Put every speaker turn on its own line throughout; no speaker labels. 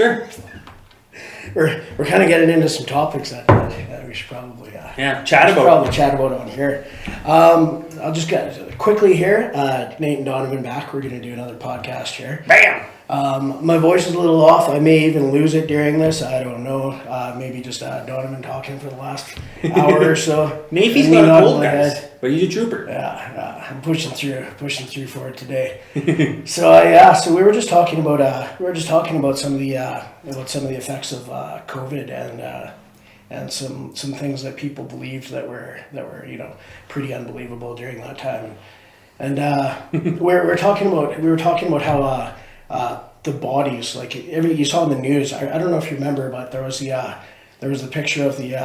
Sure.
We're kind of getting into some topics that we should probably
chat
about on here. I'll just get quickly here. Nate and Donovan back. We're going to do another podcast here.
Bam!
My voice is a little off. I may even lose it during this. I don't know. Maybe just Donovan talking for the last hour or so.
Nate's got a cold, guys, but he's a trooper.
Yeah, I'm pushing through for it today. So we were just talking about some of the effects of COVID and some things that people believed that were pretty unbelievable during that time. And we were talking about how the bodies, like you saw in the news. I don't know if you remember, but there was the picture of the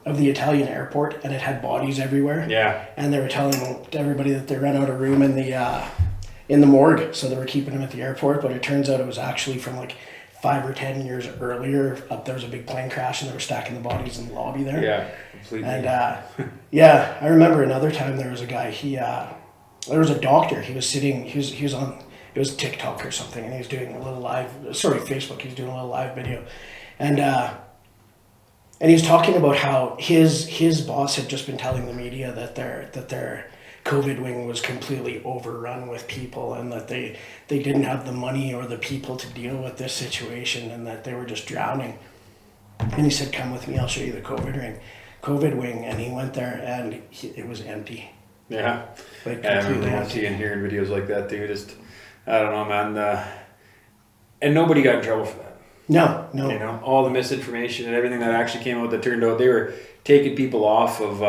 Italian airport, and it had bodies everywhere.
Yeah. And
they were telling everybody that they ran out of room in the morgue, so they were keeping them at the airport. But it turns out it was actually from like 5 or 10 years earlier. There was a big plane crash, and they were stacking the bodies in the lobby there.
Yeah, completely.
And I remember another time there was a guy. There was a doctor. He was sitting. He was on. It was TikTok or something, and he was doing a little Facebook. He was doing a little live video, and he was talking about how his boss had just been telling the media that their COVID wing was completely overrun with people, and that they didn't have the money or the people to deal with this situation, and that they were just drowning. And he said, "Come with me, I'll show you the COVID wing." And he went there, and it was empty.
Yeah,
like
I remember seeing and hearing videos like that too. Just, I don't know, man. And nobody got in trouble for that.
No.
You know, all the misinformation and everything that actually came out that turned out they were taking people off of,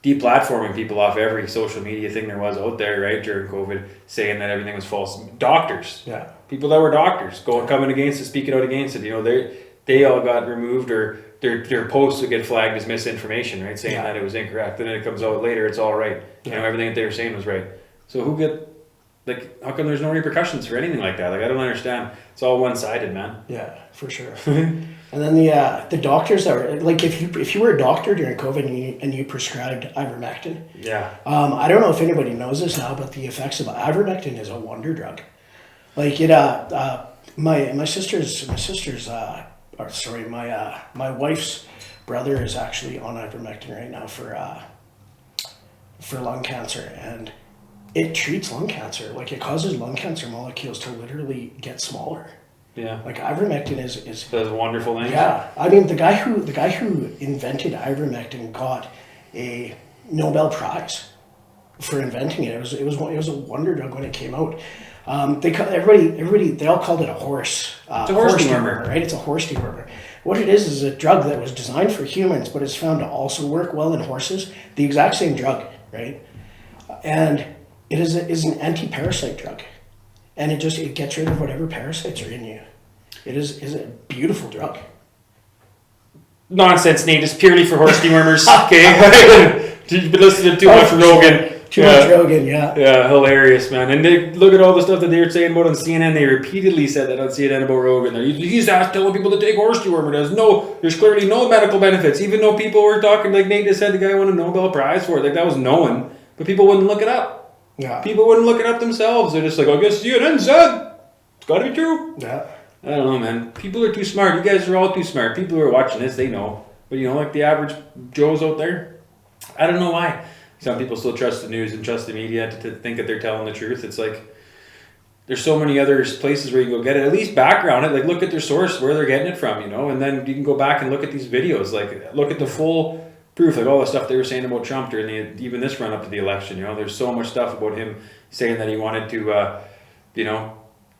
deplatforming people off every social media thing there was out there, right, during COVID, saying that everything was false. Doctors.
Yeah.
People that were doctors coming against it, speaking out against it. You know, they all got removed, or their posts would get flagged as misinformation, right, saying that it was incorrect. And then it comes out later, it's all right. You know, everything that they were saying was right. So how come there's no repercussions for anything like that? Like, I don't understand. It's all one-sided, man.
Yeah, for sure. And then the doctors that were, like, if you were a doctor during COVID and you prescribed ivermectin.
Yeah.
I don't know if anybody knows this now, but the effects of ivermectin is a wonder drug. Like my wife's brother is actually on ivermectin right now for lung cancer, and it treats lung cancer. Like, it causes lung cancer molecules to literally get smaller.
Yeah.
Like, ivermectin is
does wonderful things.
Yeah. I mean, the guy who invented ivermectin got a Nobel Prize for inventing it. It was a wonder drug when it came out. They all called it a horse.
It's a horse dewormer,
right? It's a horse dewormer. What it is a drug that was designed for humans, but is found to also work well in horses. The exact same drug, right? And it is an anti-parasite drug, and it gets rid of whatever parasites are in you. It is a beautiful drug.
Nonsense, Nate. It's purely for horse dewormers. Okay, you've been listening to too much Rogan.
Too much Rogan, yeah.
Yeah, hilarious, man. And look at all the stuff that they were saying about on CNN. They repeatedly said that on CNN about Rogan. He's telling people to take horse dewormer. There's clearly no medical benefits, even though people were talking, like Nate just said, the guy won a Nobel Prize for it. Like, that was known, but people wouldn't look it up.
Yeah.
People wouldn't look it up themselves. They're just like, I guess CNN said. It's got to be true.
Yeah.
I don't know, man. People are too smart. You guys are all too smart. People who are watching this, they know. But, like the average Joes out there, I don't know why. Some people still trust the news and trust the media to think that they're telling the truth. It's like, there's so many other places where you can go get it. At least background it. Like, look at their source, where they're getting it from, and then you can go back and look at these videos. Like, look at the full proof, like all the stuff they were saying about Trump during even this run up to the election. There's so much stuff about him saying that he wanted to,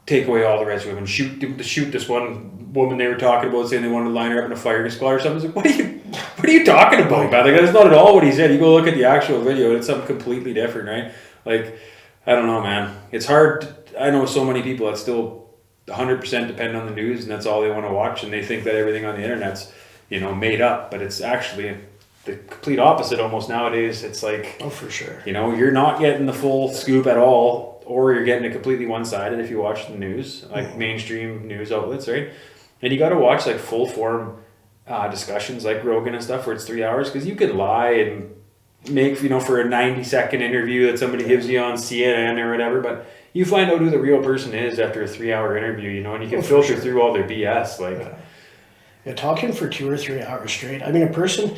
take away all the rest of women, shoot this one woman they were talking about, saying they wanted to line her up in a firing squad or something. It's like, what are you talking about, man? Like, that's not at all what he said. You go look at the actual video, and it's something completely different, right? Like, I don't know, man. It's hard. I know so many people that still 100% depend on the news, and that's all they want to watch, and they think that everything on the internet's, made up, but it's actually the complete opposite almost nowadays. It's like,
oh, for sure.
You're not getting the full scoop at all, or you're getting it completely one-sided if you watch the news, like mainstream news outlets, right? And you got to watch like full form discussions like Rogan and stuff where it's 3 hours, because you could lie and make, for a 90-second interview that somebody gives you on CNN or whatever, but you find out who the real person is after a 3-hour interview, you know, and you can filter through all their BS. Like,
yeah, talking for 2 or 3 hours straight. I mean, a person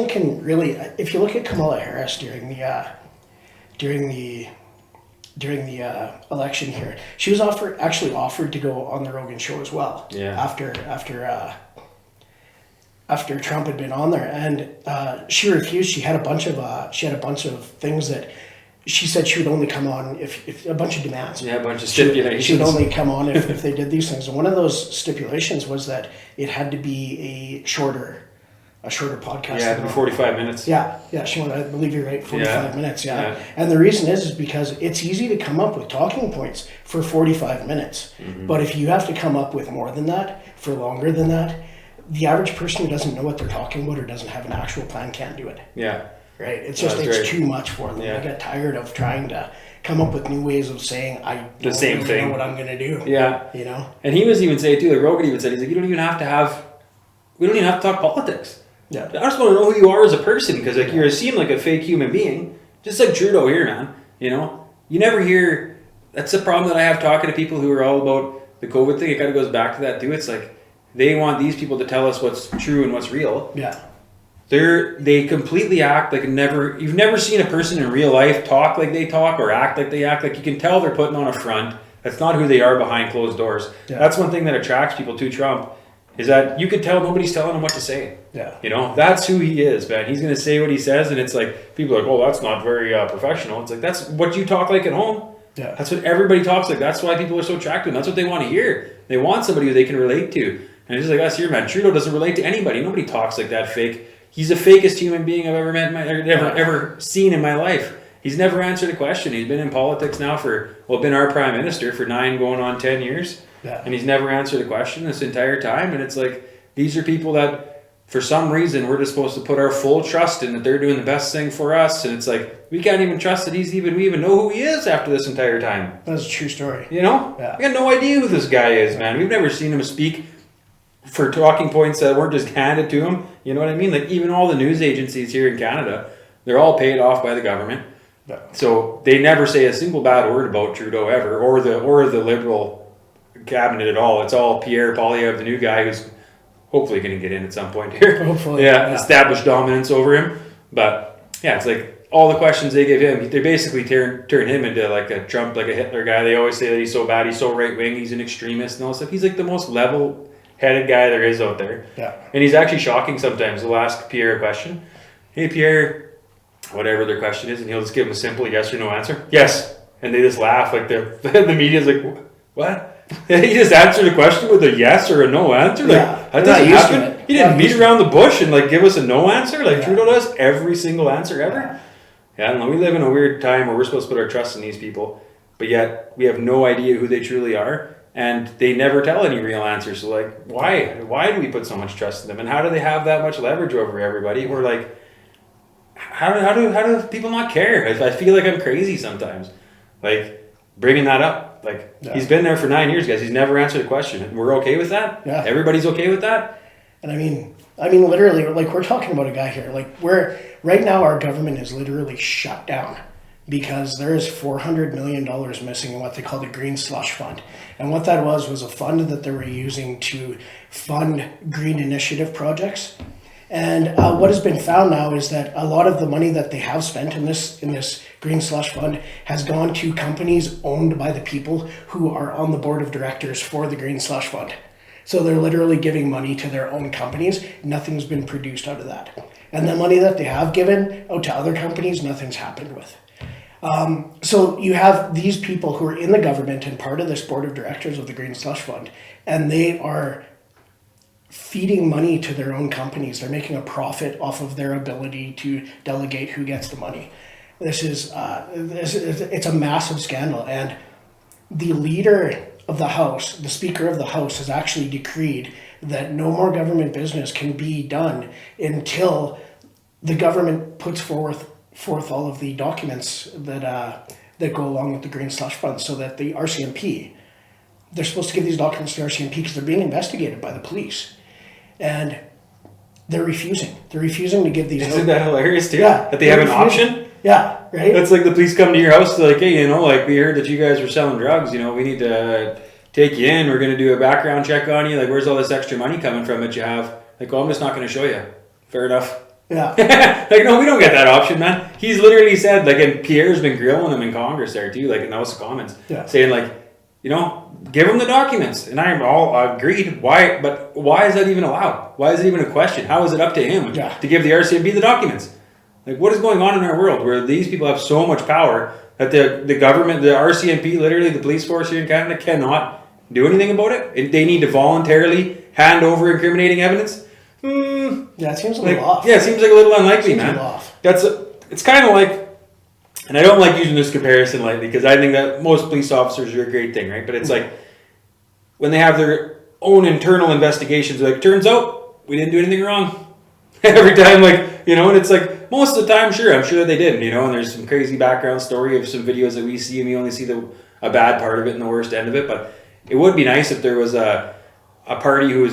can really. If you look at Kamala Harris during the election here, she was actually offered to go on the Rogan show as well.
Yeah.
After Trump had been on there, and she refused. She had a bunch of things that she said she would only come on if a bunch of demands.
Yeah, a bunch of stipulations.
She would only come on if they did these things. And one of those stipulations was that it had to be a shorter podcast.
Yeah, it had to be 45 minutes.
Yeah. She wanted, I believe you're right, 45 minutes. Yeah.
Yeah.
And the reason is because it's easy to come up with talking points for 45 minutes. Mm-hmm. But if you have to come up with more than that, for longer than that, the average person who doesn't know what they're talking about or doesn't have an actual plan can't do it.
Yeah.
Right? It's just, too much for them. Yeah. I get tired of trying to come up with new ways of saying, I don't really know what I'm going to do.
Yeah.
You know?
And he was even saying too, like Rogan even said, he's like, we don't even have to talk politics.
Yeah.
I just want to know who you are as a person, because like you seem like a fake human being, just like Trudeau here, man. You know, you never hear. That's the problem that I have talking to people who are all about the COVID thing. It kind of goes back to that too. It's like they want these people to tell us what's true and what's real.
Yeah.
They completely act like you've never seen a person in real life talk like they talk or act like they act. Like you can tell they're putting on a front. That's not who they are behind closed doors. Yeah. That's one thing that attracts people to Trump, is that you could tell nobody's telling him what to say.
Yeah.
You know, that's who he is, man. He's going to say what he says, and it's like, people are like, oh, that's not very professional. It's like, that's what you talk like at home.
Yeah.
That's what everybody talks like. That's why people are so attracted to him. That's what they want to hear. They want somebody who they can relate to. And it's just like us here, man. Trudeau doesn't relate to anybody. Nobody talks like that fake. He's the fakest human being I've ever met, ever seen in my life. He's never answered a question. He's been in politics now been our prime minister for 9 going on 10 years.
Yeah.
And he's never answered a question this entire time. And it's like, these are people that, for some reason, we're just supposed to put our full trust in that they're doing the best thing for us. And it's like, we can't even trust that we even know who he is after this entire time.
That's a true story.
You know?
Yeah.
We got no idea who this guy is, man. We've never seen him speak for talking points that weren't just handed to him. You know what I mean? Like, even all the news agencies here in Canada, they're all paid off by the government.
Yeah.
So they never say a single bad word about Trudeau ever, or the Liberal cabinet at all. It's all Pierre Poilievre, the new guy who's hopefully going to get in at some point here.
Hopefully.
Yeah, establish dominance over him. But yeah, it's like all the questions they give him, they basically turn him into like a Trump, like a Hitler guy. They always say that he's so bad, he's so right-wing, he's an extremist and all stuff. He's like the most level-headed guy there is out there.
Yeah.
And he's actually shocking sometimes. They'll ask Pierre a question. Hey, Pierre, whatever their question is, and he'll just give them a simple yes or no answer. Yes. And they just laugh. Like the media's like, what? He just answered a question with a yes or a no answer. Like, that doesn't happen. He didn't beat around the bush and like give us a no answer like Trudeau does every single answer ever. Yeah, I don't know. We live in a weird time where we're supposed to put our trust in these people, but yet we have no idea who they truly are, and they never tell any real answers. So like, why do we put so much trust in them, and how do they have that much leverage over everybody? Or like, how do people not care? I feel like I'm crazy sometimes, like bringing that up. Like, he's been there for 9 years, guys. He's never answered a question. And we're okay with that?
Yeah.
Everybody's okay with that?
And I mean, literally, like, we're talking about a guy here. Like, right now, our government is literally shut down because there is $400 million missing in what they call the Green Slush Fund. And what that was a fund that they were using to fund green initiative projects. And what has been found now is that a lot of the money that they have spent in this Green Slush Fund has gone to companies owned by the people who are on the board of directors for the Green Slush Fund. So they're literally giving money to their own companies. Nothing's been produced out of that. And the money that they have given out to other companies, nothing's happened with. So you have these people who are in the government and part of this board of directors of the Green Slush Fund, and they are feeding money to their own companies. They're making a profit off of their ability to delegate who gets the money. It's a massive scandal. And the leader of the House, the Speaker of the House, has actually decreed that no more government business can be done until the government puts forth all of the documents that go along with the Green Slush Fund, so that the RCMP, they're supposed to give these documents to the RCMP because they're being investigated by the police. And They're refusing. They're refusing to give these.
Isn't that hilarious too?
Yeah,
that they have an option.
Yeah, right.
That's like the police come to your house, they're like, hey, like we heard that you guys were selling drugs. We need to take you in. We're going to do a background check on you. Like, where's all this extra money coming from that you have? Like, well, I'm just not going to show you. Fair enough.
Yeah.
Like, no, we don't get that option, man. He's literally said, like, and Pierre's been grilling him in Congress there too, like in the House of Commons, saying like, give him the documents. And I'm all agreed. Why? But why is that even allowed? Why is it even a question? How is it up to him to give the RCMP the documents? Like, what is going on in our world where these people have so much power that the government, the RCMP, literally the police force here in Canada, cannot do anything about it? They need to voluntarily hand over incriminating evidence?
Yeah, it seems a little off.
Yeah, it seems like a little unlikely, man. It's kind of like, and I don't like using this comparison lightly because I think that most police officers are a great thing, right? But it's like when they have their own internal investigations, like, turns out we didn't do anything wrong. Every time, and it's like, most of the time, sure, I'm sure that they didn't, and there's some crazy background story of some videos that we see, and we only see a bad part of it and the worst end of it. But it would be nice if there was a party who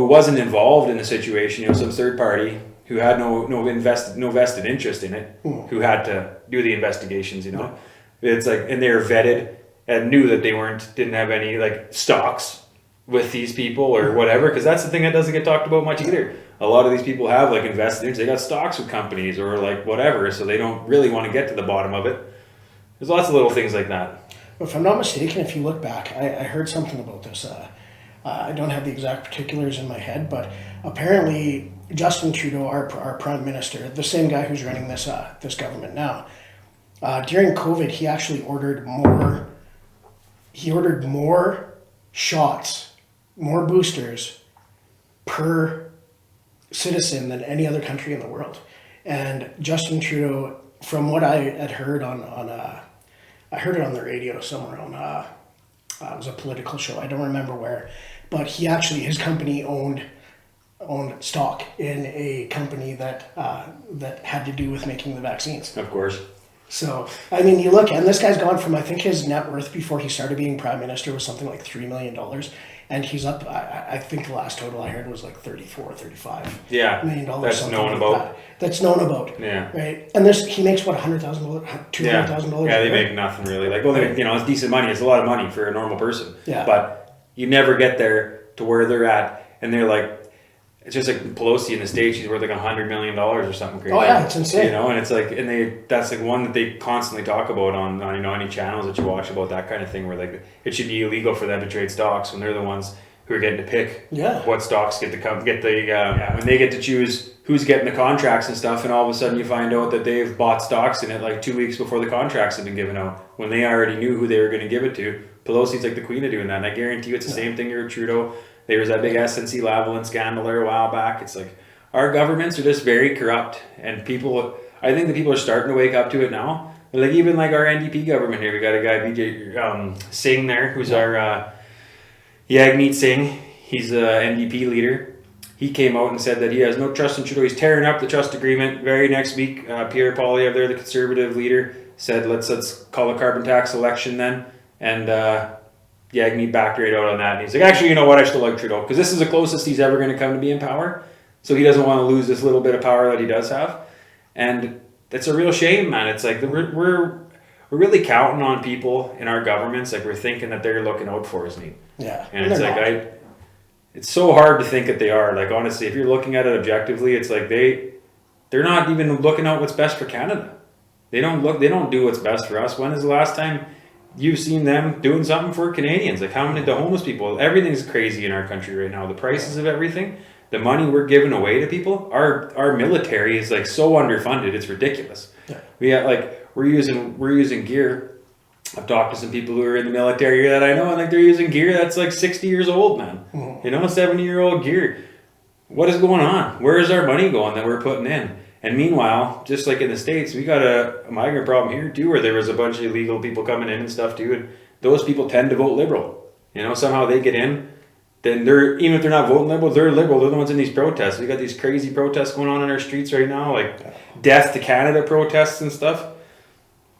wasn't involved in the situation, some third party who had no vested interest in it, who had to do the investigations, It's like, and they were vetted and knew that they didn't have any stocks with these people or whatever, because that's the thing that doesn't get talked about much either. A lot of these people have invested, they got stocks with companies or whatever, so they don't really want to get to the bottom of it. There's lots of little things like that.
If I'm not mistaken, if you look back, I heard something about this. I don't have the exact particulars in my head, but apparently Justin Trudeau, our prime minister, the same guy who's running this government now, during COVID, he actually ordered more shots, more boosters per citizen than any other country in the world. And Justin Trudeau, from what I had heard I heard it on the radio somewhere on it was a political show, I don't remember where, but his company owned stock in a company that had to do with making the vaccines.
Of course.
So, I mean, you look, and this guy's gone from, I think his net worth before he started being prime minister was something like $3 million. And he's up, I think the last total I heard was like $35 million.
That's known about.
That's known about.
Yeah.
Right. And he makes what, $100,000, $200,000?
Yeah, they make nothing really. It's decent money. It's a lot of money for a normal person.
Yeah.
But you never get there to where they're at. And they're like, it's just like Pelosi in the States, she's worth like $100 million or something crazy.
Oh yeah, it's insane.
And it's like, that's like one that they constantly talk about on any channels that you watch about that kind of thing, where it should be illegal for them to trade stocks when they're the ones who are getting to pick what stocks get when they get to choose who's getting the contracts and stuff, and all of a sudden you find out that they've bought stocks in it like 2 weeks before the contracts have been given out, when they already knew who they were going to give it to. Pelosi's like the queen of doing that, and I guarantee you it's the same thing here with Trudeau. There was that big SNC-Lavalin scandal there a while back. It's like, our governments are just very corrupt, and I think the people are starting to wake up to it now. Like, even like our NDP government here, we got a guy, BJ Singh there, who's our Yagmeet Singh. He's a NDP leader. He came out and said that he has no trust in Trudeau. He's tearing up the trust agreement. Very next week, Pierre Poilievre there, the Conservative leader, said let's call a carbon tax election then, and Yagmeet backed right out on that. And he's like, actually, you know what? I still like Trudeau because this is the closest he's ever going to come to be in power. So he doesn't want to lose this little bit of power that he does have. And that's a real shame, man. It's like we're really counting on people in our governments. Like, we're thinking that they're looking out for us, Nate.
Yeah.
And it's like, it's so hard to think that they are. Like, honestly, if you're looking at it objectively, it's like they're not even looking out what's best for Canada. They don't do what's best for us. When is the last time you've seen them doing something for Canadians? Like, how many, the homeless people, everything's crazy in our country right now. The prices of everything, the money we're giving away to people, our military is like so underfunded, it's ridiculous. Yeah. We have, like, we're using gear. I've talked to some people who are in the military that I know, and like, they're using gear that's like 60 years old, man. Mm-hmm. 70-year-old gear. What is going on? Where is our money going that we're putting in? And meanwhile, just like in the States, we got a migrant problem here too, where there was a bunch of illegal people coming in and stuff too, and those people tend to vote Liberal. Somehow they get in, then even if they're not voting Liberal, they're Liberal. They're the ones in these protests. We got these crazy protests going on in our streets right now, like Death to Canada protests and stuff.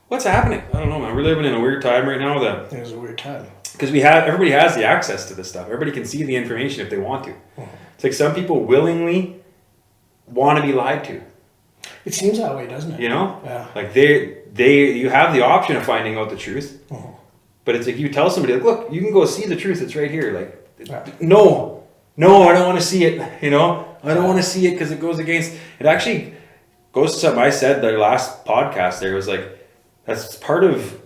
What's happening? I don't know, man. We're living in a weird time right now.
It is a weird time.
Because everybody has the access to this stuff. Everybody can see the information if they want to. Mm-hmm. It's like some people willingly want to be lied to.
It seems that way, doesn't it?
You know?
Yeah.
Like you have the option of finding out the truth, but it's like you tell somebody, like, look, you can go see the truth. It's right here. Like, no, I don't want to see it. You know, I don't want to see it because it goes against. It actually goes to something I said the last podcast. There was like, that's part of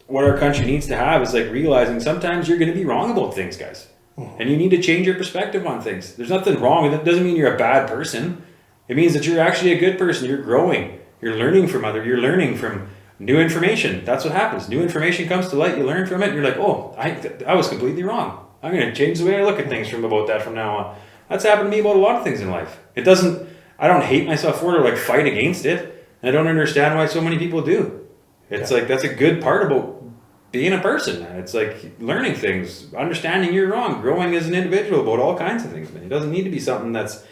what our country needs to have is like realizing sometimes you're going to be wrong about things, guys, and you need to change your perspective on things. There's nothing wrong. It doesn't mean you're a bad person. It means that you're actually a good person. You're growing. You're learning from you're learning from new information. That's what happens. New information comes to light. You learn from it. You're like, oh, I was completely wrong. I'm going to change the way I look at things from now on. That's happened to me about a lot of things in life. I don't hate myself for it or like fight against it. I don't understand why so many people do. It's like, that's a good part about being a person, man. It's like learning things, understanding you're wrong, growing as an individual about all kinds of things, man. It doesn't need to be something that's,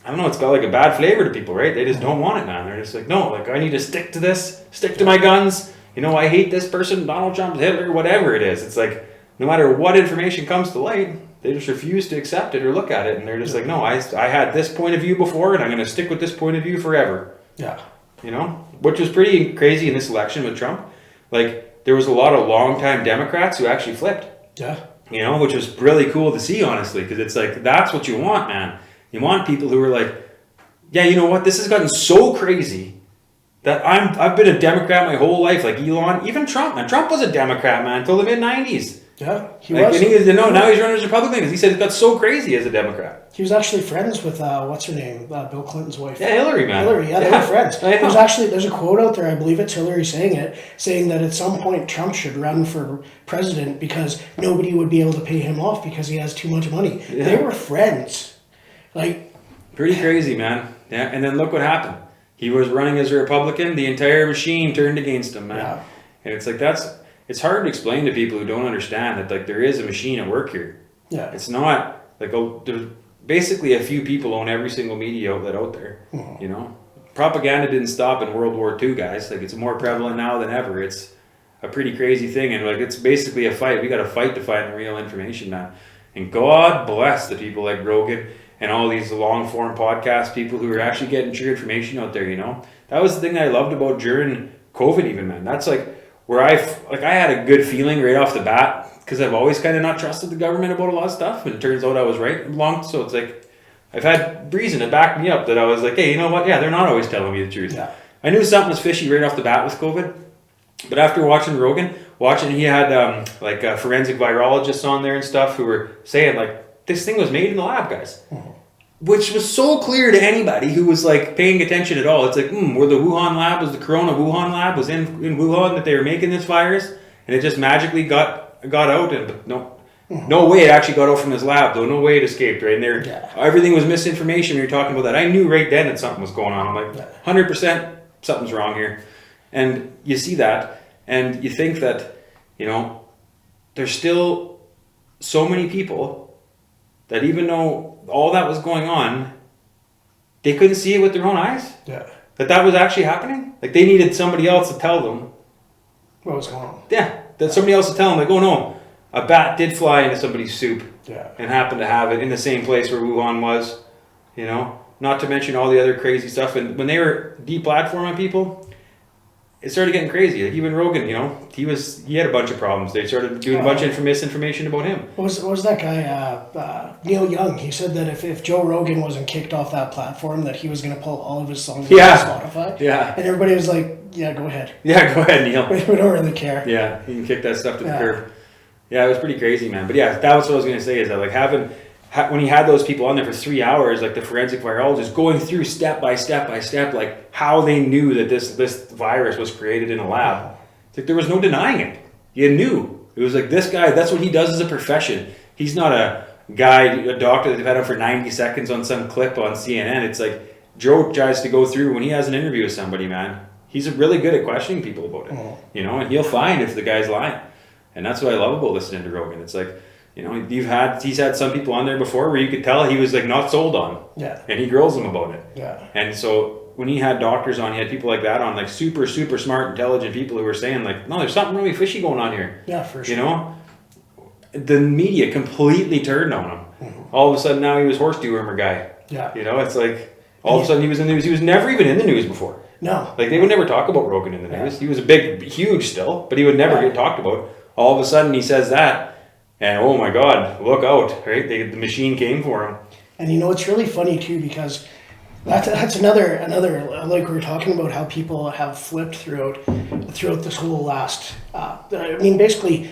I don't know, it's got like a bad flavor to people, right? They just don't want it, man. They're just like, no, like I need to stick to this, stick to my guns. You know, I hate this person, Donald Trump, Hitler, whatever it is. It's like, no matter what information comes to light, they just refuse to accept it or look at it. And they're just like, no, I had this point of view before and I'm going to stick with this point of view forever.
Yeah.
You know, which was pretty crazy in this election with Trump. Like, there was a lot of longtime Democrats who actually flipped.
Yeah.
You know, which was really cool to see, honestly, because it's like, that's what you want, man. You want people who are like, yeah, you know what? This has gotten so crazy that I've been a Democrat my whole life. Like Elon, even Trump, man. Trump was a Democrat, man, until the mid-90s.
Yeah, he
like,
was.
And now he's running as a Republican because he said it got so crazy as a Democrat.
He was actually friends with, what's her name? Bill Clinton's wife.
Yeah, Hillary, man.
Hillary, yeah, they were friends.
There's
a quote out there, I believe it's Hillary saying that at some point Trump should run for president because nobody would be able to pay him off because he has too much money. Yeah. They were friends. Like,
pretty crazy, man. Yeah, and then look what happened. He was running as a Republican. The entire machine turned against him, man. Yeah. And it's like, it's hard to explain to people who don't understand that like there is a machine at work here.
Yeah.
It's not like there's basically a few people own every single media outlet out there. You know, propaganda didn't stop in World War II, guys. Like it's more prevalent now than ever. It's a pretty crazy thing, and like it's basically a fight. We got to fight to find the real information, man. And God bless the people like Rogan and all these long form podcast people who are actually getting true information out there. You know, that was the thing that I loved about during COVID, even, man. That's like where I had a good feeling right off the bat because I've always kind of not trusted the government about a lot of stuff, and it turns out I was right along. So it's like I've had reason to back me up that I was like, hey, you know what? Yeah, they're not always telling me the truth. Yeah. I knew something was fishy right off the bat with COVID, but after watching Rogan, he had forensic virologists on there and stuff who were saying like this thing was made in the lab, guys. Which was so clear to anybody who was like paying attention at all. It's like, where the Wuhan lab was, the Corona Wuhan lab was in Wuhan that they were making this virus, and it just magically got out. And no way it actually got out from this lab, though. No way it escaped. Right, and everything was misinformation. When you're talking about that, I knew right then that something was going on. I'm like, 100% something's wrong here. And you see that, and you think that, you know, there's still so many people that even though all that was going on, they couldn't see it with their own eyes.
Yeah.
That was actually happening. Like they needed somebody else to tell them
what was going on.
Yeah. That somebody else to tell them, like, oh no, a bat did fly into somebody's soup.
Yeah.
And happened to have it in the same place where Wuhan was. You know? Not to mention all the other crazy stuff. And when they were deplatforming people, it started getting crazy. Like even Rogan, you know, he had a bunch of problems. They started doing a bunch of misinformation about him.
What was that guy, Neil Young? He said that if Joe Rogan wasn't kicked off that platform, that he was going to pull all of his songs off Spotify.
Yeah.
And everybody was like, yeah, go ahead.
Yeah, go ahead, Neil.
We don't really care.
Yeah, you can kick that stuff to the curb. Yeah, it was pretty crazy, man. But yeah, that was what I was going to say is that like when he had those people on there for 3 hours, like the forensic virologists going through step by step, like how they knew that this virus was created in a lab. It's like there was no denying it. You knew. It was like this guy, that's what he does as a profession. He's not a doctor that they've had him for 90 seconds on some clip on CNN. It's like Joe tries to go through when he has an interview with somebody, man. He's really good at questioning people about it. You know, and he'll find if the guy's lying. And that's what I love about listening to Rogan. It's like, you know, he's had some people on there before where you could tell he was like not sold on.
Yeah.
And he grills them about it.
Yeah.
And so when he had doctors on, he had people like that on, like super, super smart, intelligent people who were saying like, no, there's something really fishy going on here.
Yeah, for sure.
You know? The media completely turned on him. All of a sudden now he was horse dewormer guy.
Yeah.
You know, it's like all of a sudden he was in the news. He was never even in the news before.
No.
Like they would never talk about Rogan in the news. He was a big, huge still, but he would never get talked about. All of a sudden he says that, and oh my God, look out, right? The machine came for him.
And you know, it's really funny too, because that's another, like we were talking about how people have flipped throughout this whole last, I mean, basically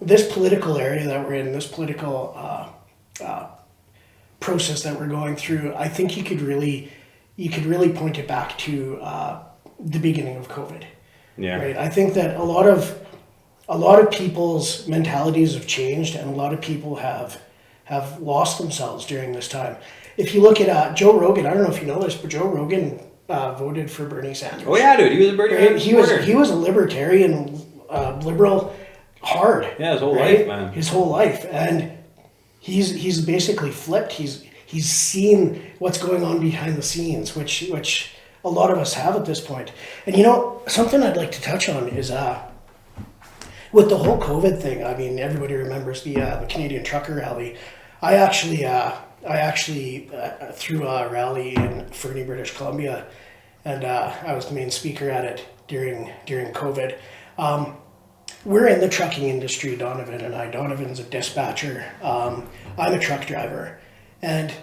this political area that we're in, this political process that we're going through. I think you could really point it back to the beginning of COVID.
Yeah.
Right. I think that a lot of people's mentalities have changed, and a lot of people have lost themselves during this time. If you look at Joe Rogan, I don't know if you know this, but Joe Rogan voted for Bernie Sanders.
Oh yeah, dude, he was a Bernie Sanders.
Right? He was a libertarian, liberal, hard.
Yeah, his whole life, man.
His whole life, and he's basically flipped. He's seen what's going on behind the scenes, which a lot of us have at this point. And you know, something I'd like to touch on is with the whole COVID thing. I mean, everybody remembers the Canadian trucker rally. I actually threw a rally in Fernie, British Columbia, and I was the main speaker at it during COVID. We're in the trucking industry, Donovan and I. Donovan's a dispatcher. I'm a truck driver. And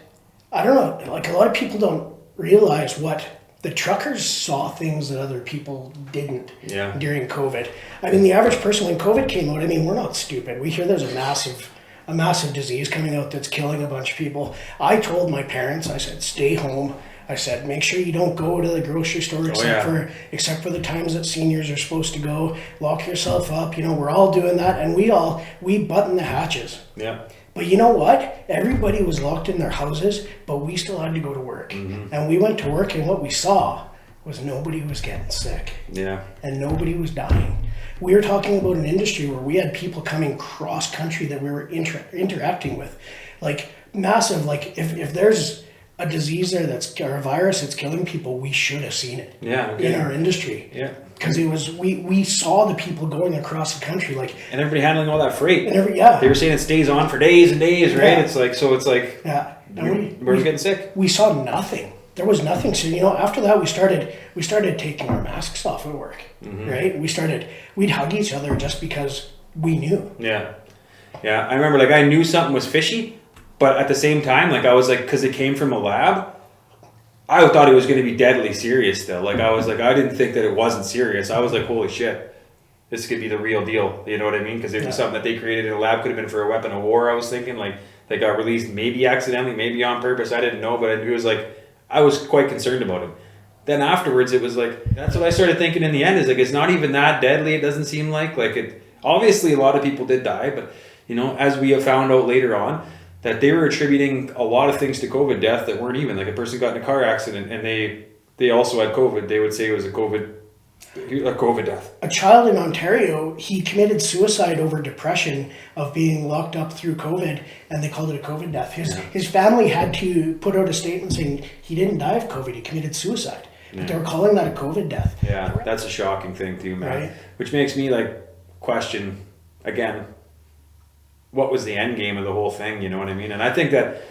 I don't know, like a lot of people don't realize what the truckers saw, things that other people didn't during COVID. I mean, the average person, when COVID came out, I mean, we're not stupid. We hear there's a massive disease coming out that's killing a bunch of people. I told my parents, I said, stay home. I said, make sure you don't go to the grocery store except for the times that seniors are supposed to go. Lock yourself up. You know, we're all doing that, and we button the hatches.
Yeah.
But you know what? Everybody was locked in their houses, but we still had to go to work. Mm-hmm. And we went to work, and what we saw was nobody was getting sick. Yeah. And nobody was dying. We were talking about an industry where we had people coming cross country that we were interacting with. Like massive, like if there's a disease there or a virus that's killing people, we should have seen it in our industry. Yeah. Because it was we saw the people going across the country, like,
and everybody handling all that freight.
And
they were saying it stays on for days and days, right? It's like we're getting sick.
We saw nothing. There was nothing. So, you know, after that we started taking our masks off at work. Mm-hmm. Right? We'd hug each other just because we knew. Yeah.
Yeah. I remember, like, I knew something was fishy, but at the same time, like, I was like, because it came from a lab, I thought it was going to be deadly serious still. Like, I was like, I didn't think that it wasn't serious. I was like, holy shit, this could be the real deal. You know what I mean? Because it was something that they created in a lab, could have been for a weapon of war, I was thinking. Like, they got released maybe accidentally, maybe on purpose. I didn't know, but it was like, I was quite concerned about it. Then afterwards, it was like, that's what I started thinking in the end, is like, it's not even that deadly, it doesn't seem like it. Obviously, a lot of people did die, but, you know, as we have found out later on, that they were attributing a lot of things to COVID death that weren't even. Like, a person got in a car accident and they also had COVID. They would say it was a COVID death.
A child in Ontario, he committed suicide over depression of being locked up through COVID, and they called it a COVID death. His family had to put out a statement saying he didn't die of COVID, he committed suicide. But they were calling that a COVID death.
Yeah, that's a shocking thing too, man. Right? Which makes me like question, again, what was the end game of the whole thing, you know what I mean? And I think that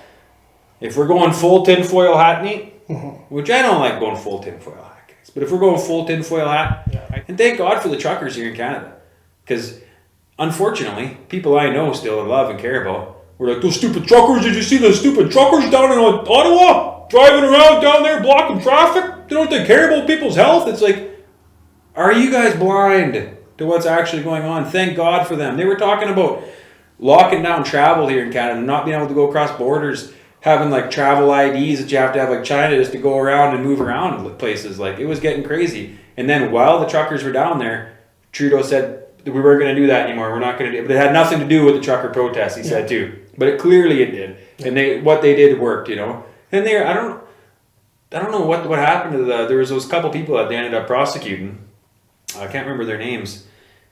if we're going full tinfoil hat meat, which I don't like going full tinfoil hat, guys, but if we're going full tinfoil hat, and thank God for the truckers here in Canada, because unfortunately, people I know still love and care about, were like, those stupid truckers, did you see those stupid truckers down in Ottawa? Driving around down there blocking traffic? Don't they care about people's health? It's like, are you guys blind to what's actually going on? Thank God for them. They were talking about locking down travel here in Canada, not being able to go across borders, having like travel IDs that you have to have like China just to go around and move around places. Like, it was getting crazy. And then while the truckers were down there, Trudeau said that we weren't going to do that anymore. We're not going to do it. But it had nothing to do with the trucker protests, he said too. But it clearly did. And what they did worked, you know. And I don't know what happened to there was those couple people that they ended up prosecuting. I can't remember their names.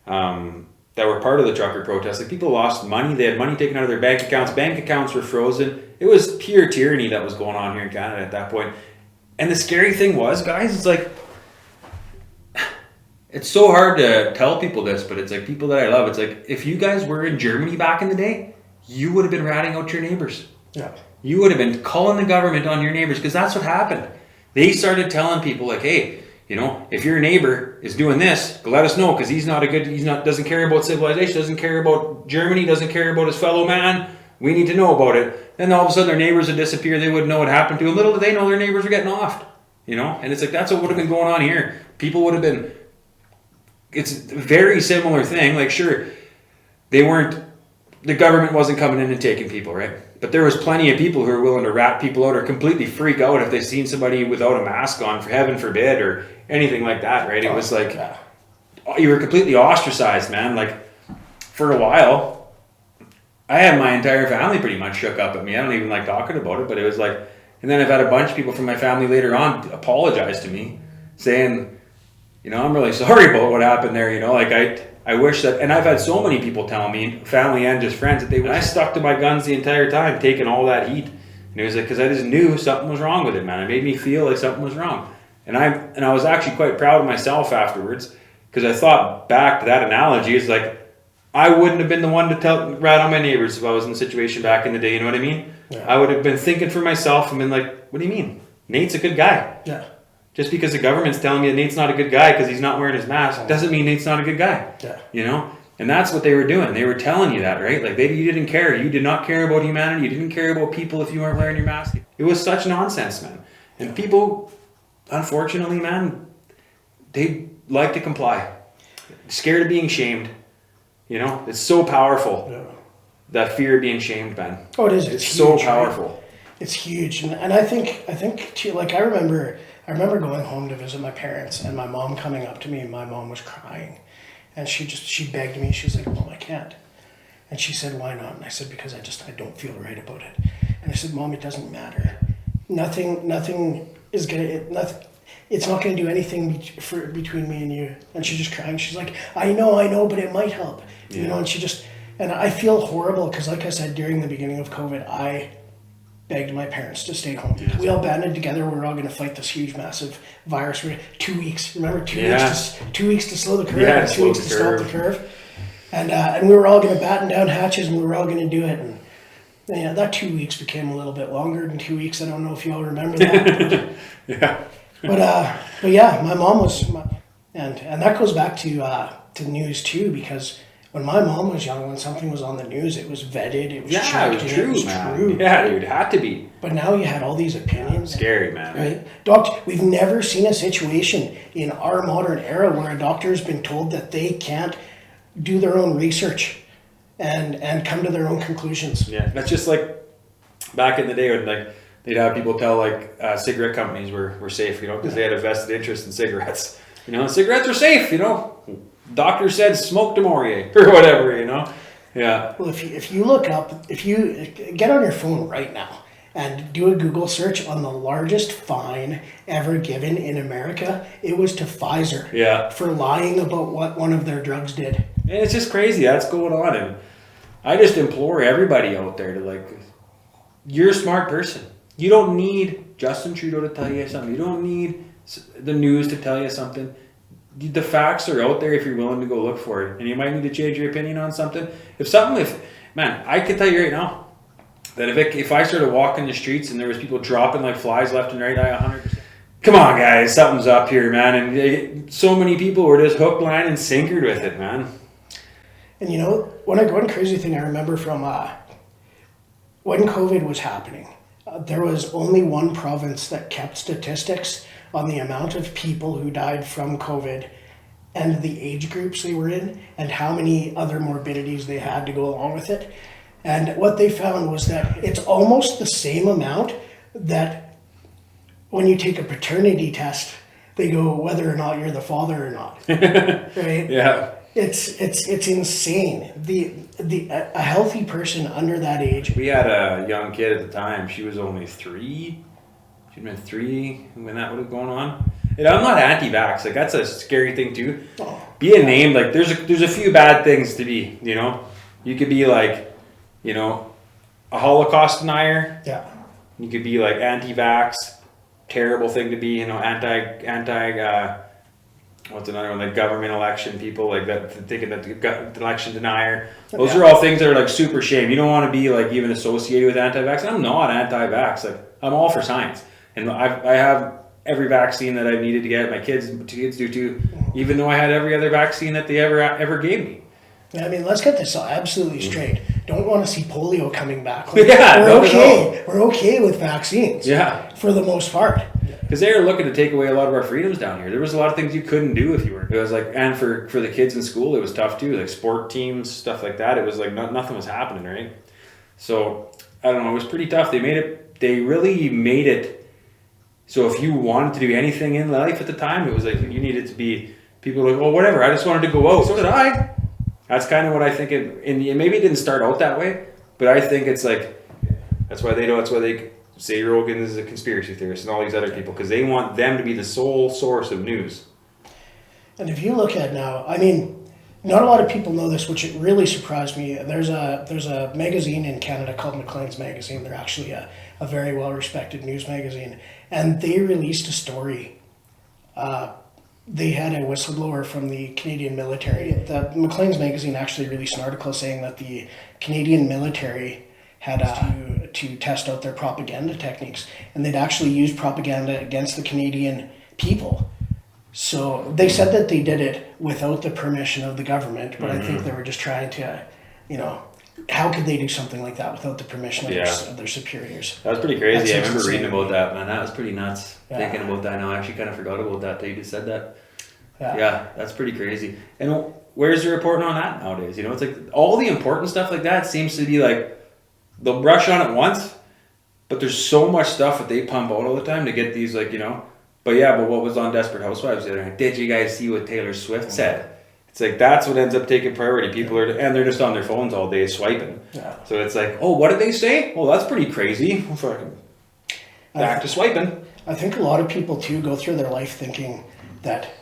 That were part of the trucker protest. Like, people lost money. They had money taken out of their bank accounts. Bank accounts were frozen. It was pure tyranny that was going on here in Canada at that point. And the scary thing was, guys, it's like, it's so hard to tell people this, but it's like people that I love. It's like, if you guys were in Germany back in the day, you would have been ratting out your neighbors. Yeah. you would have been calling the government on your neighbors, because that's what happened. They started telling people like, hey, you know, if your neighbor is doing this, let us know, because doesn't care about civilization, doesn't care about Germany, doesn't care about his fellow man. We need to know about it. Then all of a sudden their neighbors would disappear. They wouldn't know what happened to them. Little did they know their neighbors were getting offed. You know, and it's like, that's what would have been going on here. People would have been, it's a very similar thing. Like, sure, the government wasn't coming in and taking people, right? But there was plenty of people who were willing to rat people out or completely freak out if they seen somebody without a mask on, for heaven forbid, or anything like that, right? It was like, you were completely ostracized, man. Like, for a while, I had my entire family pretty much shook up at me. I don't even like talking about it, but it was like, and then I've had a bunch of people from my family later on apologize to me, saying, you know, I'm really sorry about what happened there. You know, like I wish that, and I've had so many people tell me, family and just friends, that I stuck to my guns the entire time, taking all that heat. And it was like, because I just knew something was wrong with it, man. It made me feel like something was wrong. And I was actually quite proud of myself afterwards, because I thought back to that analogy. It's like, I wouldn't have been the one to rat on my neighbors if I was in the situation back in the day. You know what I mean? Yeah. I would have been thinking for myself and been like, what do you mean? Nate's a good guy.
Yeah.
Just because the government's telling me that Nate's not a good guy because he's not wearing his mask doesn't mean Nate's not a good guy.
Yeah.
You know? And that's what they were doing. They were telling you that, right? Like, you didn't care. You did not care about humanity. You didn't care about people if you weren't wearing your mask. It was such nonsense, man. And people, unfortunately, man, they like to comply. Scared of being shamed. You know? It's so powerful. Yeah. That fear of being shamed, man.
Oh, it is.
It's so powerful.
Right? It's huge. And I think too, like, I remember going home to visit my parents, and my mom coming up to me, and my mom was crying. And she begged me. She was like, Mom, I can't. And she said, why not? And I said, because I don't feel right about it. And I said, Mom, it doesn't matter. Nothing is it's not going to do anything between me and you. And she's just crying. She's like, I know, but it might help. Yeah. You know, and I feel horrible because, like I said, during the beginning of COVID, I begged my parents to stay home. Yeah. We all banded together. We were all going to fight this huge, massive virus. 2 weeks. Remember, 2 weeks to slow the curve, and 2 weeks to stop the curve. And we were all going to batten down hatches, and we were all going to do it. And yeah, that 2 weeks became a little bit longer than 2 weeks. I don't know if you all remember that.
Yeah.
But yeah, my mom was, and that goes back to news too, because when my mom was young, when something was on the news, it was vetted, it was checked,
it was true, man. Yeah, dude, it had to be.
But now you had all these opinions.
Scary, man.
Right? Doctor, we've never seen a situation in our modern era where a doctor's been told that they can't do their own research and come to their own conclusions.
Yeah, that's just like back in the day when, like, they'd have people tell, like, cigarette companies were safe, you know, because they had a vested interest in cigarettes. You know, cigarettes are safe, you know. Doctor said smoke de Maurier or whatever, you know. Yeah.
Well, if you look up, if you get on your phone right now and do a Google search on the largest fine ever given in America, it was to Pfizer for lying about what one of their drugs did.
And it's just crazy that's going on. And I just implore everybody out there to, like, you're a smart person. You don't need Justin Trudeau to tell you something. You don't need the news to tell you something. The facts are out there if you're willing to go look for it. And you might need to change your opinion on something. Man, I can tell you right now that if I started walking the streets and there was people dropping like flies left and right, I 100%. Come on, guys, something's up here, man. And so many people were just hook, line, and sinkered with it, man.
And you know, one crazy thing I remember from when COVID was happening, there was only one province that kept statistics on the amount of people who died from COVID and the age groups they were in and how many other morbidities they had to go along with it. And what they found was that it's almost the same amount that when you take a paternity test, they go whether or not you're the father or not. Right?
Yeah.
It's insane. A healthy person under that age.
We had a young kid at the time. She was only 3. She'd been 3 when that would have gone on. And I'm not anti-vax. Like, that's a scary thing too. Being named, like, there's a few bad things to be. You know, you could be like, you know, a Holocaust denier.
Yeah.
You could be like anti-vax. Terrible thing to be. You know, what's another one, like government election people, like that, thinking that the election denier. Those are all things that are like super shame. You don't want to be like even associated with anti-vax. And I'm not anti-vax. Like I'm all for science, and I have every vaccine that I've needed to get. My kids do too, even though I had every other vaccine that they ever gave me.
I mean, let's get this absolutely straight. Don't want to see polio coming back. Like,
Yeah,
we're okay. We're okay with vaccines.
Yeah,
for the most part.
because they were looking to take away a lot of our freedoms down here. There was a lot of things you couldn't do if you were. It was like, and for the kids in school, it was tough too. Like sport teams, stuff like that. It was like nothing was happening, right? So I don't know. It was pretty tough. They really made it. So if you wanted to do anything in life at the time, it was like you needed to be. People were like, well, whatever. I just wanted to go out. So did I. That's kind of what I think. And maybe it didn't start out that way, but I think it's like that's why they say Rogan is a conspiracy theorist and all these other people, because they want them to be the sole source of news.
And if you look at now, I mean, not a lot of people know this, which it really surprised me. There's a magazine in Canada called Maclean's Magazine. They're actually a very well-respected news magazine, and they released a story. They had a whistleblower from the Canadian military. The Maclean's Magazine actually released an article saying that the Canadian military had to test out their propaganda techniques, and they'd actually used propaganda against the Canadian people. So they said that they did it without the permission of the government, but I think they were just trying to, how could they do something like that without the permission of their superiors?
That was pretty crazy. I remember reading about that, man. That was pretty nuts. Thinking about that now, I actually kind of forgot about that you just said that. Yeah, that's pretty crazy. And where's the reporting on that nowadays? It's like all the important stuff like that seems to be like they'll brush on it once, but there's so much stuff that they pump out all the time to get these But what was on Desperate Housewives the other night? Did you guys see what Taylor Swift said? It's like that's what ends up taking priority. People they're just on their phones all day swiping. Yeah. So it's like, oh, what did they say? Well, that's pretty crazy. Back to swiping.
I think a lot of people too go through their life thinking that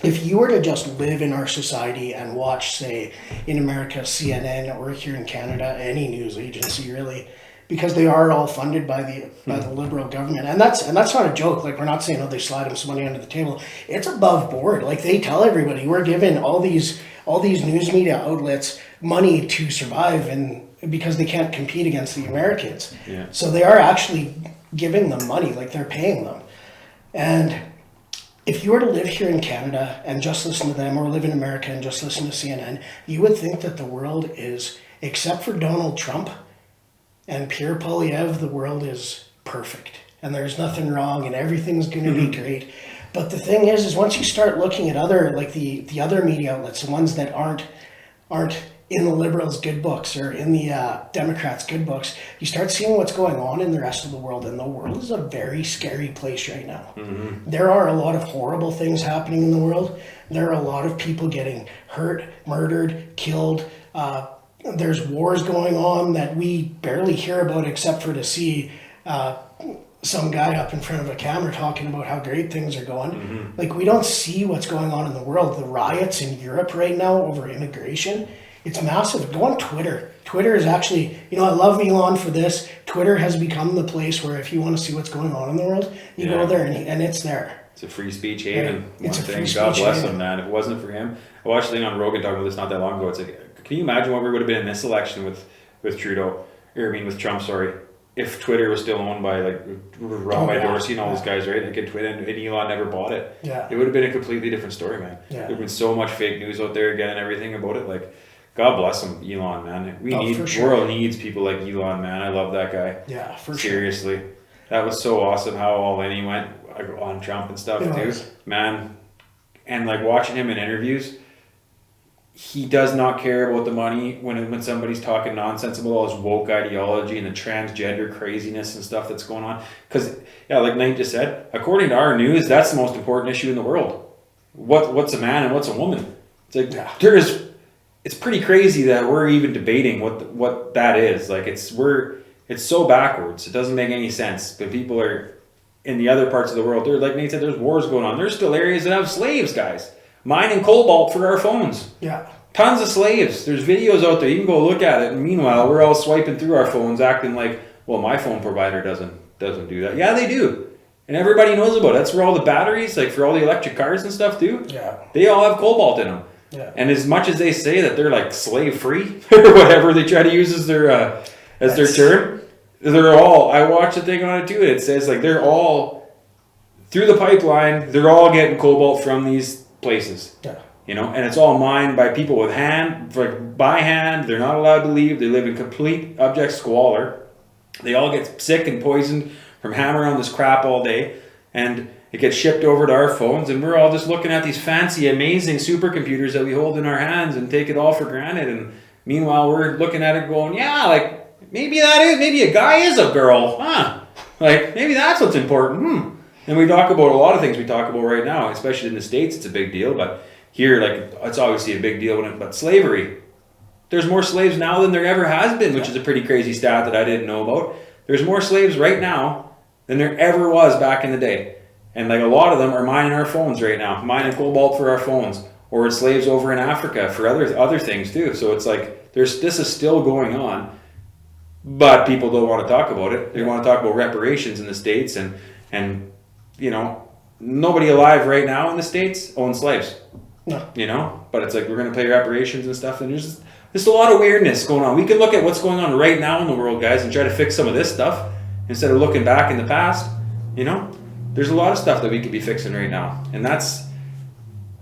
if you were to just live in our society and watch, say, in America, CNN, or here in Canada, any news agency really, because they are all funded by the Liberal government, and that's not a joke. Like, we're not saying, oh, they slide them some money under the table. It's above board. Like, they tell everybody we're giving all these news media outlets money to survive, and because they can't compete against the Americans. Yeah. So they are actually giving them money, like they're paying them. And if you were to live here in Canada and just listen to them, or live in America and just listen to CNN, you would think that the world is, except for Donald Trump and Pierre Poilievre, the world is perfect. And there's nothing wrong and everything's going to be great. But the thing is once you start looking at other, like the other media outlets, the ones that aren't in the Liberals' good books or in the Democrats' good books, you start seeing what's going on in the rest of the world, and the world is a very scary place right now. Mm-hmm. There are a lot of horrible things happening in the world. There are a lot of people getting hurt, murdered, killed. There's wars going on that we barely hear about except for to see some guy up in front of a camera talking about how great things are going. Mm-hmm. Like, we don't see what's going on in the world. The riots in Europe right now over immigration, it's massive. Go on Twitter. Twitter is actually, I love Elon for this. Twitter has become the place where if you want to see what's going on in the world, you go there and it's there.
It's a free speech haven. Yeah, it's a free speech God bless him, man. If it wasn't for him, I watched a thing on Rogan talking about this not that long ago. It's like, can you imagine what we would have been in this election with Trudeau, with Trump, sorry, if Twitter was still owned by by Dorsey and all those guys, right? Like, and Elon never bought it. Yeah. It would have been a completely different story, man. Yeah. There would have been so much fake news out there again and everything about it. Like, God bless him, Elon, man. The world needs people like Elon, man. I love that guy. Yeah, for sure. Seriously. That was so awesome how all in he went on Trump and stuff too. Man. And watching him in interviews, he does not care about the money when somebody's talking nonsense about all his woke ideology and the transgender craziness and stuff that's going on. Because, like Knight just said, according to our news, that's the most important issue in the world. What's a man and what's a woman? It's like, it's pretty crazy that we're even debating what that is. Like, it's so backwards. It doesn't make any sense. But people are in the other parts of the world. Like Nate said, there's wars going on. There's still areas that have slaves, guys. Mining cobalt for our phones. Yeah. Tons of slaves. There's videos out there. You can go look at it. And meanwhile, we're all swiping through our phones acting like, well, my phone provider doesn't do that. Yeah, they do. And everybody knows about it. That's where all the batteries, like for all the electric cars and stuff too, they all have cobalt in them.
Yeah.
And as much as they say that they're like slave free or whatever they try to use as their term, they're all, I watched a thing on it too, and it says like they're all, through the pipeline, they're all getting cobalt from these places.
Yeah.
You know, and it's all mined by people with by hand. They're not allowed to leave. They live in complete abject squalor. They all get sick and poisoned from hammering on this crap all day, and it gets shipped over to our phones, and we're all just looking at these fancy, amazing supercomputers that we hold in our hands and take it all for granted. And meanwhile, we're looking at it going, yeah, like maybe a guy is a girl, huh? Like maybe that's what's important. And we talk about a lot of things we talk about right now, especially in the States, it's a big deal, but here, like, it's obviously a big deal but slavery. There's more slaves now than there ever has been, which is a pretty crazy stat that I didn't know about. There's more slaves right now than there ever was back in the day. And like a lot of them are mining our phones right now, mining cobalt for our phones, or it's slaves over in Africa for other things too. So it's like this is still going on, but people don't want to talk about it. They want to talk about reparations in the States, and you know, nobody alive right now in the States owns slaves.
No.
You know, but it's like we're going to pay reparations and stuff, and there's a lot of weirdness going on. We can look at what's going on right now in the world, guys, and try to fix some of this stuff instead of looking back in the past. You know, there's a lot of stuff that we could be fixing right now, and that's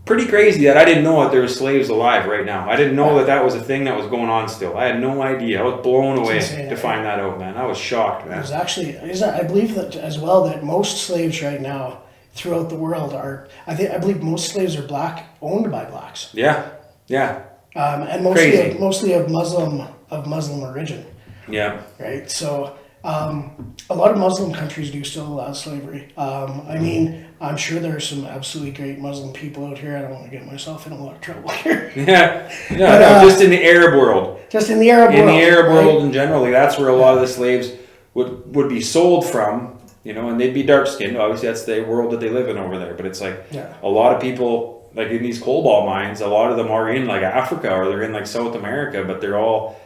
pretty crazy that I didn't know that there were slaves alive right now. I didn't know that was a thing that was going on still. I had no idea. I was blown away to find that out, man. I was shocked, man.
There's actually, I believe that as well, that most slaves right now throughout the world are, I believe most slaves are owned by blacks.
Yeah, yeah.
And mostly of Muslim origin.
Yeah.
Right. So a lot of Muslim countries do still allow slavery. I mean, I'm sure there are some absolutely great Muslim people out here. I don't want to get myself in a lot of trouble here.
Yeah. No, just in the Arab world.
Just in the Arab world.
In the Arab world in general, that's where a lot of the slaves would be sold from. You know, and they'd be dark skinned. Obviously, that's the world that they live in over there. But it's like a lot of people, like in these cobalt mines, a lot of them are in like Africa or they're in like South America, but they're all,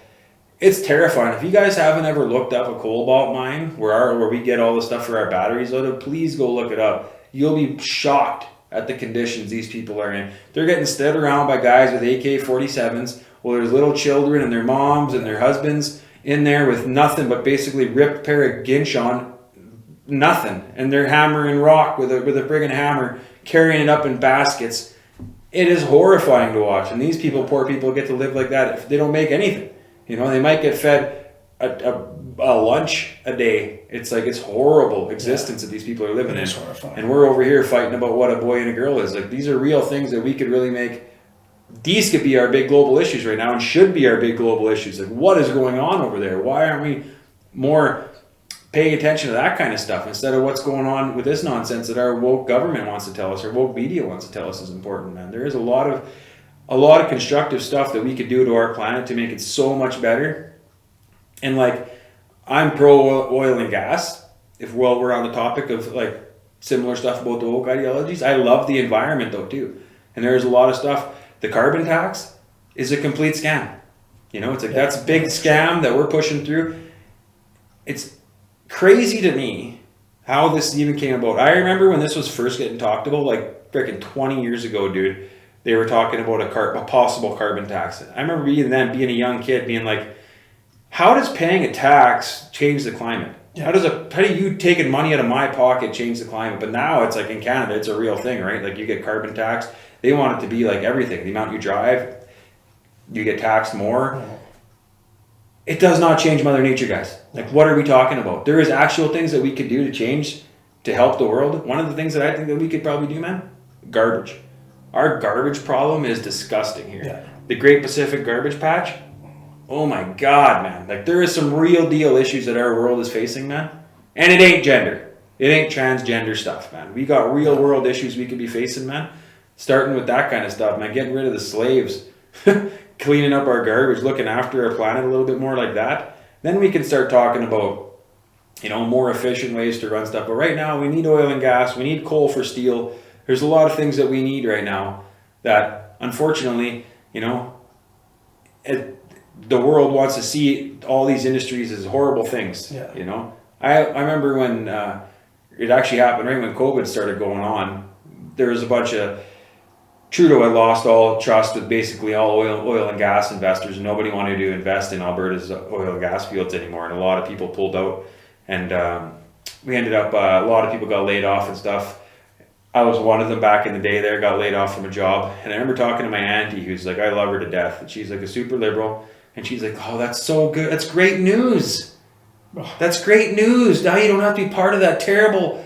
it's terrifying. If you guys haven't ever looked up a cobalt mine where we get all the stuff for our batteries out of, please go look it up. You'll be shocked at the conditions these people are in. They're getting stood around by guys with AK-47s. Well, there's little children and their moms and their husbands in there with nothing but basically ripped pair of ginch on. Nothing, and they're hammering rock with a friggin' hammer, carrying it up in baskets. It is horrifying to watch, and these poor people, get to live like that if they don't make anything. You know, they might get fed a lunch a day. It's like it's horrible existence that these people are living in,
horrifying.
and we're over here fighting about what a boy and a girl is. Like these are real things that we could really make. These could be our big global issues right now, and should be our big global issues. Like what is going on over there? Why aren't we more paying attention to that kind of stuff instead of what's going on with this nonsense that our woke government wants to tell us or woke media wants to tell us is important, man. There is a lot of constructive stuff that we could do to our planet to make it so much better. And like, I'm pro oil and gas. If we're on the topic of like similar stuff about the woke ideologies, I love the environment though too. And there's a lot of stuff. The carbon tax is a complete scam. You know, it's like that's a big scam that we're pushing through. It's crazy to me how this even came about. I remember when this was first getting talked about, like freaking 20 years ago, dude. They were talking about a possible carbon tax. I remember being a young kid, being like, "How does paying a tax change the climate? How do you taking money out of my pocket change the climate?" But now it's like in Canada, it's a real thing, right? Like you get carbon tax. They want it to be like everything. The amount you drive, you get taxed more. It does not change Mother Nature, guys. Like, what are we talking about? There is actual things that we could do to change, to help the world. One of the things that I think that we could probably do, man, garbage. Our garbage problem is disgusting here.
Yeah.
The Great Pacific Garbage Patch, oh my God, man. Like, there is some real deal issues that our world is facing, man. And it ain't gender. It ain't transgender stuff, man. We got real world issues we could be facing, man. Starting with that kind of stuff, man. Getting rid of the slaves. Cleaning up our garbage, looking after our planet a little bit more like that, then we can start talking about, you know, more efficient ways to run stuff. But right now, we need oil and gas. We need coal for steel. There's a lot of things that we need right now that, unfortunately, you know, the world wants to see all these industries as horrible things.
Yeah.
You know, I remember when it actually happened right when COVID started going on. There was a bunch of Trudeau had lost all trust with basically all oil and gas investors, and nobody wanted to invest in Alberta's oil and gas fields anymore, and a lot of people pulled out, and we ended up, a lot of people got laid off and stuff. I was one of them back in the day there, got laid off from a job, and I remember talking to my auntie, who's like, I love her to death, and she's like a super liberal, and she's like, oh, that's so good, that's great news. That's great news. Now you don't have to be part of that terrible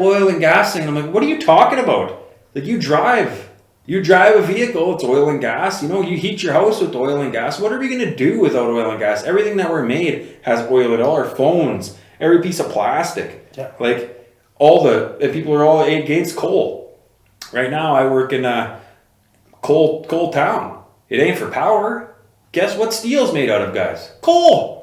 oil and gas thing. And I'm like, what are you talking about? Like, you drive a vehicle, it's oil and gas. You know, you heat your house with oil and gas. What are we going to do without oil and gas? Everything that we're made has oil in all our phones, every piece of plastic.
Yeah.
Like, people are all against coal. Right now, I work in a coal town. It ain't for power. Guess what steel's made out of, guys? Coal.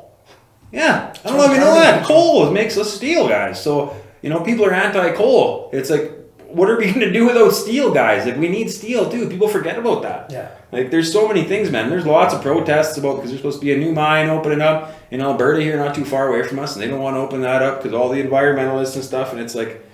Yeah, I don't know if you know that. Coal makes us steel, guys. So, you know, people are anti-coal. It's like, what are we going to do without steel, guys? Like, we need steel, too. People forget about that.
Yeah.
Like, there's so many things, man. There's lots of protests about, because there's supposed to be a new mine opening up in Alberta here, not too far away from us, and they don't want to open that up because all the environmentalists and stuff, and it's like,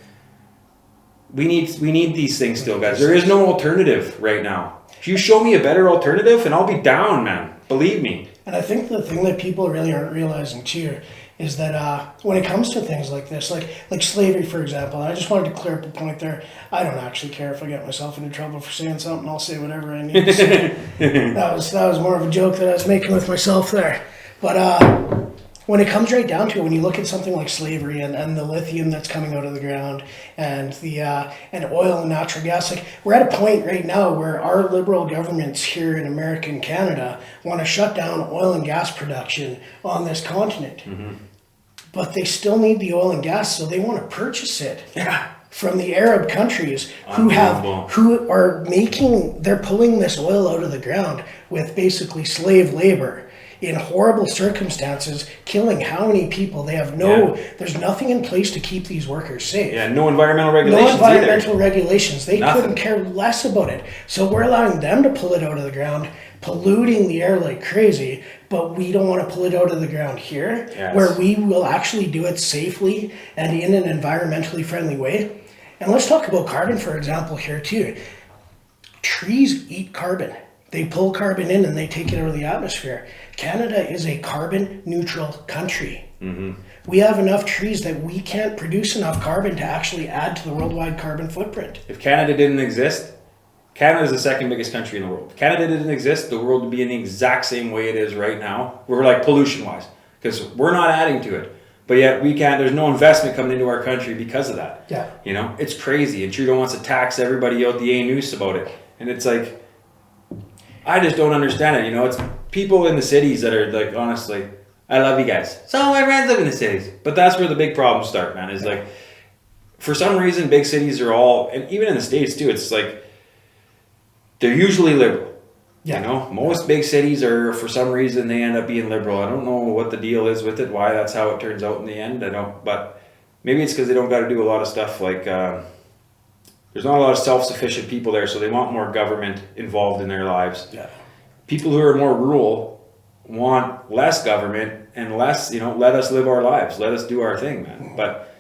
we need these things still, guys. There is no alternative right now. If you show me a better alternative, and I'll be down, man. Believe me.
And I think the thing that people really aren't realizing too is that when it comes to things like this, like slavery, for example, and I just wanted to clear up a point there. I don't actually care if I get myself into trouble for saying something. I'll say whatever I need to say. that was more of a joke that I was making with myself there. But when it comes right down to it, when you look at something like slavery and the lithium that's coming out of the ground and the and oil and natural gas, like, we're at a point right now where our liberal governments here in America and Canada want to shut down oil and gas production on this continent. Mm-hmm. But they still need the oil and gas, so they want to purchase it from the Arab countries they're pulling this oil out of the ground with basically slave labor in horrible circumstances, killing how many people. They have there's nothing in place to keep these workers safe.
Yeah, no environmental regulations
regulations. They couldn't care less about it. So we're allowing them to pull it out of the ground, polluting the air like crazy, but we don't want to pull it out of the ground here, where we will actually do it safely and in an environmentally friendly way. And let's talk about carbon, for example, here too. Trees eat carbon. They pull carbon in and they take it out of the atmosphere. Canada is a carbon neutral country. Mm-hmm. We have enough trees that we can't produce enough carbon to actually add to the worldwide carbon footprint.
If Canada didn't exist, Canada is the second biggest country in the world. If Canada didn't exist, the world would be in the exact same way it is right now. We're like pollution-wise, because we're not adding to it. But yet there's no investment coming into our country because of that.
Yeah.
You know, it's crazy. And Trudeau wants to tax everybody out the A-noose about it. And it's like, I just don't understand it. You know, it's people in the cities that are like, honestly, I love you guys. Some of my friends live in the cities. But that's where the big problems start, man. Is like, for some reason, big cities are all, and even in the States too, it's like, they're usually liberal. Yeah. You know, most big cities are, for some reason, they end up being liberal. I don't know what the deal is with it, why that's how it turns out in the end. I don't, but maybe it's because they don't got to do a lot of stuff like, there's not a lot of self-sufficient people there, so they want more government involved in their lives.
Yeah. People
who are more rural want less government and less, you know, let us live our lives. Let us do our thing, man. Mm-hmm. But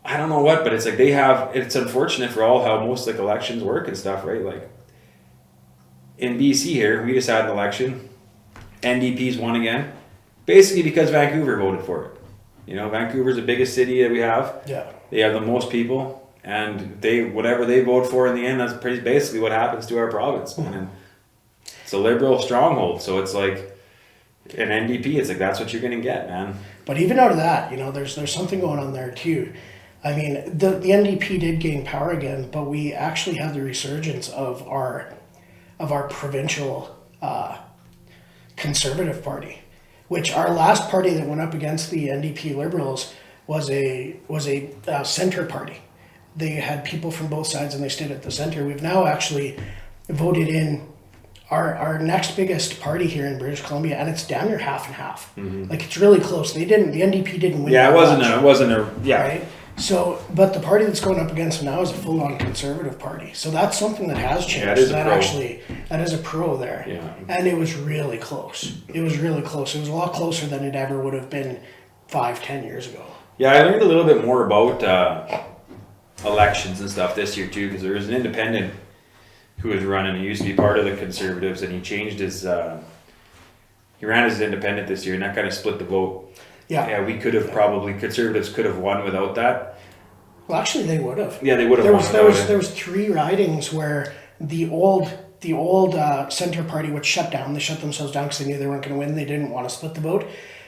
I don't know what, but it's like it's unfortunate for all how most like elections work and stuff, right? Like in BC here, we just had an election. NDP's won again. Basically because Vancouver voted for it. You know, Vancouver's the biggest city that we have.
Yeah. They
have the most people. And whatever they vote for in the end, that's basically what happens to our province. Mm-hmm. And it's a liberal stronghold. So it's like an NDP, it's like that's what you're going to get, man.
But even out of that, you know, there's something going on there too. I mean, the NDP did gain power again, but we actually have the resurgence of our provincial Conservative Party, which our last party that went up against the NDP Liberals was a center party. They had people from both sides and they stayed at the center. We've now actually voted in our next biggest party here in British Columbia, and it's down near half and half. Mm-hmm. Like, it's really close. The NDP didn't win.
Yeah, it wasn't a
right. So, but the party that's going up against them now is a full-on Conservative Party. So that's something that has changed.
Yeah,
that is a pro there.
Yeah.
And it was really close. It was really close. It was a lot closer than it ever would have been 5-10 years ago.
Yeah, I learned a little bit more about elections and stuff this year too, because there was an independent who was running. He used to be part of the Conservatives, and he changed his. He ran as an independent this year, and that kind of split the vote. Yeah, we could have probably Conservatives could have won without that.
Well, actually, they would have.
Yeah, they would have.
There was 3 ridings where the old Centre Party would shut down. They shut themselves down because they knew they weren't going to win. They didn't want to split the vote,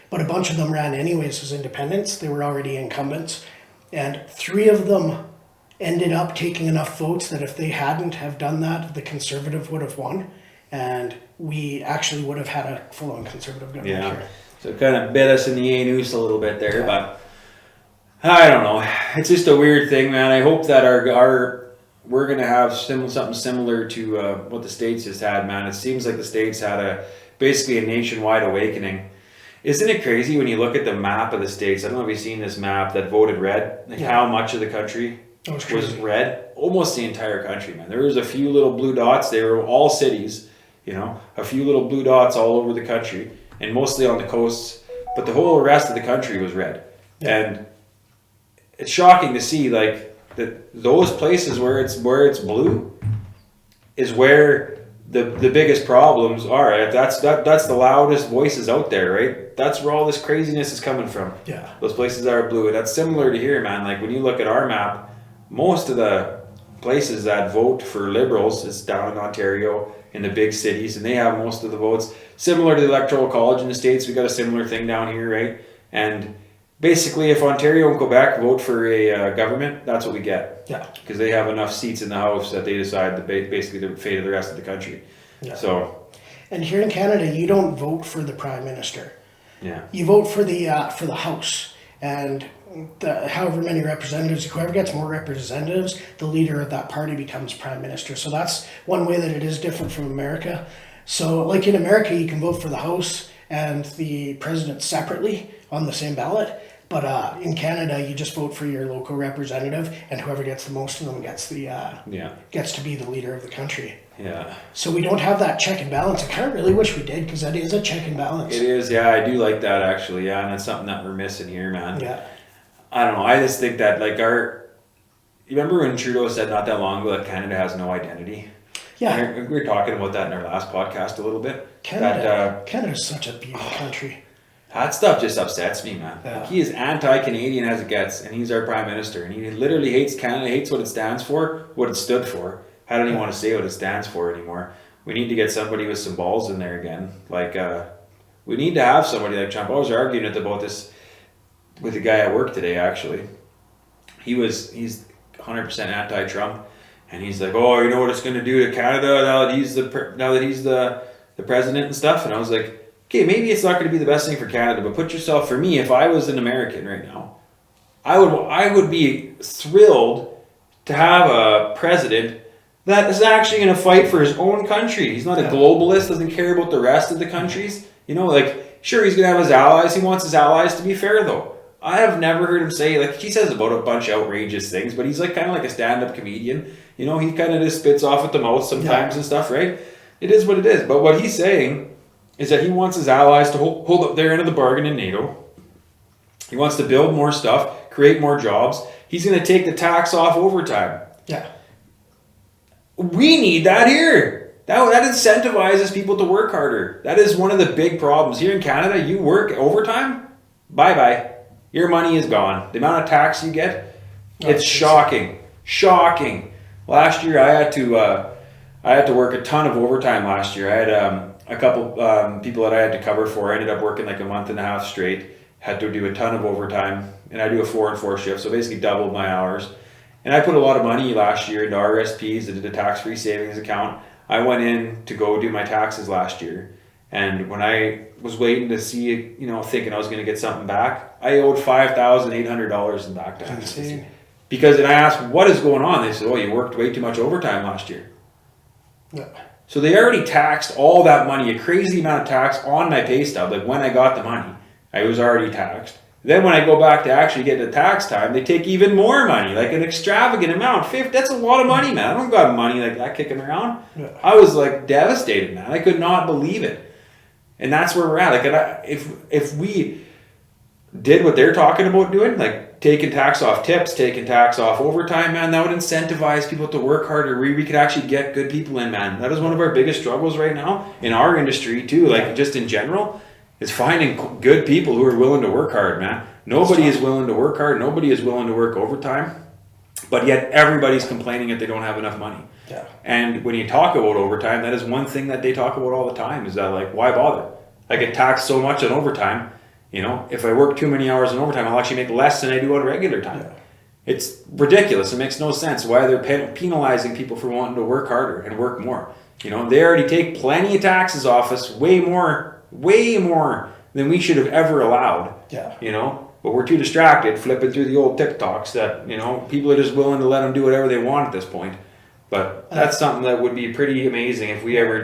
but a bunch of them ran anyways as independents. They were already incumbents, and 3 of them ended up taking enough votes that if they hadn't have done that, the Conservative would have won, and we actually would have had a full-on Conservative government here.
So it kind of bit us in the anus a little bit there, but I don't know. It's just a weird thing, man. I hope that we're going to have something similar to what the States just had, man. It seems like the States had basically a nationwide awakening. Isn't it crazy when you look at the map of the States? I don't know if you've seen this map that voted red, how much of the country was red? Almost the entire country, man. There was a few little blue dots. They were all cities, a few little blue dots all over the country, and mostly on the coasts, but the whole rest of the country was red. Yeah. And it's shocking to see that those places where it's blue is where the biggest problems are. Right? That's the loudest voices out there, right? That's where all this craziness is coming from. Yeah. Those places that are blue. And that's similar to here, man. Like when you look at our map, most of the places that vote for Liberals is down in Ontario, in the big cities, and they have most of the votes. Similar to the Electoral College in the States, we got a similar thing down here, right? And basically, if Ontario and Quebec vote for a government, that's what we get. Yeah. Because they have enough seats in the House that they decide basically the fate of the rest of the country. Yeah. So.
And here in Canada, you don't vote for the Prime Minister.
Yeah.
You vote for the House, and however many representatives, whoever gets more representatives, the leader of that party becomes Prime Minister. So that's one way that it is different from America. So like in America, you can vote for the House and the President separately on the same ballot. But in Canada, you just vote for your local representative, and whoever gets the most of them gets to be the leader of the country.
Yeah.
So we don't have that check and balance. I kind of really wish we did, because that is a check and balance.
It is, yeah. I do like that, actually, yeah. And that's something that we're missing here, man.
Yeah.
I don't know. I just think that, you remember when Trudeau said not that long ago that Canada has no identity? Yeah. We were talking about that in our last podcast a little bit.
Canada's such a beautiful country.
That stuff just upsets me, man. Yeah. He is anti-Canadian as it gets, and he's our Prime Minister, and he literally hates Canada, hates what it stands for, what it stood for. I don't even want to say what it stands for anymore. We need to get somebody with some balls in there again. We need to have somebody like Trump. I was arguing about this with a guy at work today, actually. He's 100% anti-Trump, and he's like, oh, you know what it's going to do to Canada now that he's the president and stuff. And I was like, okay, maybe it's not going to be the best thing for Canada, but put yourself, for me, if I was an American right now, I would be thrilled to have a president that is actually going to fight for his own country. He's not a globalist, doesn't care about the rest of the countries. Sure, he's going to have his allies. He wants his allies to be fair, though. I have never heard him say, he says about a bunch of outrageous things, but he's kind of like a stand-up comedian. He kind of just spits off at the mouth sometimes and stuff, right? It is what it is. But what he's saying is that he wants his allies to hold up their end of the bargain in NATO. He wants to build more stuff, create more jobs. He's going to take the tax off overtime. Yeah. We need that here. That incentivizes people to work harder. That is one of the big problems. Here in Canada, you work overtime, bye-bye. Your money is gone. The amount of tax you get, it's shocking. Shocking. Last year, I had to work a ton of overtime last year. I had a couple people that I had to cover for. I ended up working a month and a half straight. Had to do a ton of overtime, and I do a 4-and-4 shift, so basically doubled my hours. And I put a lot of money last year into RSPs, into the tax-free savings account. I went in to go do my taxes last year, and when I was waiting to see, thinking I was going to get something back, I owed $5,800 in back taxes. And I asked, what is going on? They said, oh, you worked way too much overtime last year. Yeah. So they already taxed all that money, a crazy amount of tax on my pay stub. When I got the money, I was already taxed. Then when I go back to actually get the tax time, they take even more money, an extravagant amount. That's a lot of money, man. I don't got money like that kicking around. Yeah. I was devastated, man. I could not believe it. And that's where we're at. If we did what they're talking about doing, taking tax off tips, taking tax off overtime, man, that would incentivize people to work harder. We could actually get good people in, man. That is one of our biggest struggles right now in our industry too, like just in general, is finding good people who are willing to work hard, man. Nobody is willing to work hard. Nobody is willing to work overtime, but yet everybody's complaining that they don't have enough money.
Yeah.
And when you talk about overtime, that is one thing that they talk about all the time, is that, like, why bother? I get taxed so much on overtime. You know, if I work too many hours in overtime, I'll actually make less than I do on regular time. Yeah. It's ridiculous. It makes no sense why they're penalizing people for wanting to work harder and work more. You know, they already take plenty of taxes off us, way more than we should have ever allowed.
Yeah.
You know, but we're too distracted flipping through the old TikToks that, you know, people are just willing to let them do whatever they want at this point. But that's something that would be pretty amazing if we ever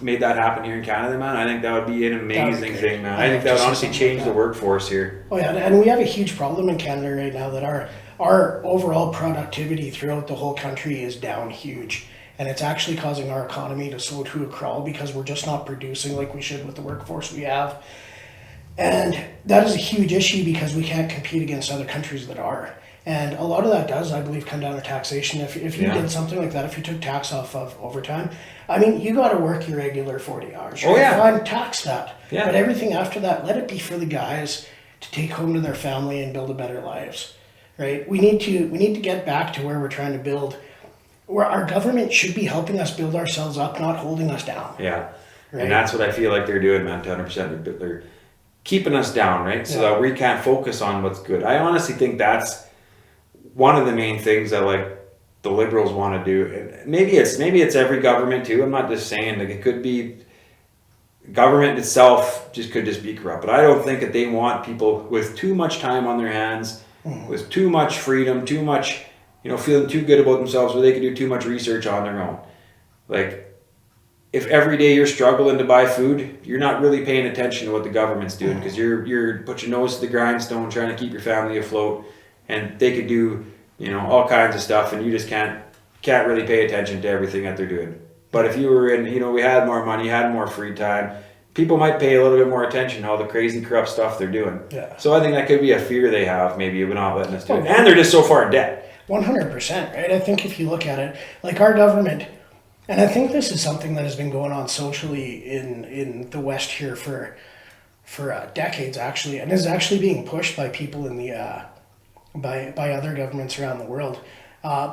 made that happen here in Canada, man. I think that would be an amazing thing, man. I think that would honestly change the workforce here.
Oh yeah, and we have a huge problem in Canada right now that our overall productivity throughout the whole country is down huge. And it's actually causing our economy to slow to a crawl because we're just not producing like we should with the workforce we have. And that is a huge issue because we can't compete against other countries that are. And a lot of that does, I believe, come down to taxation. If you did something like that, if you took tax off of overtime, I mean, you got to work your regular 40 hours. Right?
Oh, yeah.
Fine, tax that.
Yeah.
But everything after that, let it be for the guys to take home to their family and build a better lives, right? We need to get back to where we're trying to build, where our government should be helping us build ourselves up, not holding us down.
Yeah.
Right?
And that's what I feel like they're doing, man, 100%. They're keeping us down, right? So that we can't focus on what's good. I honestly think that's one of the main things that, like, the Liberals want to do. And maybe it's every government too. I'm not just saying, like, it could be government itself could just be corrupt. But I don't think that they want people with too much time on their hands, with too much freedom, too much, you know, feeling too good about themselves where they can do too much research on their own. Like, if every day you're struggling to buy food, you're not really paying attention to what the government's doing because you're put your nose to the grindstone trying to keep your family afloat. And they could do, you know, all kinds of stuff, and you just can't really pay attention to everything that they're doing. But if you were in, you know, we had more money, had more free time, people might pay a little bit more attention to all the crazy corrupt stuff they're doing.
Yeah. So
I think that could be a fear they have, maybe, of not letting us do it. And they're just so far in debt.
100%, right? I think if you look at it, like our government, and I think this is something that has been going on socially in the West here for decades, actually, and is actually being pushed by people in the by other governments around the world.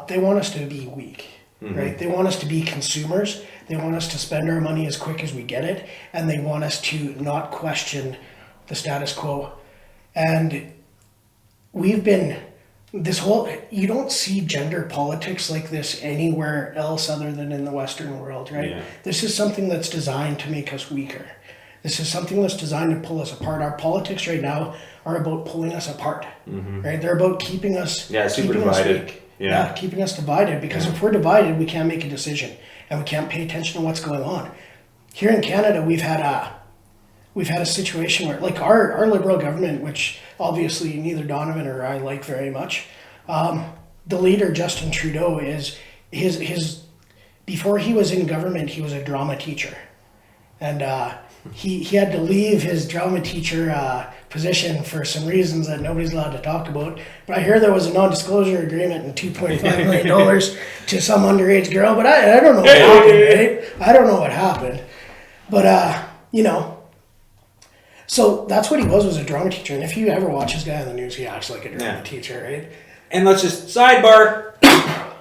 They want us to be weak, right? They want us to be consumers. They want us to spend our money as quick as we get it, and they want us to not question the status quo. And we've been you don't see gender politics like this anywhere else other than in the Western world, right? Yeah. This is something that's designed to make us weaker. This is something that's designed to pull us apart. Our politics right now are about pulling us apart, right? They're about keeping us
divided.
Keeping us divided, because if we're divided, we can't make a decision and we can't pay attention to what's going on. Here in Canada, we've had a situation where, like, our Liberal government, which obviously neither Donovan or I like very much, the leader, Justin Trudeau, is his before he was in government, he was a drama teacher. And he had to leave his drama teacher position for some reasons that nobody's allowed to talk about. But I hear there was a non-disclosure agreement and $2.5 million to some underage girl. But I don't know what happened, right? I don't know what happened. But, you know, so that's what he was a drama teacher. And if you ever watch this guy on the news, he acts like a drama teacher, right?
And let's just sidebar.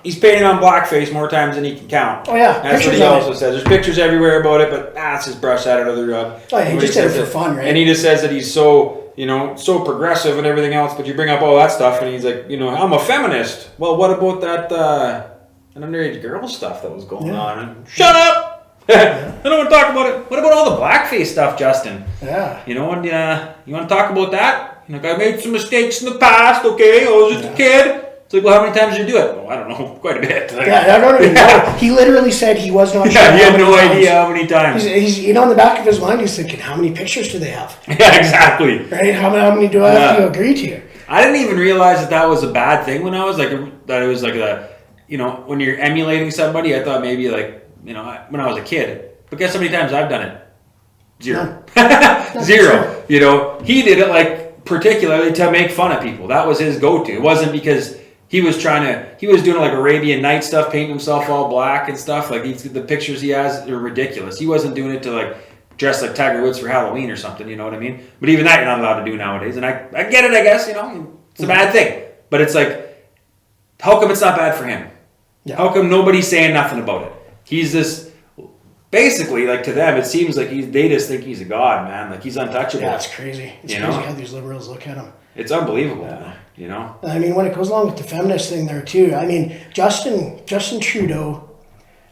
He's painted on blackface more times than he can count.
Oh, yeah.
That's what he also says. There's pictures everywhere about it, but that's just brush that under the rug.
Oh, yeah, he just did it for fun, right?
And he just says that he's so, you know, so progressive and everything else, but you bring up all that stuff, and he's like, you know, I'm a feminist. Well, what about that underage girl stuff that was going on? And, shut up! I don't want to talk about it. What about all the blackface stuff, Justin?
Yeah.
You know, and you want to talk about that? You know, I made some mistakes in the past, okay? I was just a kid. It's like, well, how many times did you do it? Well, I don't know, quite a bit. Like,
I don't even know. He literally said he was not sure.
Yeah, he had no idea how many times.
He's you know, in the back of his mind, he's thinking, how many pictures do they have?
Yeah, exactly.
Right? How many do I have to agree to?
I didn't even realize that was a bad thing when I was like, that it was like you know, when you're emulating somebody, I thought maybe like, you know, when I was a kid. But guess how many times I've done it? Zero.
No.
Zero. You know, he did it like particularly to make fun of people. That was his go-to. It wasn't because he was doing like Arabian Night stuff, painting himself all black and stuff. Like the pictures he has are ridiculous. He wasn't doing it to like dress like Tiger Woods for Halloween or something, you know what I mean? But even that you're not allowed to do nowadays. And I get it, I guess, it's a bad thing. But it's like, how come it's not bad for him? Yeah. How come nobody's saying nothing about it? He's this, basically, like to them, it seems like they just think he's a god, man. Like he's untouchable.
Yeah, it's crazy. It's crazy how these liberals look at him.
It's unbelievable,
I mean, when it goes along with the feminist thing there too, I mean, Justin Trudeau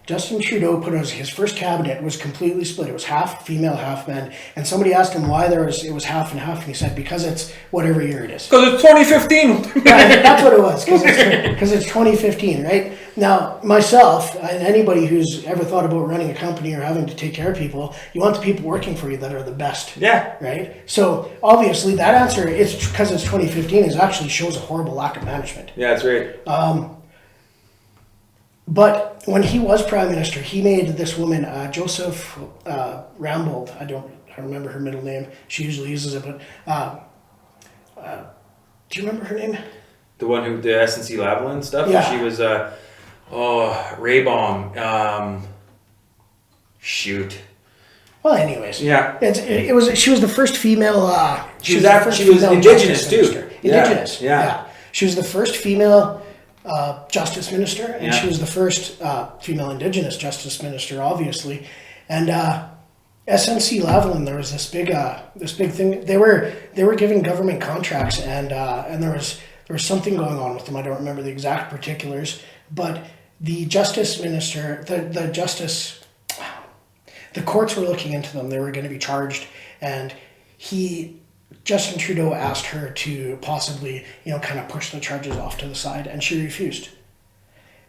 put his first cabinet was completely split. It was half female, half men. And somebody asked him why it was half and half, and he said, because it's whatever year it is.
Because it's 2015.
Right, that's what it was, because it's 2015, right? Now, myself, and anybody who's ever thought about running a company or having to take care of people, you want the people working for you that are the best.
Yeah.
Right? So, obviously, that answer, it's because it's 2015, actually shows a horrible lack of management.
Yeah, that's right.
But when he was prime minister, he made this woman, Joseph Rambold. I don't remember her middle name. She usually uses it, but do you remember her name?
The one who the SNC Lavalin stuff.
Yeah.
She was Raybom. Shoot.
Well, anyways.
Yeah.
She was the first female.
She was Indigenous too.
Indigenous.
Yeah.
She was the first female Justice Minister, and she was the first female Indigenous Justice Minister, obviously. And SNC Lavalin, there was this big thing. They were given government contracts, and there was something going on with them. I don't remember the exact particulars, but the Justice Minister, the courts were looking into them. They were going to be charged, and Justin Trudeau asked her to possibly, kind of push the charges off to the side, and she refused.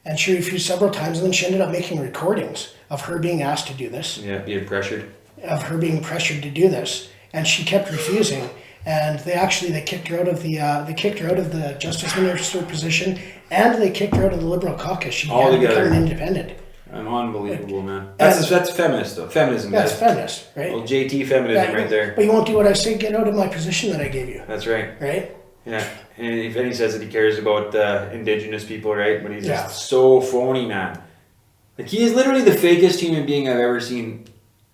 And she refused several times, and then she ended up making recordings of her being asked to do this.
Yeah, being pressured.
Of her being pressured to do this, and she kept refusing. And they kicked her out of the Justice Minister position, and they kicked her out of the Liberal caucus. She had to become an independent.
Unbelievable, man. That's feminist, though. Feminism.
That's feminist, right?
Well, JT feminism right there.
But you won't do what I say. Get out of my position that I gave you.
That's right.
Right?
Yeah. And if he says that he cares about Indigenous people, right? But he's just so phony, man. Like, he is literally the fakest human being I've ever seen,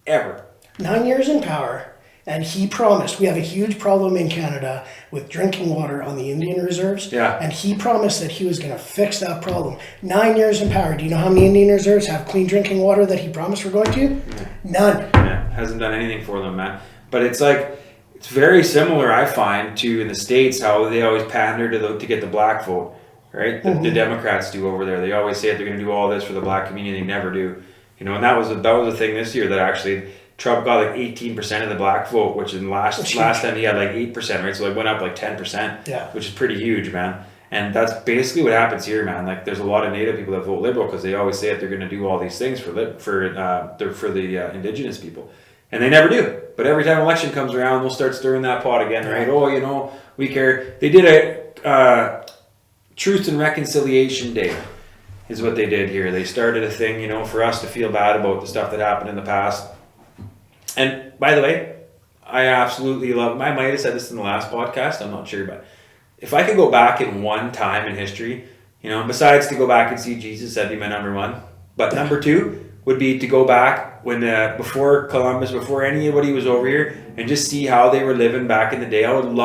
ever.
9 years in power. And he promised, we have a huge problem in Canada with drinking water on the Indian reserves.
Yeah.
And he promised that he was going to fix that problem. 9 years in power. Do you know how many Indian reserves have clean drinking water that he promised we're going to?
Yeah.
None.
Yeah, hasn't done anything for them, man. But it's like, it's very similar, I find, to in the States, how they always pander to get the black vote, right? The Democrats do over there. They always say that they're going to do all this for the black community. They never do. And that was a thing this year that actually Trump got like 18% of the black vote, which in last time he had like 8%, right? So it went up like 10%, which is pretty huge, man. And that's basically what happens here, man. Like, there's a lot of Native people that vote Liberal because they always say that they're going to do all these things for the Indigenous people, and they never do. But every time election comes around, they'll start stirring that pot again, right? Oh, we care. They did a Truth and Reconciliation Day, is what they did here. They started a thing, for us to feel bad about the stuff that happened in the past. And by the way, I absolutely love, I might have said this in the last podcast, I'm not sure, but if I could go back in one time in history, besides to go back and see Jesus, that'd be my number one. But number two would be to go back when, before Columbus, before anybody was over here, and just see how they were living back in the day. I would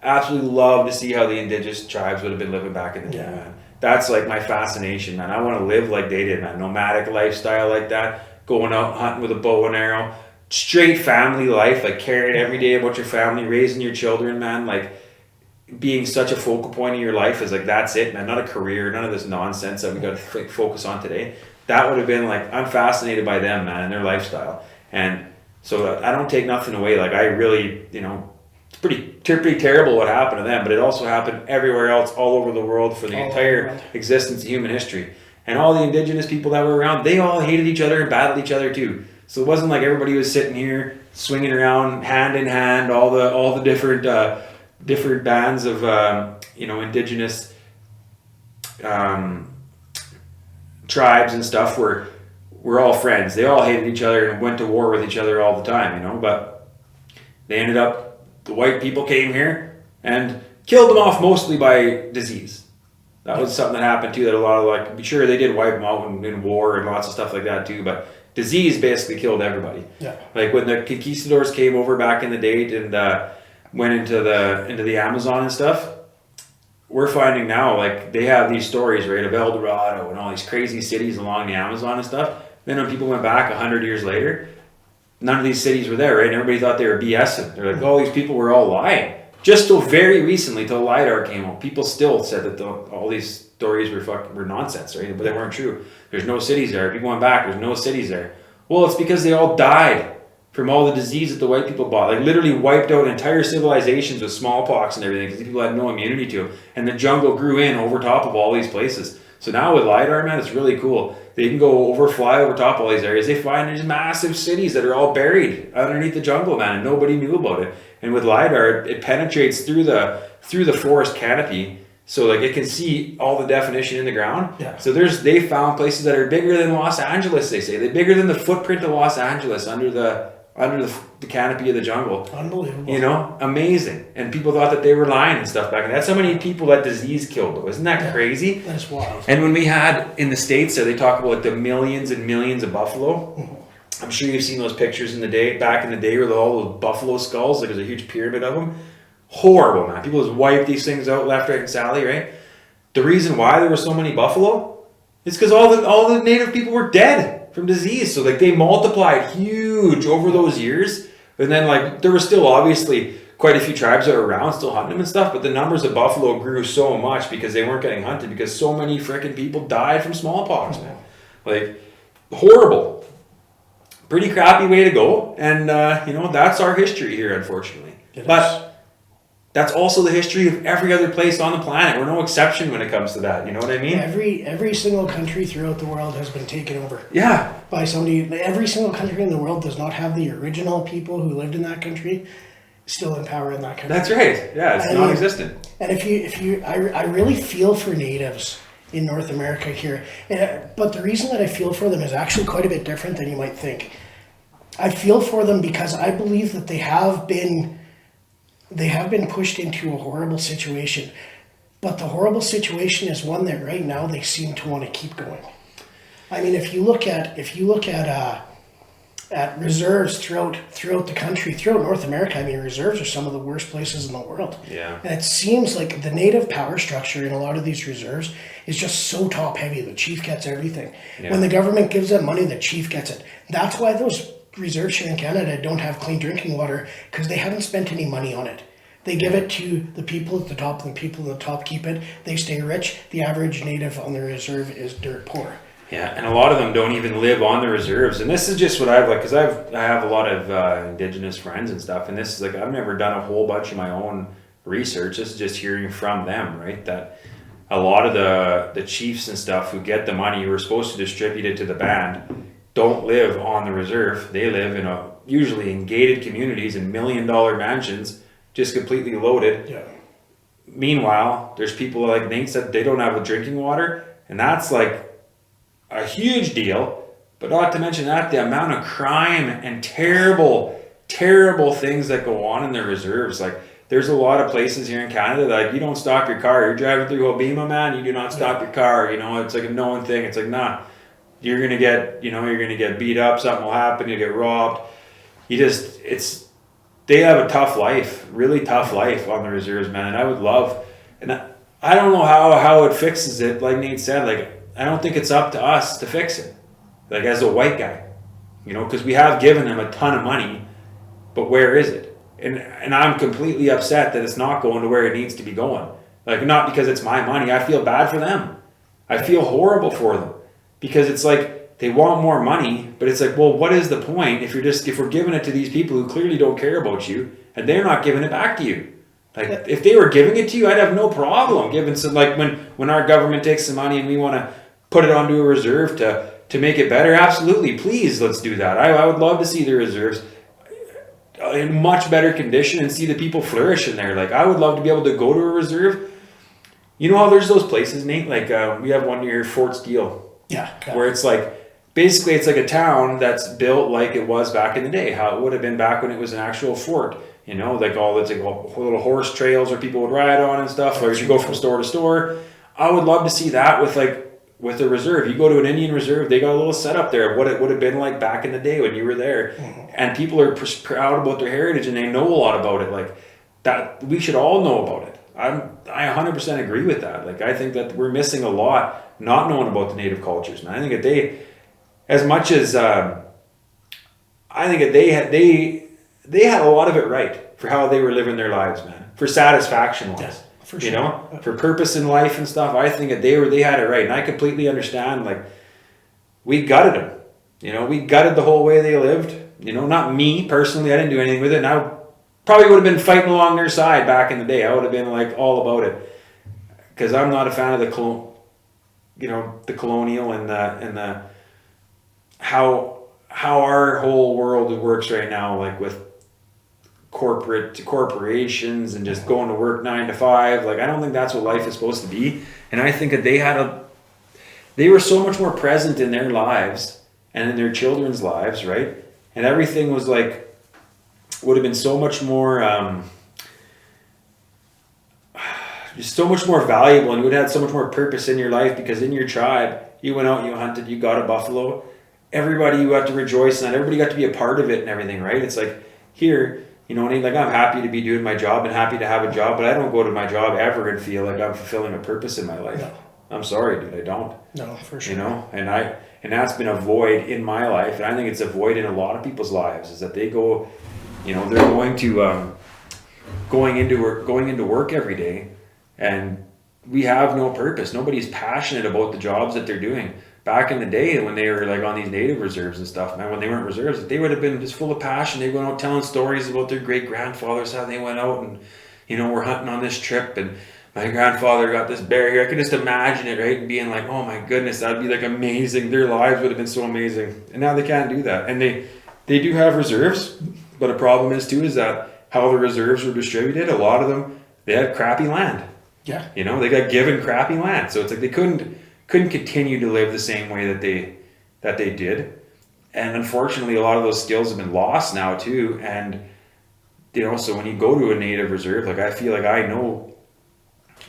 absolutely love to see how the indigenous tribes would have been living back in the day, man. That's like my fascination, man. I want to live like they did, man. Nomadic lifestyle like that, going out hunting with a bow and arrow. Straight family life, like caring every day about your family, raising your children, man, like being such a focal point of your life is like, that's it, man, not a career, none of this nonsense that we got to focus on today. That would have been like, I'm fascinated by them, man, and their lifestyle. And so I don't take nothing away. Like, I really, it's pretty terrible what happened to them, but it also happened everywhere else, all over the world for the entire existence of human history. And all the indigenous people that were around, they all hated each other and battled each other too. So it wasn't like everybody was sitting here swinging around hand in hand. All the different bands of indigenous tribes and stuff were all friends. They all hated each other and went to war with each other all the time. But they ended up the white people came here and killed them off mostly by disease. That was something that happened too, that a lot of, like, sure, they did wipe them out in war and lots of stuff like that too, but disease basically killed everybody.
Yeah.
Like when the conquistadors came over back in the day and went into the Amazon and stuff, we're finding now, like, they have these stories, right, of El Dorado and all these crazy cities along the Amazon and stuff. Then when people went back 100 years later, none of these cities were there, right? And everybody thought they were BSing. They're like, oh, these people were all lying. Just till very recently, till LiDAR came out, people still said that all these stories were nonsense, right? But they weren't true. There's no cities there. People went back, there's no cities there. Well, it's because they all died from all the disease that the white people bought. Like, literally wiped out entire civilizations with smallpox and everything because people had no immunity to it. And the jungle grew in over top of all these places. So now with LiDAR, man, it's really cool. They can go fly over top of all these areas. They find these massive cities that are all buried underneath the jungle, man, and nobody knew about it. And with LiDAR, it penetrates through the forest canopy, so like it can see all the definition in the ground.
Yeah.
So they found places that are bigger than Los Angeles. They say they're bigger than the footprint of Los Angeles under the canopy of the jungle.
Unbelievable.
You know, amazing. And people thought that they were lying and stuff back then. That's how many people that disease killed, though. Isn't that crazy?
That's wild.
And when we had in the States there, they talk about like the millions and millions of buffalo. Mm-hmm. I'm sure you've seen those pictures back in the day with all those buffalo skulls. Like there's a huge pyramid of them. Horrible, man. People just wipe these things out left, right, and Sally, right? The reason why there were so many buffalo is because all the native people were dead from disease. So like they multiplied huge over those years. And then like there were still obviously quite a few tribes that were around still hunting them and stuff, but the numbers of buffalo grew so much because they weren't getting hunted because so many freaking people died from smallpox, man. Like, horrible. Pretty crappy way to go. And, that's our history here, unfortunately. But that's also the history of every other place on the planet. We're no exception when it comes to that. You know what I mean?
Every single country throughout the world has been taken over.
Yeah.
By somebody. Every single country in the world does not have the original people who lived in that country still in power in that country.
That's right. Yeah, it's non-existent.
And I really feel for natives in North America here. But the reason that I feel for them is actually quite a bit different than you might think. I feel for them because I believe that they have been pushed into a horrible situation. But the horrible situation is one that right now they seem to want to keep going. I mean, if you look at reserves throughout the country, throughout North America, I mean, reserves are some of the worst places in the world.
Yeah.
And it seems like the native power structure in a lot of these reserves is just so top heavy. The chief gets everything. Yeah. When the government gives them money, the chief gets it. That's why those reserves here in Canada don't have clean drinking water, because they haven't spent any money on it. They give it to the people at the top, and the people at the top keep it. They stay rich. The average native on the reserve is dirt poor.
Yeah, and a lot of them don't even live on the reserves. And this is just what I've like, because I have a lot of Indigenous friends and stuff. And this is like, I've never done a whole bunch of my own research. This is just hearing from them, right? That a lot of the chiefs and stuff who get the money, who are supposed to distribute it to the band, don't live on the reserve. They live in usually in gated communities in $1 million mansions, just completely loaded.
Yeah.
Meanwhile, there's people like Nate said, they don't have the drinking water, and that's like a huge deal. But not to mention that, the amount of crime and terrible things that go on in the reserves. Like, there's a lot of places here in Canada that, like, you don't stop your car. You're driving through Obima, man, you do not stop your car. You know, it's like a known thing. It's like, nah, you're gonna get beat up. Something will happen. You'll get robbed. They have a tough life, really tough life on the reserves, man. And I would love, and I don't know how it fixes it. Like Nate said, like, I don't think it's up to us to fix it. Like, as a white guy, you know, because we have given them a ton of money, but where is it? And I'm completely upset that it's not going to where it needs to be going. Like, not because it's my money. I feel bad for them. I feel horrible for them, because it's like they want more money, but it's like, well, what is the point if we're giving it to these people who clearly don't care about you, and they're not giving it back to you? Like, if they were giving it to you, I'd have no problem giving some. Like, when our government takes some money and we want to put it onto a reserve to make it better, absolutely, please, let's do that. I would love to see the reserves in much better condition and see the people flourish in there. Like, I would love to be able to go to a reserve. You know how there's those places, Nate? Like, we have one near Fort Steele.
Yeah.
Where it's like, basically it's like a town that's built like it was back in the day, how it would have been back when it was an actual fort. you know, like all that's like little horse trails where people would ride on and stuff, or you go from store to store. I would love to see that with a reserve. You go to an Indian reserve, they got a little setup there of what it would have been like back in the day when you were there. And people are proud about their heritage and they know a lot about it. Like that, we should all know about it. I 100% agree with that. Like, I think that we're missing a lot not knowing about the native cultures. And I think that they, as much as, I think that they had a lot of it right for how they were living their lives, man, for satisfaction wise.
Yeah. For
you
sure.
know, for purpose in life and stuff. I think that they had it right, and I completely understand. Like, we gutted them, you know, we gutted the whole way they lived. You know, not me personally, I didn't do anything with it, and I probably would have been fighting along their side back in the day. I would have been like all about it, because I'm not a fan of the colonial and the how our whole world works right now, like with corporations and just going to work 9 to 5. Like, I don't think that's what life is supposed to be. And I think that they were so much more present in their lives and in their children's lives, right? And everything was like, would have been so much more just so much more valuable, and you would have had so much more purpose in your life, because in your tribe you went out, you hunted, you got a buffalo, everybody, you got to rejoice in that, everybody got to be a part of it and everything, right? It's like here, you know, like, I'm happy to be doing my job and happy to have a job, but I don't go to my job ever and feel like I'm fulfilling a purpose in my life. No. I'm sorry, dude, I don't.
No, for sure.
You know, and that's been a void in my life, and I think it's a void in a lot of people's lives, is that they go, you know, they're going into work every day, and we have no purpose. Nobody's passionate about the jobs that they're doing. Back in the day when they were like on these native reserves and stuff, man, when they weren't reserves, they would have been just full of passion. They went out telling stories about their great grandfathers, how they went out and, you know, we're hunting on this trip, and my grandfather got this bear here. I could just imagine it, right? And being like, oh my goodness, that'd be like amazing. Their lives would have been so amazing. And now they can't do that. And they do have reserves, but a problem is too, is that how the reserves were distributed, a lot of them, they had crappy land.
Yeah.
You know, they got given crappy land. So it's like they couldn't continue to live the same way that they did. And unfortunately, a lot of those skills have been lost now too. And, you know, so when you go to a native reserve, like, I feel like I know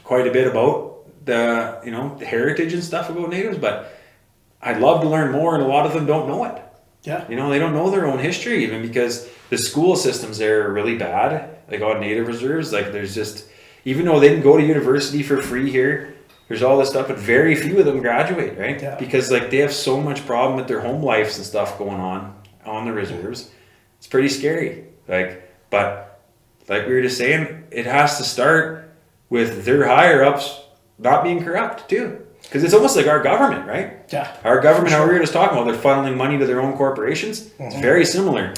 quite a bit about the, you know, the heritage and stuff about natives, but I'd love to learn more, and a lot of them don't know it.
Yeah.
You know, they don't know their own history, even, because the school systems there are really bad, like on native reserves. Like, there's just, even though they can go to university for free here, there's all this stuff, but very few of them graduate, right? Yeah. Because like they have so much problem with their home lives and stuff going on the reserves. It's pretty scary. Like, but like we were just saying, it has to start with their higher ups not being corrupt too. Because it's almost like our government, right?
Yeah.
Our government, how we were just talking about, they're funneling money to their own corporations. Mm-hmm. It's very similar.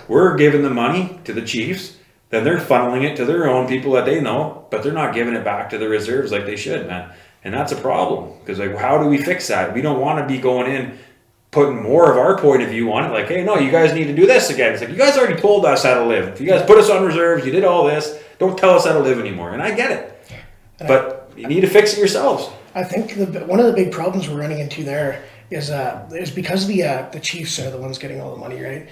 We're giving the money to the chiefs, then they're funneling it to their own people that they know, but they're not giving it back to the reserves like they should, man. And that's a problem. Because like, how do we fix that? We don't want to be going in, putting more of our point of view on it. Like, hey, no, you guys need to do this again. It's like, you guys already told us how to live. If you guys put us on reserves, you did all this, don't tell us how to live anymore. And I get it. But you need to fix it yourselves.
I think one of the big problems we're running into there is because the chiefs are the ones getting all the money, right?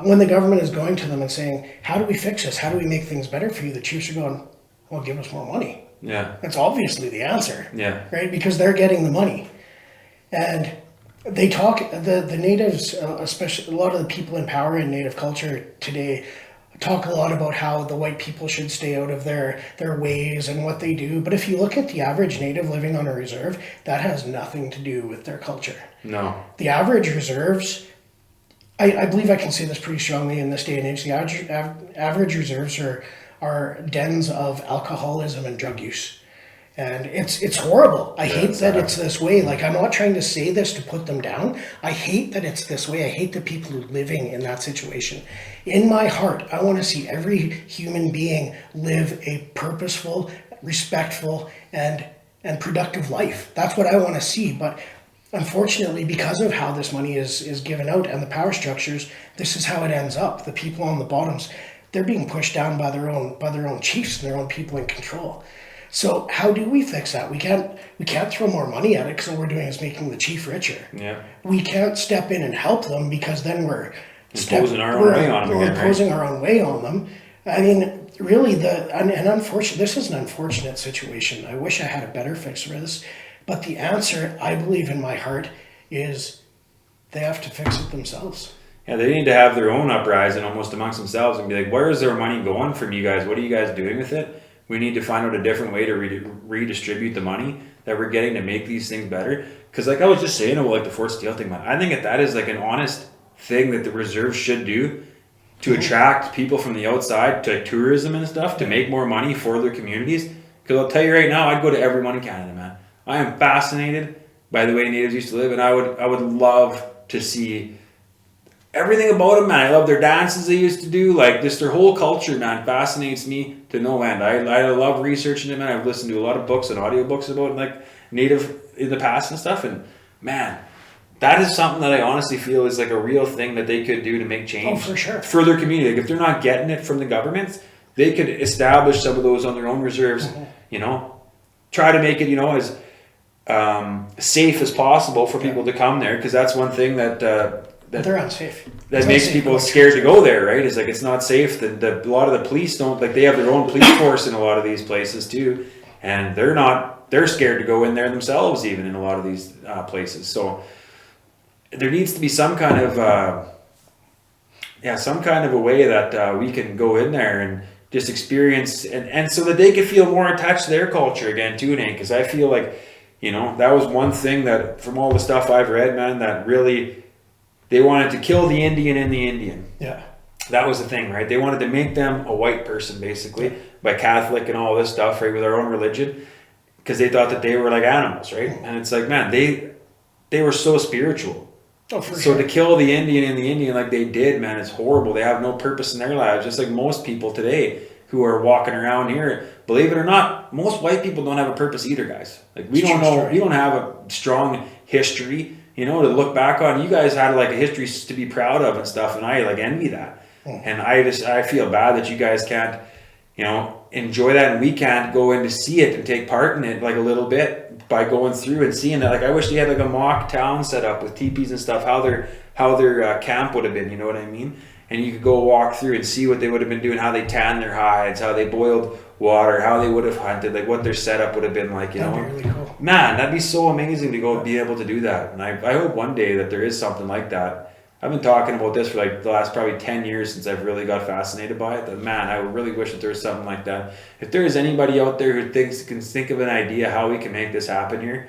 When the government is going to them and saying, how do we fix this? How do we make things better for you? The chiefs are going, well, give us more money.
Yeah.
That's obviously the answer.
Yeah.
Right? Because they're getting the money. And they talk, the natives, especially a lot of the people in power in native culture today, talk a lot about how the white people should stay out of their ways and what they do. But if you look at the average native living on a reserve, that has nothing to do with their culture.
No.
The average reserves, I believe I can say this pretty strongly in this day and age, the average reserves are dens of alcoholism and drug use. And it's horrible. I hate that it's this way. Like, I'm not trying to say this to put them down. I hate that it's this way. I hate the people who are living in that situation. In my heart, I want to see every human being live a purposeful, respectful, and productive life. That's what I want to see. But unfortunately, because of how this money is given out and the power structures, this is how it ends up. The people on the bottoms, they're being pushed down by their own chiefs and their own people in control. So how do we fix that? We can't throw more money at it, because all we're doing is making the chief richer. Yeah. We can't step in and help them, because then we're imposing our own way on them. I mean, really, and unfortunately, this is an unfortunate situation. I wish I had a better fix for this, but the answer, I believe in my heart, is they have to fix it themselves.
Yeah, they need to have their own uprising almost amongst themselves and be like, where is their money going from you guys? What are you guys doing with it? We need to find out a different way to redistribute the money that we're getting to make these things better. Because like I was just saying about like the Fort Steele thing, man, I think that is like an honest thing that the reserve should do to attract people from the outside to like tourism and stuff to make more money for their communities. Because I'll tell you right now, I'd go to every one in Canada, man. I am fascinated by the way natives used to live, and I would love to see everything about them, man. I love their dances they used to do, like just their whole culture, man, fascinates me to no end. I love researching it, man. I've listened to a lot of books and audiobooks about like native in the past and stuff, and man, that is something that I honestly feel is like a real thing that they could do to make change
for sure
for their community. Like if they're not getting it from the governments, they could establish some of those on their own reserves, you know, try to make it, you know, as safe as possible for people to come there, because that's one thing that
they're unsafe.
That makes people scared to go there, right? Is like it's not safe. A lot of the police don't, like, they have their own police force in a lot of these places too, and they're scared to go in there themselves, even in a lot of these places. So there needs to be some kind of a way that we can go in there and just experience, and so that they can feel more attached to their culture again too, Nate. Because I feel like, you know, that was one thing that from all the stuff I've read, man, that really. They wanted to kill the Indian in the Indian.
Yeah.
That was the thing, right? They wanted to make them a white person, basically, by Catholic and all this stuff, right, with our own religion, because they thought that they were like animals, right? And it's like, man, they were so spiritual.
Oh, for
so
sure.
To kill the Indian in the Indian like they did, man, it's horrible. They have no purpose in their lives, just like most people today who are walking around here. Believe it or not, most white people don't have a purpose either, guys. Like we don't have a strong history, you know, to look back on. You guys had like a history to be proud of and stuff, and I like envy that. And I feel bad that you guys can't, you know, enjoy that, and we can't go in to see it and take part in it like a little bit by going through and seeing it. Like I wish they had like a mock town set up with teepees and stuff, how their camp would have been, you know what I mean? And you could go walk through and see what they would have been doing, how they tanned their hides, how they boiled water, how they would have hunted, like what their setup would have been like, you know.
That'd be really cool.
Man, that'd be so amazing to go be able to do that. And I hope one day that there is something like that. I've been talking about this for like the last probably 10 years since I've really got fascinated by it. But man, I really wish that there was something like that. If there is anybody out there who can think of an idea how we can make this happen here,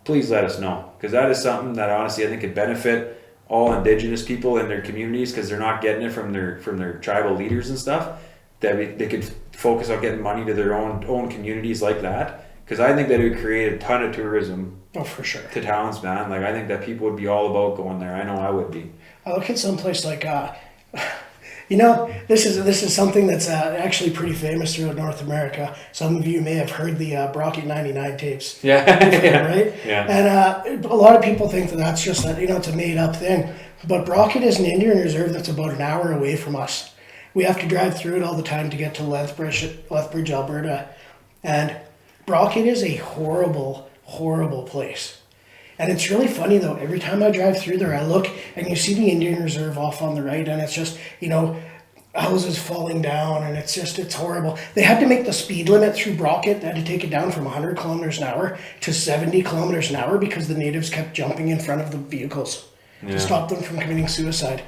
please let us know. Because that is something that honestly I think could benefit all Indigenous people in their communities, because they're not getting it from their tribal leaders and stuff. That they could focus on getting money to their own communities like that. Because I think that it would create a ton of tourism.
Oh, for sure.
To towns, man. Like I think that people would be all about going there. I know I would be.
I look at someplace like, you know, this is something that's actually pretty famous throughout North America. Some of you may have heard the Brockett 99 tapes.
Yeah.
Right?
Yeah.
And a lot of people think that that's just a, you know, it's a made up thing. But Brockett is an Indian reserve that's about an hour away from us. We have to drive through it all the time to get to Lethbridge, Alberta. And Brockett is a horrible, horrible place. And it's really funny though, every time I drive through there, I look and you see the Indian Reserve off on the right, and it's just, you know, houses falling down, and it's horrible. They had to make the speed limit through Brockett. They had to take it down from 100 kilometers an hour to 70 kilometers an hour because the natives kept jumping in front of the vehicles to stop them from committing suicide.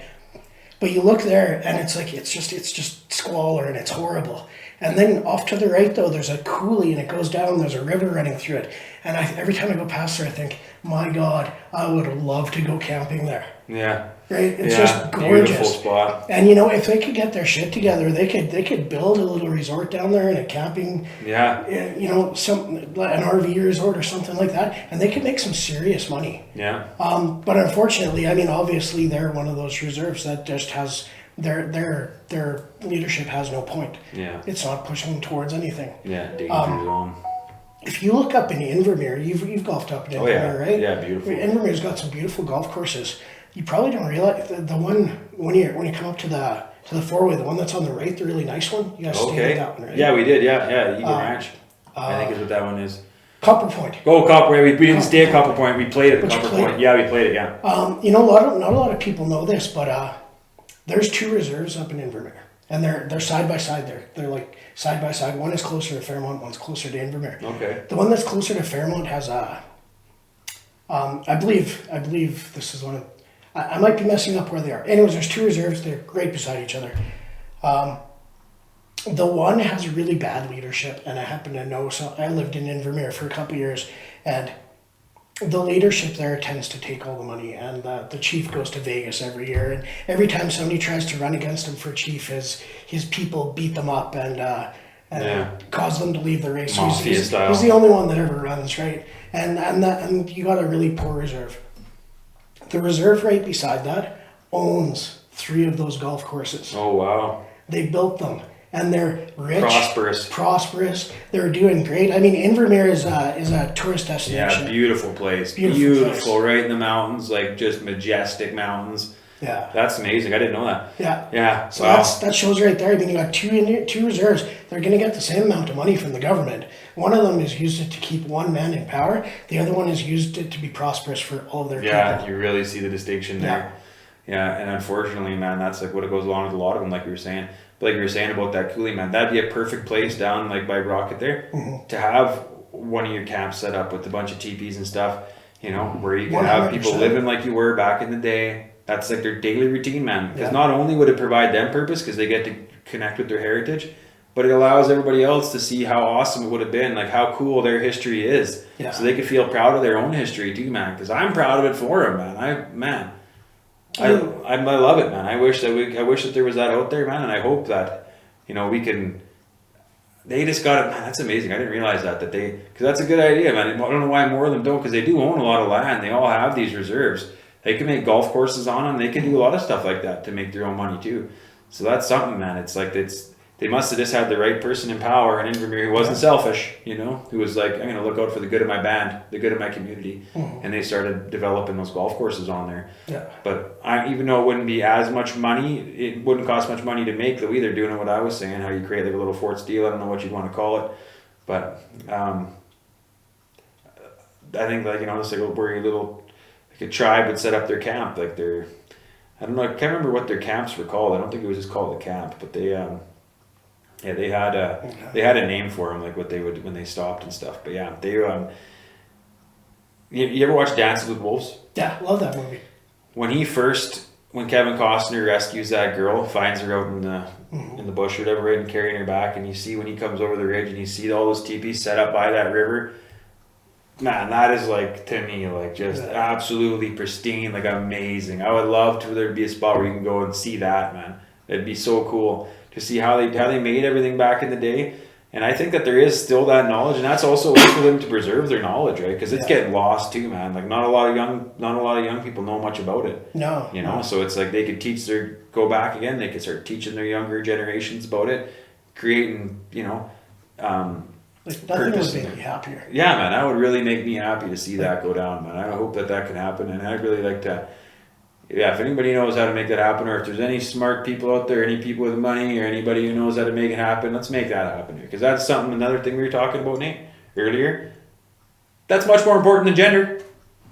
But you look there and it's like, it's just squalor and it's horrible. And then off to the right though, there's a coulee and it goes down, there's a river running through it. And every time I go past there, I think, my God, I would love to go camping there.
Yeah.
Right? It's just gorgeous.
Beautiful spot.
And you know, if they could get their shit together, they could build a little resort down there and a camping, you know, an RV resort or something like that, and they could make some serious money.
Yeah.
But unfortunately, I mean, obviously they're one of those reserves that just has their leadership has no point.
Yeah.
It's not pushing towards anything.
Yeah, danger zone.
If you look up in Invermere, you've golfed up in Invermere, right?
Yeah, beautiful.
Invermere's got some beautiful golf courses. You probably don't realize the one when you come up to the four-way, the one that's on the right, the really nice one. You guys stayed at that one, right?
Yeah, we did. Yeah, Eagle Ranch. I think is what that one is.
Copper Point.
Oh, Copper Point. We didn't stay at Copper Point. We played at Copper Point. Yeah, we played it. Yeah.
You know, not a lot of people know this, but there's two reserves up in Invermere. And they're side by side there. They're like side by side. One is closer to Fairmont, one's closer to Invermere.
Okay.
The one that's closer to Fairmont has I believe this is one of, I might be messing up where they are. Anyways, there's 2 reserves. They're right beside each other. The one has really bad leadership, and I happen to know, so I lived in Invermere for a couple of years, and the leadership there tends to take all the money, and the chief goes to Vegas every year, and every time somebody tries to run against him for chief, his people beat them up and cause them to leave the race. He's the only one that ever runs, right? And you got a really poor reserve. The reserve right beside that owns 3 of those golf courses.
Oh wow!
They built them. And they're rich, prosperous. They're doing great. I mean, Invermere is a tourist destination.
Yeah, beautiful place. Beautiful, right in the mountains, like just majestic mountains.
Yeah,
that's amazing. I didn't know that.
Yeah. So that shows right there. I mean, you got 2 reserves. They're going to get the same amount of money from the government. One of them is used to keep one man in power. The other one is used to be prosperous for all of their people.
Yeah, you really see the distinction there. Yeah, and unfortunately, man, that's like what it goes along with a lot of them, like you were saying. But like you were saying about that coulee, man, that'd be a perfect place down like by Rocket there to have one of your camps set up with a bunch of teepees and stuff, you know, where you can 100%. Have people living like you were back in the day. That's like their daily routine, man. Because not only would it provide them purpose because they get to connect with their heritage, but it allows everybody else to see how awesome it would have been, like how cool their history is. Yeah. So they could feel proud of their own history too, man. Because I'm proud of it for them, man. I love it, man. I wish that there was that out there, man, and I hope that, you know, we can. They just got it, man. That's amazing. I didn't realize because that's a good idea, man. I don't know why more of them don't, because they do own a lot of land. They all have these reserves. They can make golf courses on them. They can do a lot of stuff like that to make their own money too. So that's something, man. It's like they must have just had the right person in power in Invermere who wasn't selfish, you know, who was like, I'm going to look out for the good of my band, the good of my community. And they started developing those golf courses on there. Yeah. But even though it wouldn't be as much money, it wouldn't cost much money to make though either, doing what I was saying, how you create like a little Fort Steele, I don't know what you'd want to call it. But I think like, you know, it's like where your little, like a tribe would set up their camp, like I don't know, I can't remember what their camps were called. I don't think it was just called a camp, but they had a name for them, like what they would when they stopped and stuff. But yeah, they you ever watch Dances with Wolves?
Yeah, love that movie.
When Kevin Costner rescues that girl, finds her out in the bush or whatever, right, and carrying her back, and you see when he comes over the ridge and you see all those teepees set up by that river. Man, that is like, to me, like just absolutely pristine, like amazing. I would love to there be a spot where you can go and see that, man. It'd be so cool to see how they made everything back in the day. And I think that there is still that knowledge, and that's also a way for them to preserve their knowledge, right? Because it's getting lost too, man. Like not a lot of young people know much about it.
No,
you know. So it's like they could go back again. They could start teaching their younger generations about it, creating, you know,
like nothing would make me happier.
Yeah, man, that would really make me happy to see that go down, man. I hope that can happen, and I'd really like to. Yeah, if anybody knows how to make that happen, or if there's any smart people out there, any people with money, or anybody who knows how to make it happen, let's make that happen here. Because that's another thing we were talking about, Nate, earlier. That's much more important than gender.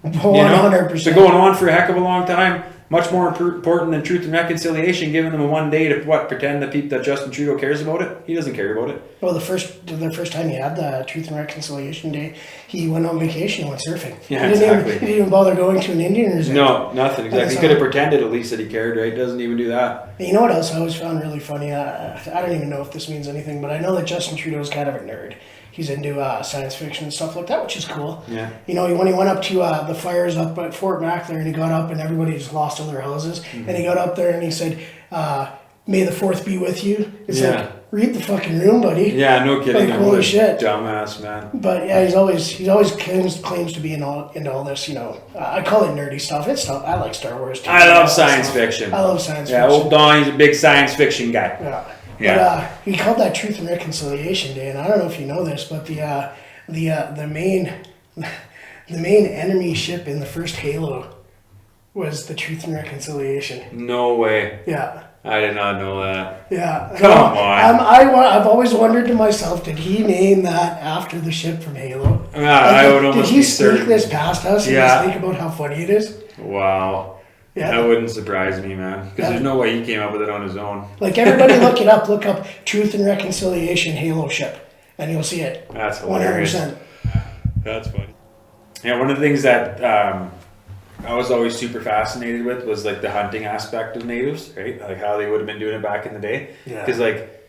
100%.
It's been going on for a heck of a long time. Much more important than truth and reconciliation, giving them a one day to pretend that Justin Trudeau cares about it. He doesn't care about it.
Well, the first time he had the Truth and Reconciliation Day, he went on vacation and went surfing.
Yeah,
he didn't even bother going to an Indian reserve.
No, nothing. Exactly. He could have pretended at least that he cared, right? He doesn't even do that.
You know what else I always found really funny? I don't even know if this means anything, but I know that Justin Trudeau is kind of a nerd. He's into science fiction and stuff like that, which is cool. Yeah. You know, when he went up to the fires up at Fort Mac there, and he got up and everybody just lost all their houses, and he got up there and he said, "May the 4th be with you." It's like, read the fucking room, buddy.
Yeah, no kidding.
Like, holy shit.
Dumbass, man.
But yeah, he's always claims to be into all this, you know. I call it nerdy stuff. It's stuff. I like Star Wars too.
I love science fiction.
I love science fiction.
Yeah, old Don, he's a big science fiction guy.
Yeah. Yeah. But he called that Truth and Reconciliation Day, and I don't know if you know this, but the main enemy ship in the first Halo was the Truth and Reconciliation.
No way.
Yeah.
I did not know that.
Yeah.
Come on.
I've always wondered to myself, did he name that after the ship from Halo?
I would almost
Did he sneak this past us and just think about how funny it is?
Wow.
Yeah.
That wouldn't surprise me, man. Because there's no way he came up with it on his own.
Like, everybody look it up. Look up Truth and Reconciliation Halo Ship, and you'll see it.
That's hilarious.
100%.
That's funny. Yeah, one of the things that I was always super fascinated with was like the hunting aspect of natives, right? Like how they would have been doing it back in the day. Because like,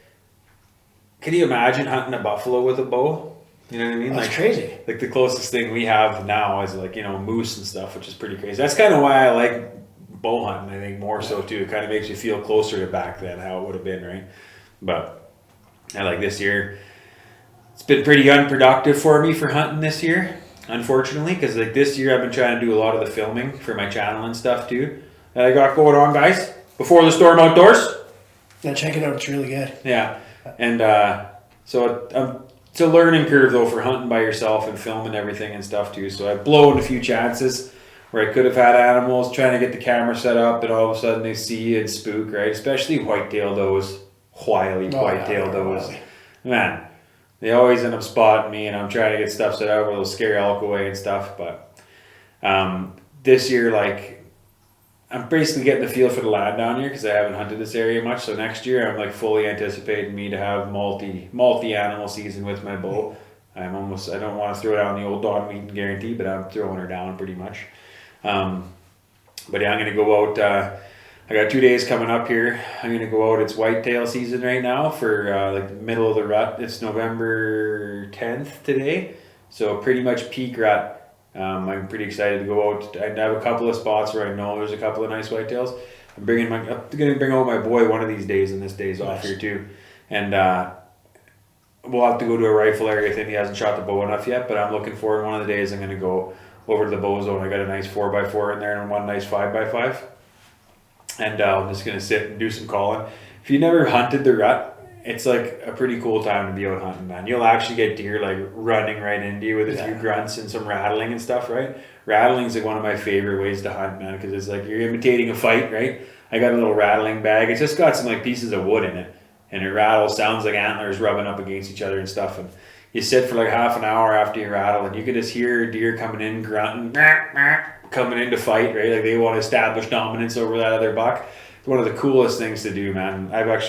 can you imagine hunting a buffalo with a bow? You know what I mean?
That's
like
crazy.
Like the closest thing we have now is like, you know, moose and stuff, which is pretty crazy. That's kind of why I like bow hunting, I think, more so too. It kind of makes you feel closer to back then, how it would have been, right? But I like this year. It's been pretty unproductive for me for hunting this year, unfortunately, because like this year I've been trying to do a lot of the filming for my channel and stuff too that I got going on, guys. Before the Storm Outdoors.
Yeah, check it out. It's really good.
Yeah, and so it's a learning curve though for hunting by yourself and filming everything and stuff too. So I've blown a few chances where I could have had animals trying to get the camera set up, and all of a sudden they see you and spook, right? Especially whitetail does, whitetail does, man. They always end up spotting me, and I'm trying to get stuff set up where they'll scare elk away and stuff. But this year, like, I'm basically getting the feel for the land down here because I haven't hunted this area much. So next year, I'm like fully anticipating me to have multi animal season with my bow. I don't want to throw down the old dog meat and guarantee, but I'm throwing her down pretty much. But yeah, I'm gonna go out. I got 2 days coming up here. I'm gonna go out. It's whitetail season right now for like the middle of the rut. It's November 10th today, so pretty much peak rut. I'm pretty excited to go out. I have a couple of spots where I know there's a couple of nice whitetails. I'm gonna bring out my boy one of these days, and this day's off here too. And we'll have to go to a rifle area. I think he hasn't shot the bow enough yet, but I'm looking forward. One of the days I'm gonna go over to the bow zone. I got a nice 4x4 in there and one nice 5x5. And I'm just going to sit and do some calling. If you never hunted the rut, it's like a pretty cool time to be out hunting, man. You'll actually get deer like running right into you with a few grunts and some rattling and stuff, right? Rattling is like one of my favorite ways to hunt, man, because it's like you're imitating a fight, right? I got a little rattling bag. It's just got some like pieces of wood in it, and it rattles, sounds like antlers rubbing up against each other and stuff. And you sit for like half an hour after you rattle, and you can just hear deer coming in, grunting, coming in to fight, right? Like they want to establish dominance over that other buck. It's one of the coolest things to do, man. I've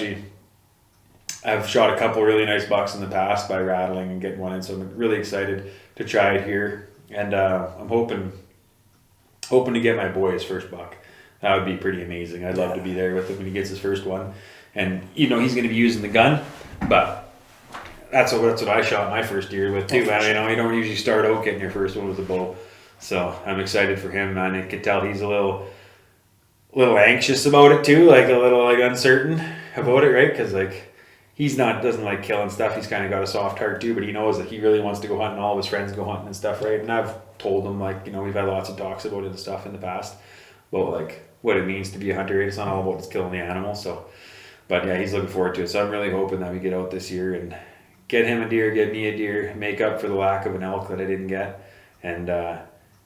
shot a couple really nice bucks in the past by rattling and getting one in, so I'm really excited to try it here. And I'm hoping to get my boy his first buck. That would be pretty amazing. I'd love to be there with him when he gets his first one. And you know he's going to be using the gun, but that's what I shot my first deer with too, man. You know, you don't usually start out getting your first one with a bow. So I'm excited for him, man. I could tell he's a little anxious about it too, like a little like uncertain about it, right? Because like doesn't like killing stuff. He's kind of got a soft heart too, but he knows that he really wants to go hunting. All of his friends go hunting and stuff, right? And I've told him, like, you know, we've had lots of talks about it and stuff in the past, about like what it means to be a hunter. It's not all about just killing the animal. So, but yeah, he's looking forward to it. So I'm really hoping that we get out this year and get him a deer, get me a deer, make up for the lack of an elk that I didn't get, and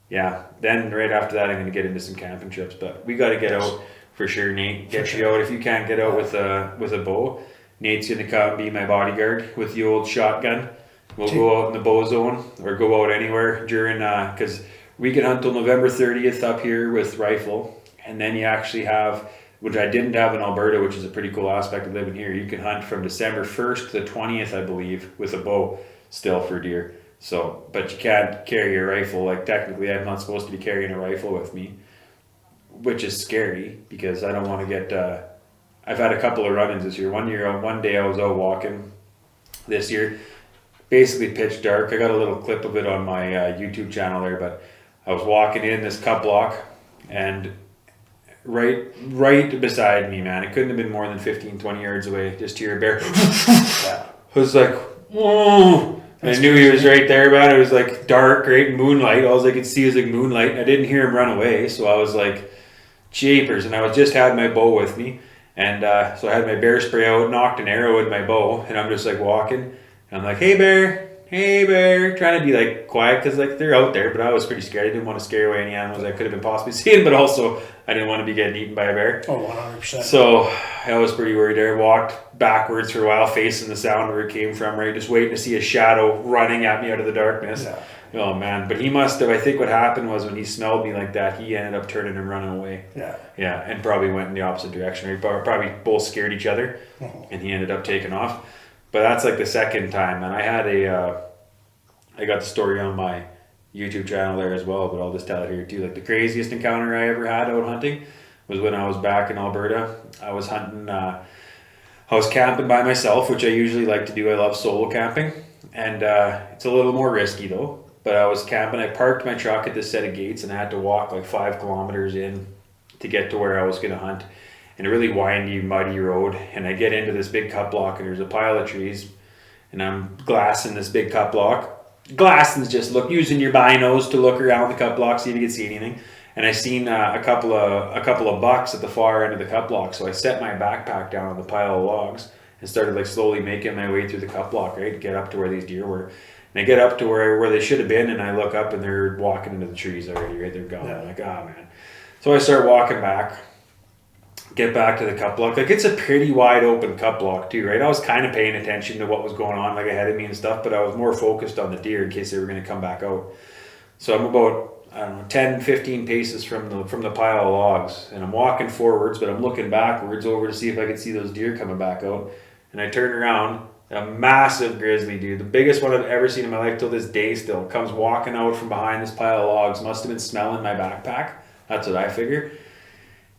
yeah, then right after that I'm going to get into some camping trips. But we got to get out for sure, Nate. Get you out. If you can't get out with a bow, Nate's going to come be my bodyguard with the old shotgun. We'll go out in the bow zone or go out anywhere during, because we can hunt till November 30th up here with rifle, and then you actually have, which I didn't have in Alberta, which is a pretty cool aspect of living here. You can hunt from December 1st to the 20th, I believe, with a bow still for deer. So, but you can't carry a rifle. Like technically, I'm not supposed to be carrying a rifle with me, which is scary because I don't want to get. I've had a couple of run-ins this year. One day I was out walking. This year, basically pitch dark. I got a little clip of it on my YouTube channel there, but I was walking in this cut block, and right beside me, man, it couldn't have been more than 15, 20 yards away. Just hear a bear. I was like, whoa. I knew he was right there, man. It was like dark, right? Moonlight. All I could see was like moonlight. I didn't hear him run away, so I was like, jeepers. And I just had my bow with me. And so I had my bear spray out, knocked an arrow in my bow, and I'm just like walking. And I'm like, hey bear, trying to be like quiet because like they're out there, but I was pretty scared. I didn't want to scare away any animals I could have been possibly seeing, but also I didn't want to be getting eaten by a bear.
Oh, 100%.
So I was pretty worried there. Walked backwards for a while, facing the sound where it came from, right? Just waiting to see a shadow running at me out of the darkness. Yeah. Oh man, but he must have. I think what happened was when he smelled me like that, he ended up turning and running away.
Yeah.
Yeah, and probably went in the opposite direction. Right? Probably both scared each other, and he ended up taking off. But that's like the second time, and I had I got the story on my YouTube channel there as well, but I'll just tell it here too. Like the craziest encounter I ever had out hunting was when I was back in Alberta. I was hunting. I was camping by myself, which I usually like to do. I love solo camping, and it's a little more risky though. But I was camping. I parked my truck at this set of gates, and I had to walk like 5 kilometers in to get to where I was going to hunt. And a really windy, muddy road. And I get into this big cut block, and there's a pile of trees, and I'm glassing this big cut block. Glassing's just using your binos to look around the cut block, see if you can see anything. And I seen a couple of bucks at the far end of the cut block. So I set my backpack down on the pile of logs and started like slowly making my way through the cut block, right, to get up to where these deer were. And I get up to where they should have been, and I look up, and they're walking into the trees already, right? They're gone. I'm like, oh, man. So I start walking back, get back to the cut block. Like, it's a pretty wide open cut block, too, right? I was kind of paying attention to what was going on, like, ahead of me and stuff, but I was more focused on the deer in case they were going to come back out. So I'm about, I don't know, 10, 15 paces from the pile of logs, and I'm walking forwards, but I'm looking backwards over to see if I could see those deer coming back out. And I turn around. A massive grizzly, dude, the biggest one I've ever seen in my life till this day still, comes walking out from behind this pile of logs. Must have been smelling my backpack. That's what I figure.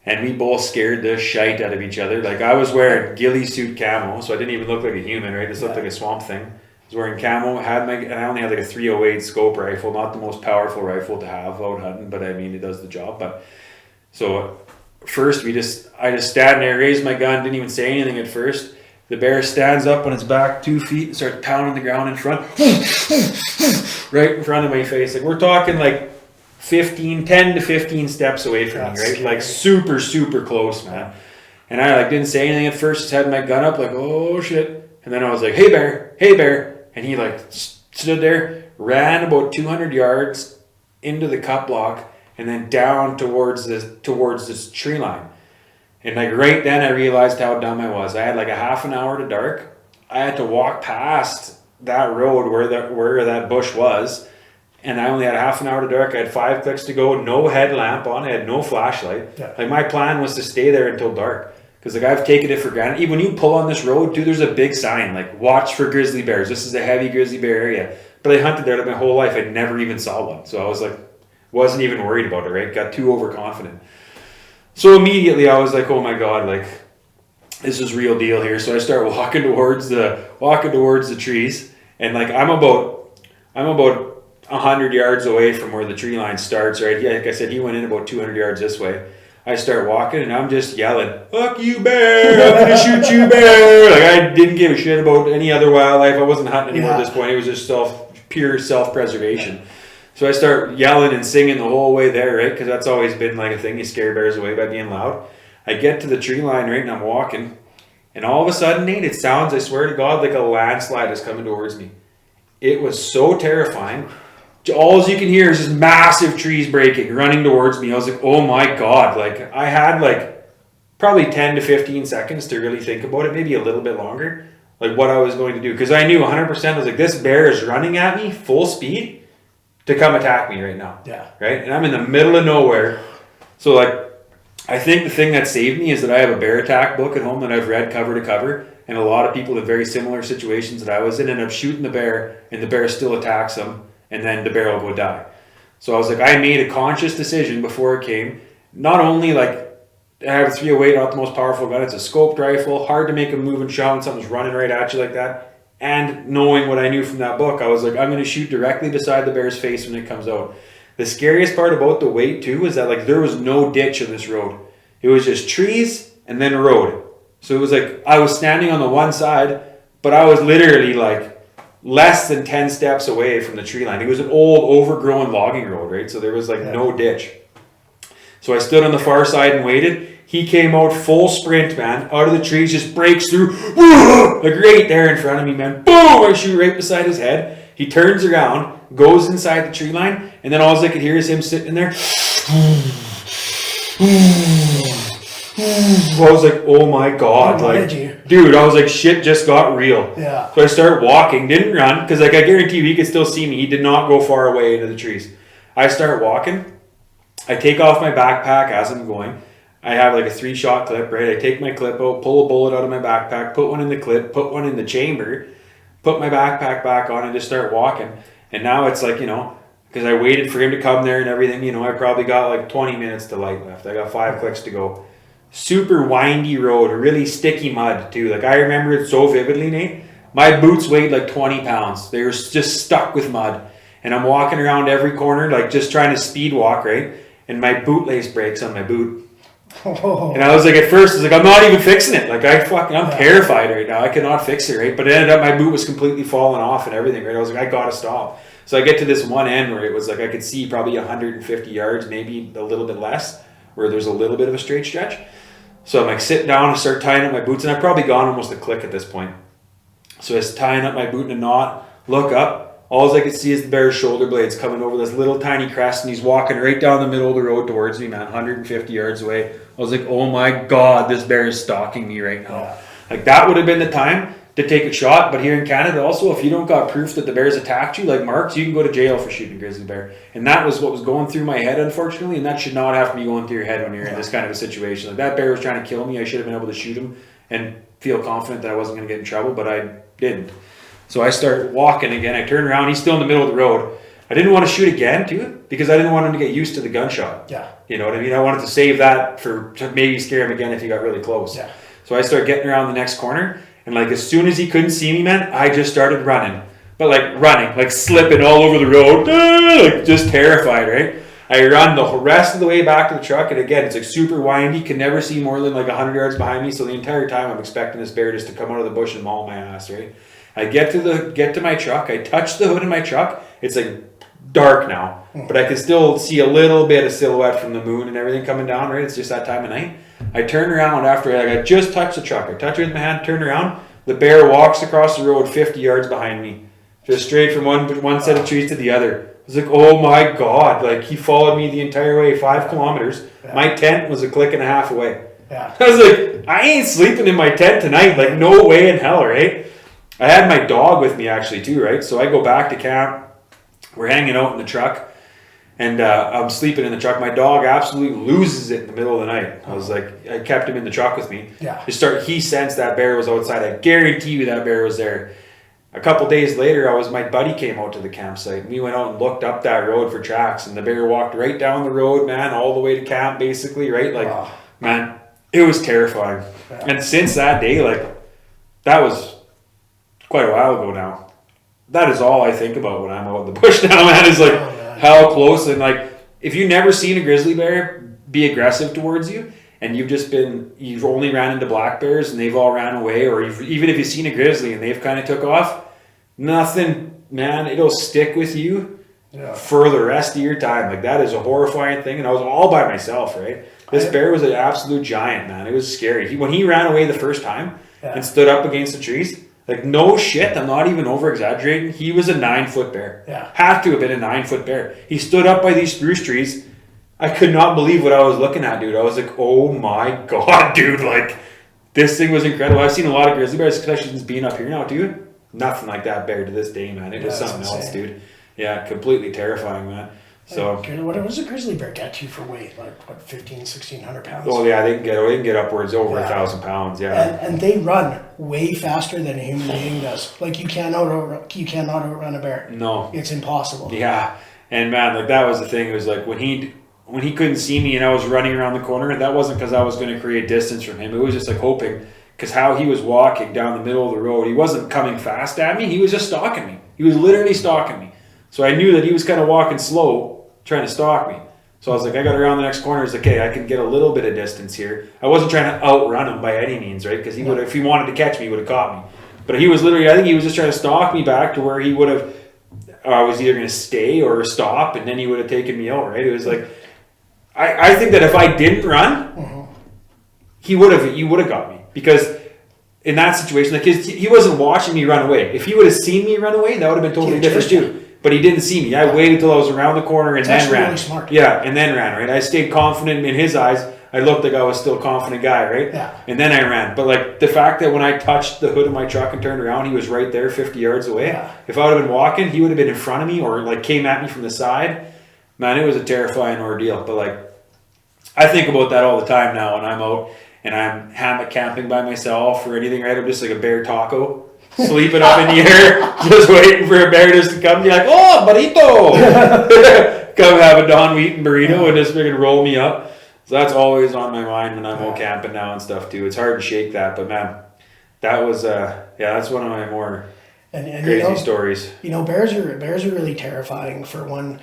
And we both scared the shite out of each other. Like, I was wearing ghillie suit camo, so I didn't even look like a human, right? This looked like a swamp thing. I was wearing camo, and I only had like a 308 scope rifle, not the most powerful rifle to have out hunting, but I mean, it does the job. But so first I just stand there, raised my gun, didn't even say anything at first. The bear stands up on its back 2 feet and starts pounding the ground in front, right in front of my face. Like, we're talking like 10 to 15 steps away from me, right? Scary. Like super, super close, man. And I like didn't say anything at first, just had my gun up like, oh shit. And then I was like, hey bear. And he like stood there, ran about 200 yards into the cut block, and then down towards this tree line. And like right then I realized how dumb I was. I had like a half an hour to dark. I had to walk past that road where that bush was. And I only had a half an hour to dark. I had 5 clicks to go, no headlamp on. I had no flashlight. Yeah. Like, my plan was to stay there until dark. Because like, I've taken it for granted. Even when you pull on this road, dude, there's a big sign like, watch for grizzly bears. This is a heavy grizzly bear area. But I hunted there my whole life. I never even saw one. So I was like, wasn't even worried about it, right? Got too overconfident. So immediately I was like, oh my God, like, this is real deal here. So I start walking towards the trees, and like I'm about 100 yards away from where the tree line starts, right? Yeah, like I said, he went in about 200 yards this way. I start walking, and I'm just yelling, fuck you, bear, I'm gonna shoot you, bear. Like, I didn't give a shit about any other wildlife. I wasn't hunting anymore at this point. It was just pure self-preservation. So I start yelling and singing the whole way there, right? Because that's always been like a thing. You scare bears away by being loud. I get to the tree line, right, and I'm walking. And all of a sudden, Nate, it sounds, I swear to God, like a landslide is coming towards me. It was so terrifying. All you can hear is just massive trees breaking, running towards me. I was like, oh my God. Like, I had like probably 10 to 15 seconds to really think about it, maybe a little bit longer, like what I was going to do. Because I knew 100%, I was like, this bear is running at me full speed to come attack me right now. Yeah. Right? And I'm in the middle of nowhere. So like, I think the thing that saved me is that I have a bear attack book at home that I've read cover to cover. And a lot of people in very similar situations that I was in end up shooting the bear, and the bear still attacks them, and then the bear will go die. So I was like, I made a conscious decision before it came. Not only like, I have a 308, not the most powerful gun, it's a scoped rifle, hard to make a moving shot when something's running right at you like that. And knowing what I knew from that book, I was like, I'm going to shoot directly beside the bear's face when it comes out. The scariest part about the wait too is that like there was no ditch on this road. It was just trees and then a road. So it was like I was standing on the one side, but I was literally like less than 10 steps away from the tree line. It was an old overgrown logging road, right? So there was like no ditch. So I stood on the far side and waited. He came out full sprint, man, out of the trees, just breaks through, like right there in front of me, man. Boom! I shoot right beside his head. He turns around, goes inside the tree line, and then all I could hear is him sitting there. I was like, oh my God. Like, dude, I was like, shit just got real.
Yeah.
So I started walking, didn't run, because like I guarantee you, he could still see me. He did not go far away into the trees. I start walking. I take off my backpack as I'm going. I have like a 3-shot clip, right? I take my clip out, pull a bullet out of my backpack, put one in the clip, put one in the chamber, put my backpack back on, and just start walking. And now it's like, you know, because I waited for him to come there and everything, you know, I probably got like 20 minutes to light left. I got 5 clicks to go. Super windy road, really sticky mud too. Like I remember it so vividly, Nate. My boots weighed like 20 pounds. They were just stuck with mud. And I'm walking around every corner, like just trying to speed walk, right? And my bootlace breaks on my boot. And I was like, at first, I was like, I'm not even fixing it. Like, I'm terrified right now. I cannot fix it, right? But it ended up, my boot was completely falling off and everything, right? I was like, I gotta stop. So I get to this one end where it was like, I could see probably 150 yards, maybe a little bit less, where there's a little bit of a straight stretch. So I'm like sitting down and start tying up my boots, and I've probably gone almost a click at this point. So I was tying up my boot in a knot, look up. All I could see is the bear's shoulder blades coming over this little tiny crest, and he's walking right down the middle of the road towards me, man, 150 yards away. I was like, oh my God, this bear is stalking me right now. Yeah. Like that would have been the time to take a shot. But here in Canada also, if you don't got proof that the bear's attacked you, like marks, you can go to jail for shooting a grizzly bear. And that was what was going through my head, unfortunately, and that should not have to be going through your head when you're in this kind of a situation. Like that bear was trying to kill me. I should have been able to shoot him and feel confident that I wasn't going to get in trouble, but I didn't. So I start walking again. I turn around. He's still in the middle of the road. I didn't want to shoot again, too, because I didn't want him to get used to the gunshot.
Yeah.
You know what I mean? I wanted to save that to maybe scare him again if he got really close.
Yeah.
So I start getting around the next corner, and like as soon as he couldn't see me, man, I just started running. But like running, like slipping all over the road, like just terrified, right? I run the rest of the way back to the truck, and again, it's like super windy, can never see more than like 100 yards behind me, so the entire time I'm expecting this bear just to come out of the bush and maul my ass, right? I get to my truck, I touch the hood of my truck, it's like dark now, but I can still see a little bit of silhouette from the moon and everything coming down, right? It's just that time of night. I turn around after I just touched the truck. I touch it with my hand, turn around. The bear walks across the road 50 yards behind me, just straight from one set of trees to the other. I was like, oh my God. Like he followed me the entire way, 5 kilometers. Yeah. My tent was a click and a half away.
Yeah.
I was like, I ain't sleeping in my tent tonight. Like no way in hell, right? I had my dog with me actually too, right? So I go back to camp. We're hanging out in the truck, and I'm sleeping in the truck. My dog absolutely loses it in the middle of the night. I was like, I kept him in the truck with me.
Yeah.
He sensed that bear was outside. I guarantee you that bear was there. A couple days later, my buddy came out to the campsite. We went out and looked up that road for tracks, and the bear walked right down the road, man, all the way to camp, basically, right? Like, man, it was terrifying. Yeah. And since that day, like, that was quite a while ago now. That is all I think about when I'm out in the bush now, man, is like how close. And like, if you've never seen a grizzly bear be aggressive towards you, and you've only ran into black bears and they've all ran away, or even if you've seen a grizzly and they've kind of took off, nothing, man, it'll stick with you for the rest of your time. Like that is a horrifying thing. And I was all by myself, right? This bear was an absolute giant, man. It was scary. When he ran away the first time and stood up against the trees, like, no shit, I'm not even over-exaggerating. He was a 9-foot bear.
Yeah.
Had to have been a 9-foot bear. He stood up by these spruce trees. I could not believe what I was looking at, dude. I was like, oh my God, dude. Like, this thing was incredible. I've seen a lot of grizzly bears, especially since being up here now, dude. Nothing like that bear to this day, man. It was something else, dude. Yeah, completely terrifying, man. So
what does a grizzly bear get you for weight? Like what, 1,600 pounds?
Oh yeah, they can get upwards over 1,000 pounds. Yeah,
and they run way faster than a human being does. Like you cannot outrun a bear.
No,
it's impossible.
Yeah, and man, like that was the thing. It was like when he couldn't see me and I was running around the corner. That wasn't because I was going to create distance from him. It was just like hoping, because how he was walking down the middle of the road, he wasn't coming fast at me. He was just stalking me. He was literally stalking me. So I knew that he was kind of walking slow, trying to stalk me. So I was like, I got around the next corner. I was like, okay, I can get a little bit of distance here. I wasn't trying to outrun him by any means, right? Because if he wanted to catch me, he would have caught me. But he was literally, I think he was just trying to stalk me back to where he would have, I was either going to stay or stop, and then he would have taken me out, right? It was like, I think that if I didn't run, he would have got me. Because in that situation, like he wasn't watching me run away. If he would have seen me run away, that would have been totally different too. But he didn't see me. I waited until I was around the corner and then ran.
Really smart.
Yeah, and then ran, right? I stayed confident in his eyes. I looked like I was still a confident guy, right?
Yeah.
And then I ran. But like the fact that when I touched the hood of my truck and turned around, he was right there 50 yards away.
Yeah.
If I would have been walking, he would have been in front of me or like came at me from the side. Man, it was a terrifying ordeal. But like, I think about that all the time now when I'm out and I'm hammock camping by myself or anything, right? I'm just like a bear taco, sleeping up in the air, just waiting for a bear just to come. Be like, oh, burrito! Come have a Don Wheaton burrito and just freaking roll me up. So that's always on my mind when I'm out camping now and stuff too. It's hard to shake that, but man, that was that's one of my more crazy stories.
You know, bears are really terrifying for one.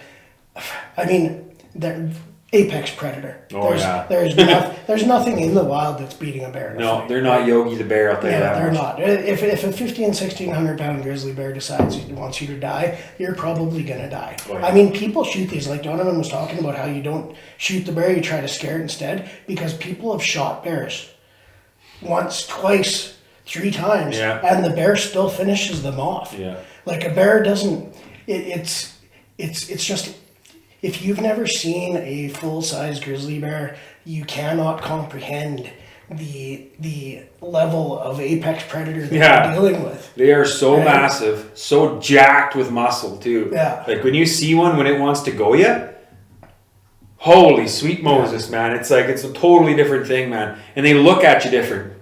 I mean, they're apex predator.
Oh,
there's nothing in the wild that's beating a bear.
No, they're not Yogi the bear out there.
Yeah, they're not. If a 15, 1600 pound grizzly bear decides he wants you to die, you're probably gonna die. Oh, yeah. I mean, people shoot these. Like Donovan was talking about how you don't shoot the bear, you try to scare it instead, because people have shot bears once, twice, 3 times, and the bear still finishes them off. Yeah. Like a bear doesn't. It's just. If you've never seen a full-size grizzly bear, you cannot comprehend the level of apex predator that you're dealing with.
They are so massive, so jacked with muscle too.
Yeah.
Like when you see one when it wants to go you, holy sweet Moses, man. It's like it's a totally different thing, man. And they look at you different.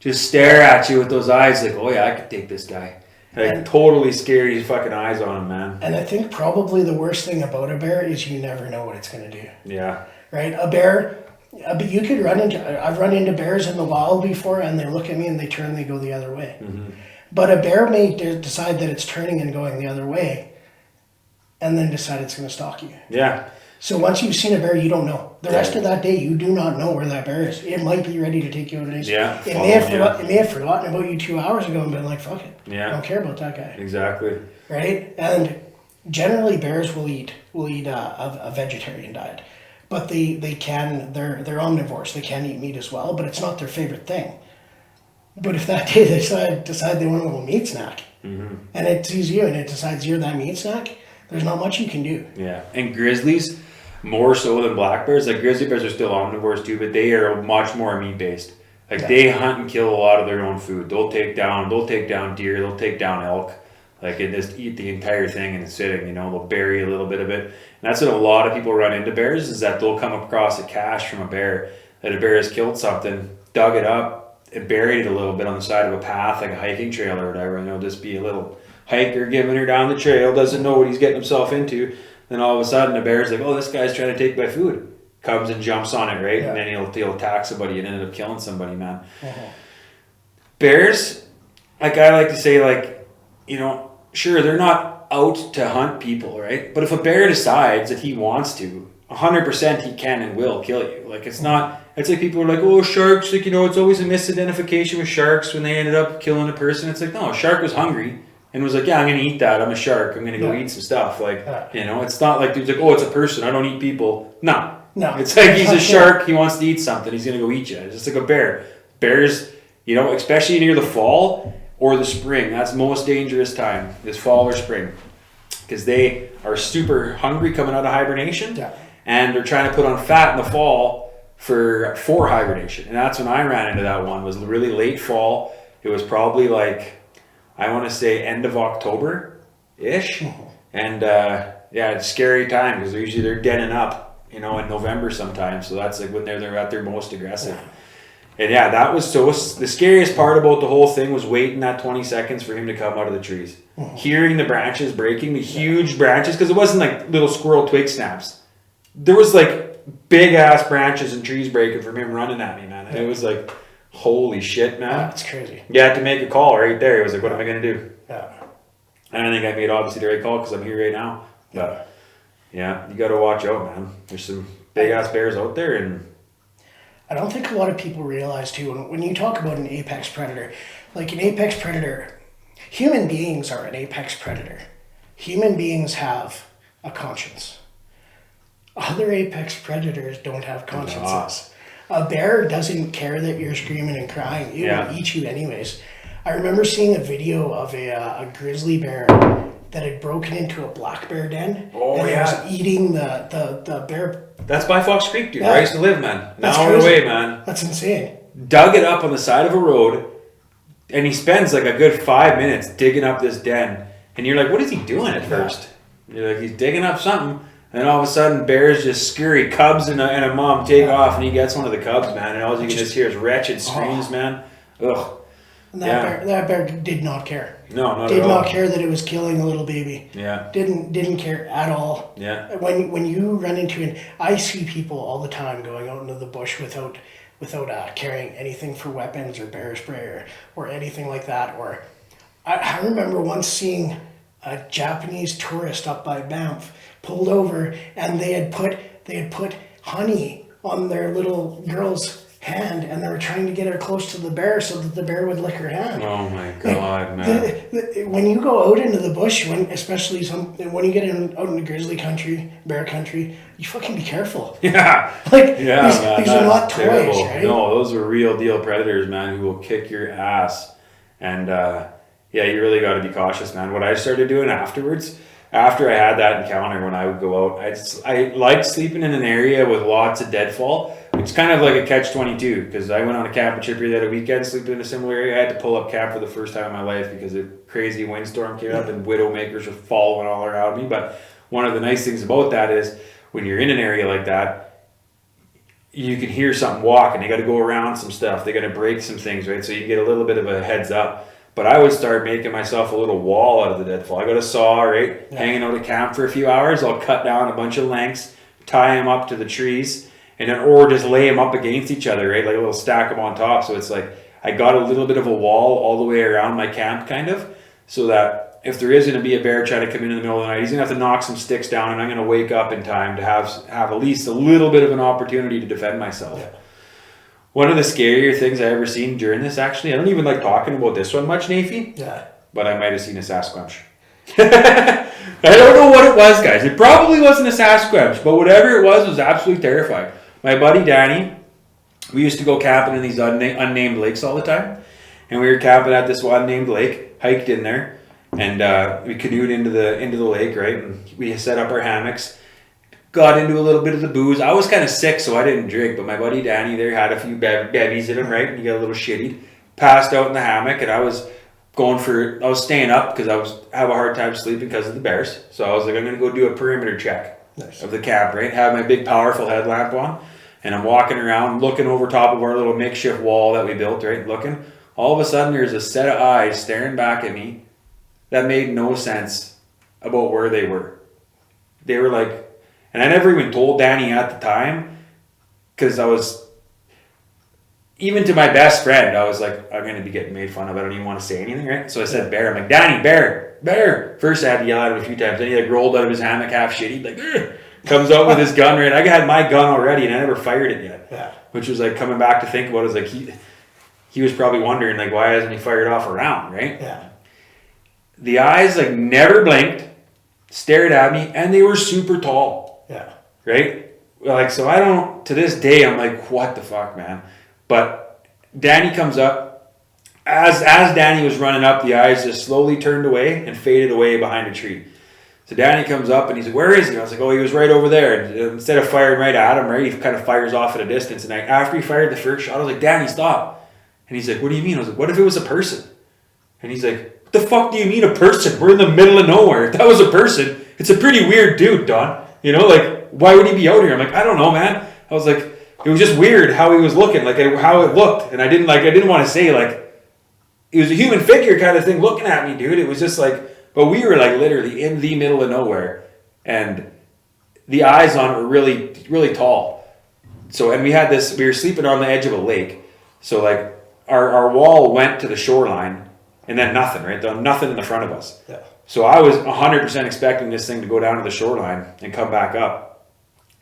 Just stare at you with those eyes like, oh yeah, I could take this guy. Like totally scary fucking eyes on him, man.
And I think probably the worst thing about a bear is you never know what it's going to do.
Yeah.
Right? A bear, you could run into, I've run into bears in the wild before and they look at me and they turn, they go the other way. Mm-hmm. But a bear may decide that it's turning and going the other way and then decide it's going to stalk you.
Yeah.
So once you've seen a bear, you don't know. The rest of that day, you do not know where that bear is. It might be ready to take you out of days.
Yeah.
It may have forgotten about you 2 hours ago and been like, fuck it. Yeah. I don't care about that guy.
Exactly.
Right? And generally bears will eat a vegetarian diet. But they're omnivores. They can eat meat as well, but it's not their favorite thing. But if that day they decide they want a little meat snack, and it sees you and it decides you're that meat snack, there's not much you can do. Yeah.
And grizzlies, more so than black bears. Like grizzly bears are still omnivores too, but they are much more meat based. Like they hunt and kill a lot of their own food. They'll take down deer, they'll take down elk, like and just eat the entire thing and sitting, they'll bury a little bit of it. And that's what a lot of people run into bears, is that they'll come across a cache from a bear, that a bear has killed something, dug it up and buried it a little bit on the side of a path, like a hiking trail or whatever, and it'll just be a little hiker giving her down the trail, doesn't know what he's getting himself into. Then all of a sudden the bear's like, oh, this guy's trying to take my food. Comes and jumps on it, right? Yeah. And then he'll attack somebody and end up killing somebody, man. Uh-huh. Bears, like I like to say, like, sure, they're not out to hunt people, right? But if a bear decides that he wants to, 100% he can and will kill you. Like it's not, it's like people are like, oh, sharks, like, it's always a misidentification with sharks when they ended up killing a person. It's like, no, a shark was hungry. And was like, yeah, I'm going to eat that. I'm a shark. I'm going to go eat some stuff. Like, it's not like dude's like, oh, it's a person. I don't eat people. No. It's like he's a shark. He wants to eat something. He's going to go eat you. It's just like a bear. Bears, especially near the fall or the spring, that's the most dangerous time, is fall or spring. Because they are super hungry coming out of hibernation. Yeah. And they're trying to put on fat in the fall for hibernation. And that's when I ran into that one. It was really late fall. It was probably like, I want to say end of October-ish. And it's a scary time because they're denning up, in November sometimes. So that's like when they're at their most aggressive. And that was the scariest part about the whole thing was waiting that 20 seconds for him to come out of the trees. Hearing the branches breaking, the huge branches, because it wasn't like little squirrel twig snaps. There was like big ass branches and trees breaking from him running at me, man. And it was like, holy shit, man.
That's crazy.
You had to make a call right there. It was like, what am I going to do? Yeah. I don't think I made obviously the right call because I'm here right now. But you got to watch out, man. There's some big ass bears out there. And
I don't think a lot of people realize too, when you talk about an apex predator, like an apex predator, human beings are an apex predator. Human beings have a conscience. Other apex predators don't have consciences. A bear doesn't care that you're screaming and crying. It will eat you anyways. I remember seeing a video of a grizzly bear that had broken into a black bear den.
Oh,
and
yeah.
was eating the bear.
That's by Fox Creek, dude.
Yeah.
Where I used to live, man. An
That's
hour
crazy.
away, man.
That's insane.
Dug it up on the side of a road, and he spends like a good 5 minutes digging up this den. And you're like, what is he doing at first? You're like, he's digging up something. And then all of a sudden, bears just scurry, cubs and a mom take off, and he gets one of the cubs, man. And all you can just hear is wretched screams, man. Ugh.
And that bear did not care.
No, not
did
at all.
not care that it was killing a little baby.
Yeah.
Didn't care at all.
Yeah.
When you run into it, I see people all the time going out into the bush without carrying anything for weapons or bear spray or anything like that. Or I remember once seeing a Japanese tourist up by Banff pulled over, and they had put honey on their little girl's hand, and they were trying to get her close to the bear so that the bear would lick her hand.
Oh my God, man.
When you go out into the bush, especially when you get out into grizzly country, bear country, you fucking be careful.
Yeah.
Like,
Yeah, man.
these are not toys,
terrible.
right?
No, those are real deal predators, man, who will kick your ass. And yeah, you really got to be cautious, man. What I started doing afterwards, after I had that encounter, when I would go out, I liked sleeping in an area with lots of deadfall. It's kind of like a catch-22, because I went on a camping trip the other weekend, sleeping in a similar area. I had to pull up camp for the first time in my life because a crazy windstorm came up and widowmakers were following all around me. But one of the nice things about that is when you're in an area like that, you can hear something walking. They got to go around some stuff. They got to break some things, right? So you get a little bit of a heads up. But I would start making myself a little wall out of the deadfall. I got a saw, right? Yeah. Hanging out at camp for a few hours. I'll cut down a bunch of lengths, tie them up to the trees, and then or just lay them up against each other, right? Like a little stack them on top. So it's like I got a little bit of a wall all the way around my camp, kind of, so that if there is going to be a bear trying to come in the middle of the night, he's going to have to knock some sticks down, and I'm going to wake up in time to have at least a little bit of an opportunity to defend myself. Yeah. One of the scarier things I ever seen during this, actually, I don't even like talking about this one much, Nafy.
Yeah.
But I might have seen a Sasquatch. I don't know what it was, guys. It probably wasn't a Sasquatch, but whatever it was absolutely terrifying. My buddy Danny, we used to go camping in these unnamed lakes all the time. And we were camping at this unnamed lake, hiked in there, and we canoed into the lake, right? And we set up our hammocks. Got into a little bit of the booze. I was kind of sick, so I didn't drink, but my buddy Danny there had a few bevies in him, right? And he got a little shitty. Passed out in the hammock, and I was staying up because I have a hard time sleeping because of the bears. So I was like, I'm going to go do a perimeter check of the camp, right? Have my big powerful headlamp on, and I'm walking around looking over top of our little makeshift wall that we built, right? Looking. All of a sudden, there's a set of eyes staring back at me that made no sense about where they were. They were like, and I never even told Danny at the time, because I was, even to my best friend, I was like, I'm going to be getting made fun of. I don't even want to say anything, right? So I said, bear. I'm like, Danny, bear, bear. First I had to yell at him a few times. Then he like rolled out of his hammock half shitty, like, ugh, comes out with his gun, right? I had my gun already, and I never fired it yet.
Yeah.
Which was like, coming back to think about it, was like, he was probably wondering, like, why hasn't he fired off a round, right?
Yeah.
The eyes, like, never blinked, stared at me, and they were super tall.
Yeah.
Right? Like, so I don't, to this day, I'm like, what the fuck, man? But Danny comes up. As Danny was running up, the eyes just slowly turned away and faded away behind a tree. So Danny comes up and he's like, where is he? I was like, oh, he was right over there. And instead of firing right at him, right, he kind of fires off at a distance. And after he fired the first shot, I was like, Danny, stop. And he's like, what do you mean? I was like, what if it was a person? And he's like, what the fuck do you mean a person? We're in the middle of nowhere. If that was a person, it's a pretty weird dude, Don. You know, like, why would he be out here? I'm like, I don't know, man. I was like, it was just weird how he was looking, like how it looked. And I didn't want to say, like, it was a human figure kind of thing looking at me, dude. It was just like, but we were like literally in the middle of nowhere. And the eyes on it were really, really tall. So, and we were sleeping on the edge of a lake. So like our wall went to the shoreline and then nothing, right? There was nothing in the front of us.
Yeah.
So I was 100% expecting this thing to go down to the shoreline and come back up.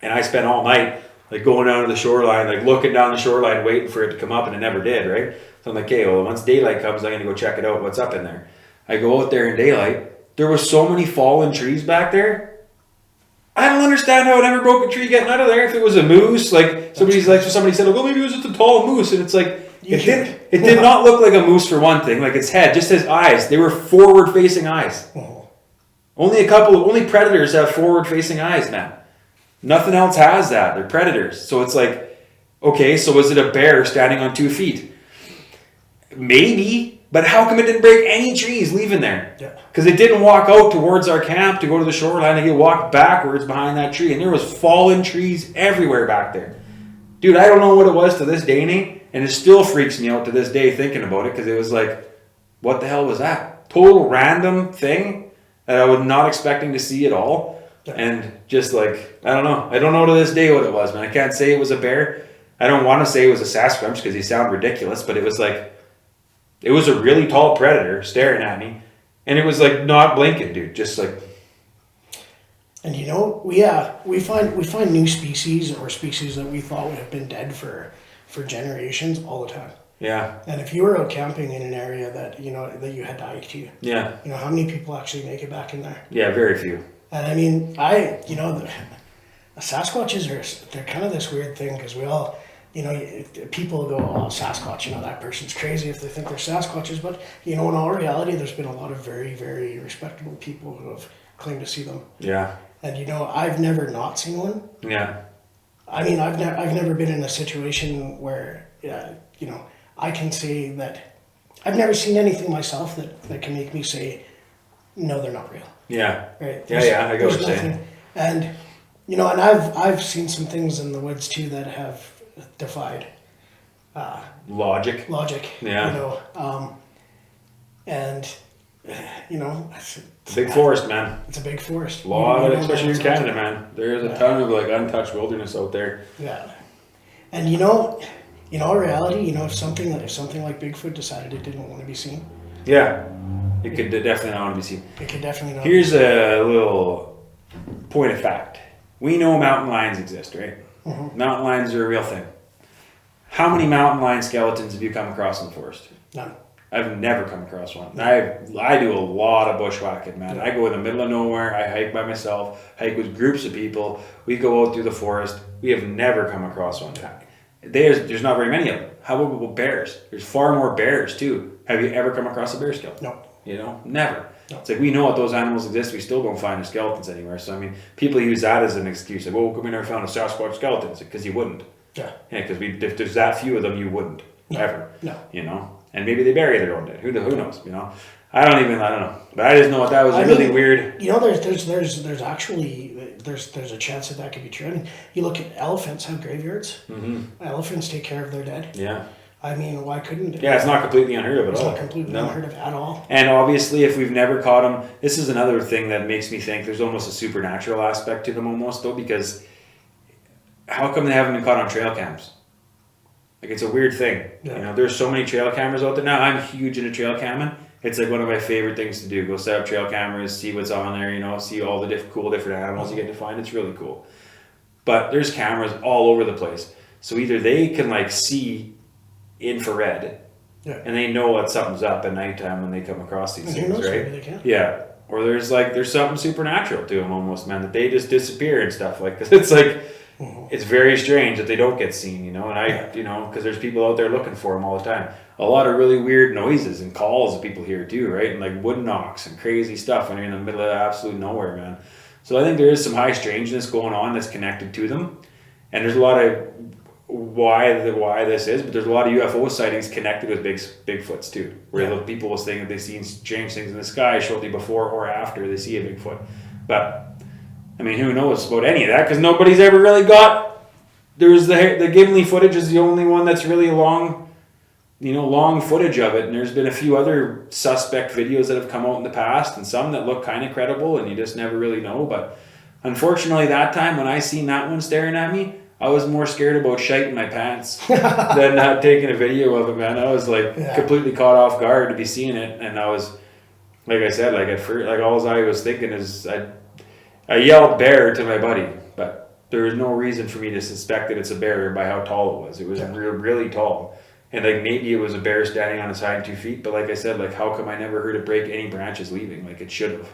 And I spent all night like going down to the shoreline, like looking down the shoreline, waiting for it to come up, and it never did, right? So I'm like, okay, well, once daylight comes, I'm going to go check it out. What's up in there? I go out there in daylight. There were so many fallen trees back there. I don't understand how it ever broke a tree getting out of there. If it was a moose, like somebody said, oh, maybe it was just a tall moose. And it's like, it did not look like a moose for one thing. Like its head, just his eyes. They were forward-facing eyes.
Oh.
Only predators have forward-facing eyes, man. Nothing else has that. They're predators. So it's like, okay, so was it a bear standing on 2 feet? Maybe, but how come it didn't break any trees leaving there?
Yeah.
Because it didn't walk out towards our camp to go to the shoreline. It walked backwards behind that tree, and there was fallen trees everywhere back there. Dude, I don't know what it was to this day, Nate, and it still freaks me out to this day thinking about it, because it was like, what the hell was that? Total random thing that I was not expecting to see at all. Yeah. And just like, I don't know. I don't know to this day what it was, man. I can't say it was a bear. I don't want to say it was a Sasquatch because they sound ridiculous, but it was like, it was a really tall predator staring at me, and it was like not blinking, dude. Just like.
And you know, we find new species or species that we thought would have been dead for generations all the time.
Yeah.
And if you were out camping in an area that you had to hike to,
yeah,
how many people actually make it back in there?
Yeah, very few.
And I mean, the Sasquatches they're kind of this weird thing because we all. People go, oh, Sasquatch, that person's crazy if they think they're Sasquatches. But, in all reality, there's been a lot of very, very respectable people who have claimed to see them.
Yeah.
And, I've never not seen one.
Yeah.
I mean, I've never been in a situation where, I can say that I've never seen anything myself that can make me say, no, they're not real.
Yeah.
Right?
Yeah, I get what you're saying.
And, and I've seen some things in the woods, too, that have defied
logic.
Yeah. And it's
a big forest, man.
It's a big forest.
A lot, especially in Canada, man. There's a ton of like untouched wilderness out there.
Yeah. And in all reality, if something like Bigfoot decided it didn't want to be seen.
Yeah. It could definitely not want to be seen.
It could definitely not.
Here's a little point of fact. We know mountain lions exist, right? Mm-hmm. Mountain lions are a real thing. How many mountain lion skeletons have you come across in the forest?
None.
I've never come across one. I do a lot of bushwhacking, man. Yeah. I go in the middle of nowhere. I hike by myself, hike with groups of people. We go out through the forest. We have never come across one. There's not very many of them. How about bears? There's far more bears, too. Have you ever come across a bear skeleton?
No.
Never.
No.
It's like we know what those animals exist. We still don't find their skeletons anywhere. So, I mean, people use that as an excuse. Like, come we never found a Sasquatch skeleton. It's because you wouldn't.
Yeah.
Yeah, because if there's that few of them, you wouldn't.
No.
Ever.
No.
And maybe they bury their own dead. Who knows? I don't know. But I just know that was really weird.
There's actually there's a chance that could be true. I mean, you look at elephants have graveyards. Mm-hmm. Elephants take care of their dead.
Yeah.
I mean, why couldn't it?
Yeah, it's not completely unheard of at all.
It's not completely unheard of at all.
And obviously, if we've never caught them, this is another thing that makes me think there's almost a supernatural aspect to them almost, though, because how come they haven't been caught on trail cams? Like, it's a weird thing.
Yeah.
There's so many trail cameras out there now. I'm huge into trail camming. It's like one of my favorite things to do. Go set up trail cameras, see what's on there, see all the cool different animals you get to find. It's really cool. But there's cameras all over the place. So either they can see infrared, and they know that something's up at nighttime when they come across these things, right?
They can.
Yeah. Or there's something supernatural to them almost, man, that they just disappear and stuff. Because it's like, it's very strange that they don't get seen, and because there's people out there looking for them all the time. A lot of really weird noises and calls that people hear too, right? And like wood knocks and crazy stuff when you're in the middle of absolute nowhere, man. So I think there is some high strangeness going on that's connected to them. And there's a lot of why this is, but there's a lot of UFO sightings connected with Bigfoots too, where people will think that they've seen strange things in the sky shortly before or after they see a Bigfoot. But I mean, who knows about any of that? Because nobody's ever really got. There's the Gimli footage is the only one that's really long footage of it, and there's been a few other suspect videos that have come out in the past, and some that look kind of credible, and you just never really know. But unfortunately, that time when I seen that one staring at me, I was more scared about shiting my pants than not taking a video of it, man. I was completely caught off guard to be seeing it, and I was, like I said, at first, all I was thinking is I yelled bear to my buddy, but there was no reason for me to suspect that it's a bear by how tall it was. It was really tall, and maybe it was a bear standing on its hind 2 feet. But like I said, how come I never heard it break any branches leaving? It should have.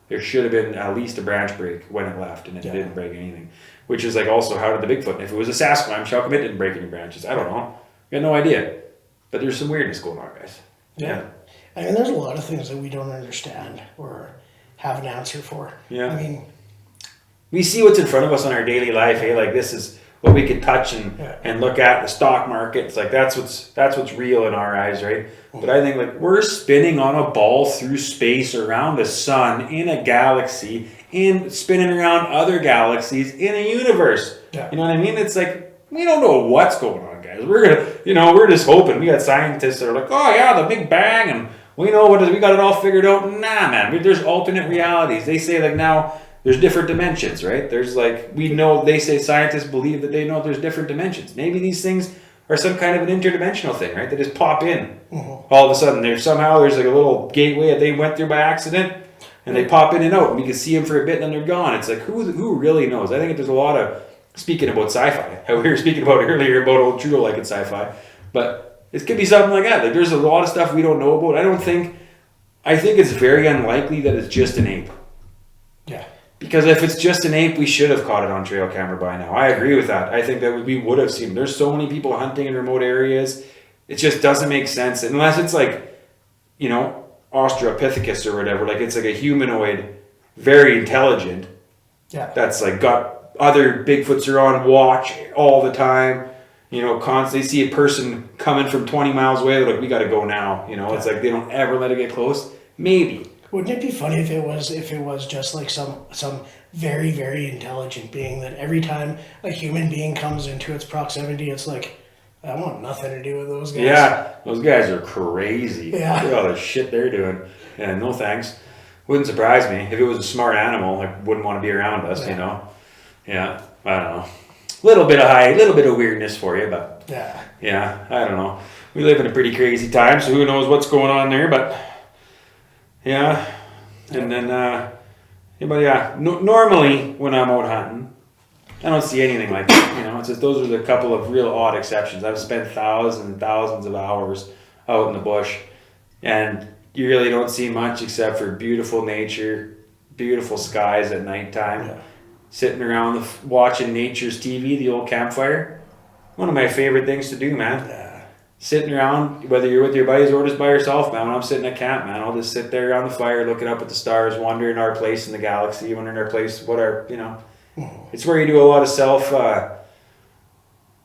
There should have been at least a branch break when it left, and it didn't break anything. Which is also, how did the Bigfoot? If it was a Sasquatch, how come it didn't break any branches? I don't know. I got no idea. But there's some weirdness going on, guys.
Yeah. I mean, there's a lot of things that we don't understand, or have an answer for.
Yeah.
I mean,
we see what's in front of us in our daily life. Hey, like this is what we could touch and look at. The stock market. It's like that's what's real in our eyes, right? But I think like we're spinning on a ball through space around the sun in a galaxy, in spinning around other galaxies in a universe.
Yeah.
You know what I mean? It's like we don't know what's going on, guys. We're just hoping. We got scientists that are like, oh yeah, the Big Bang, and we know we got it all figured out. Nah, man. There's alternate realities. They say like now there's different dimensions, right? There's like they say scientists believe that they know there's different dimensions. Maybe these things are some kind of an interdimensional thing, right? They just pop in all of a sudden. There's like a little gateway that they went through by accident, and they pop in and out, and we can see them for a bit, and then they're gone. It's like who really knows? I think there's a lot of speaking about sci-fi. How we were speaking about earlier about old Trudeau like it's sci-fi, but it could be something like that. Like there's a lot of stuff we don't know about. I think it's very unlikely that it's just an ape.
yeah.
Because if it's just an ape, we should have caught it on trail camera by now. I agree with that. I think that we would have seen. There's so many people hunting in remote areas. It just doesn't make sense unless it's like, Australopithecus or whatever. Like it's like a humanoid, very intelligent.
Yeah.
That's like got other Bigfoots are on watch all the time. Constantly see a person coming from 20 miles away. They're like, we got to go now. It's like they don't ever let it get close. Maybe.
Wouldn't it be funny if it was just like some very, very intelligent being that every time a human being comes into its proximity, it's like, I want nothing to do with those guys.
Yeah, those guys are crazy.
Yeah.
Look at all the shit they're doing. Yeah, no thanks. Wouldn't surprise me. If it was a smart animal, I wouldn't want to be around us, Yeah, I don't know. Little bit of weirdness for you, but yeah, I don't know. We live in a pretty crazy time, so who knows what's going on there, but yeah. And then, normally when I'm out hunting, I don't see anything like that. It's just those are the couple of real odd exceptions. I've spent thousands and thousands of hours out in the bush, and you really don't see much except for beautiful nature, beautiful skies at nighttime, sitting around watching nature's TV, the old campfire. One of my favorite things to do, man.
Yeah.
Sitting around, whether you're with your buddies or just by yourself, man. When I'm sitting at camp, man, I'll just sit there around the fire, looking up at the stars, wondering our place in the galaxy, wondering our place, it's where you do a lot of self,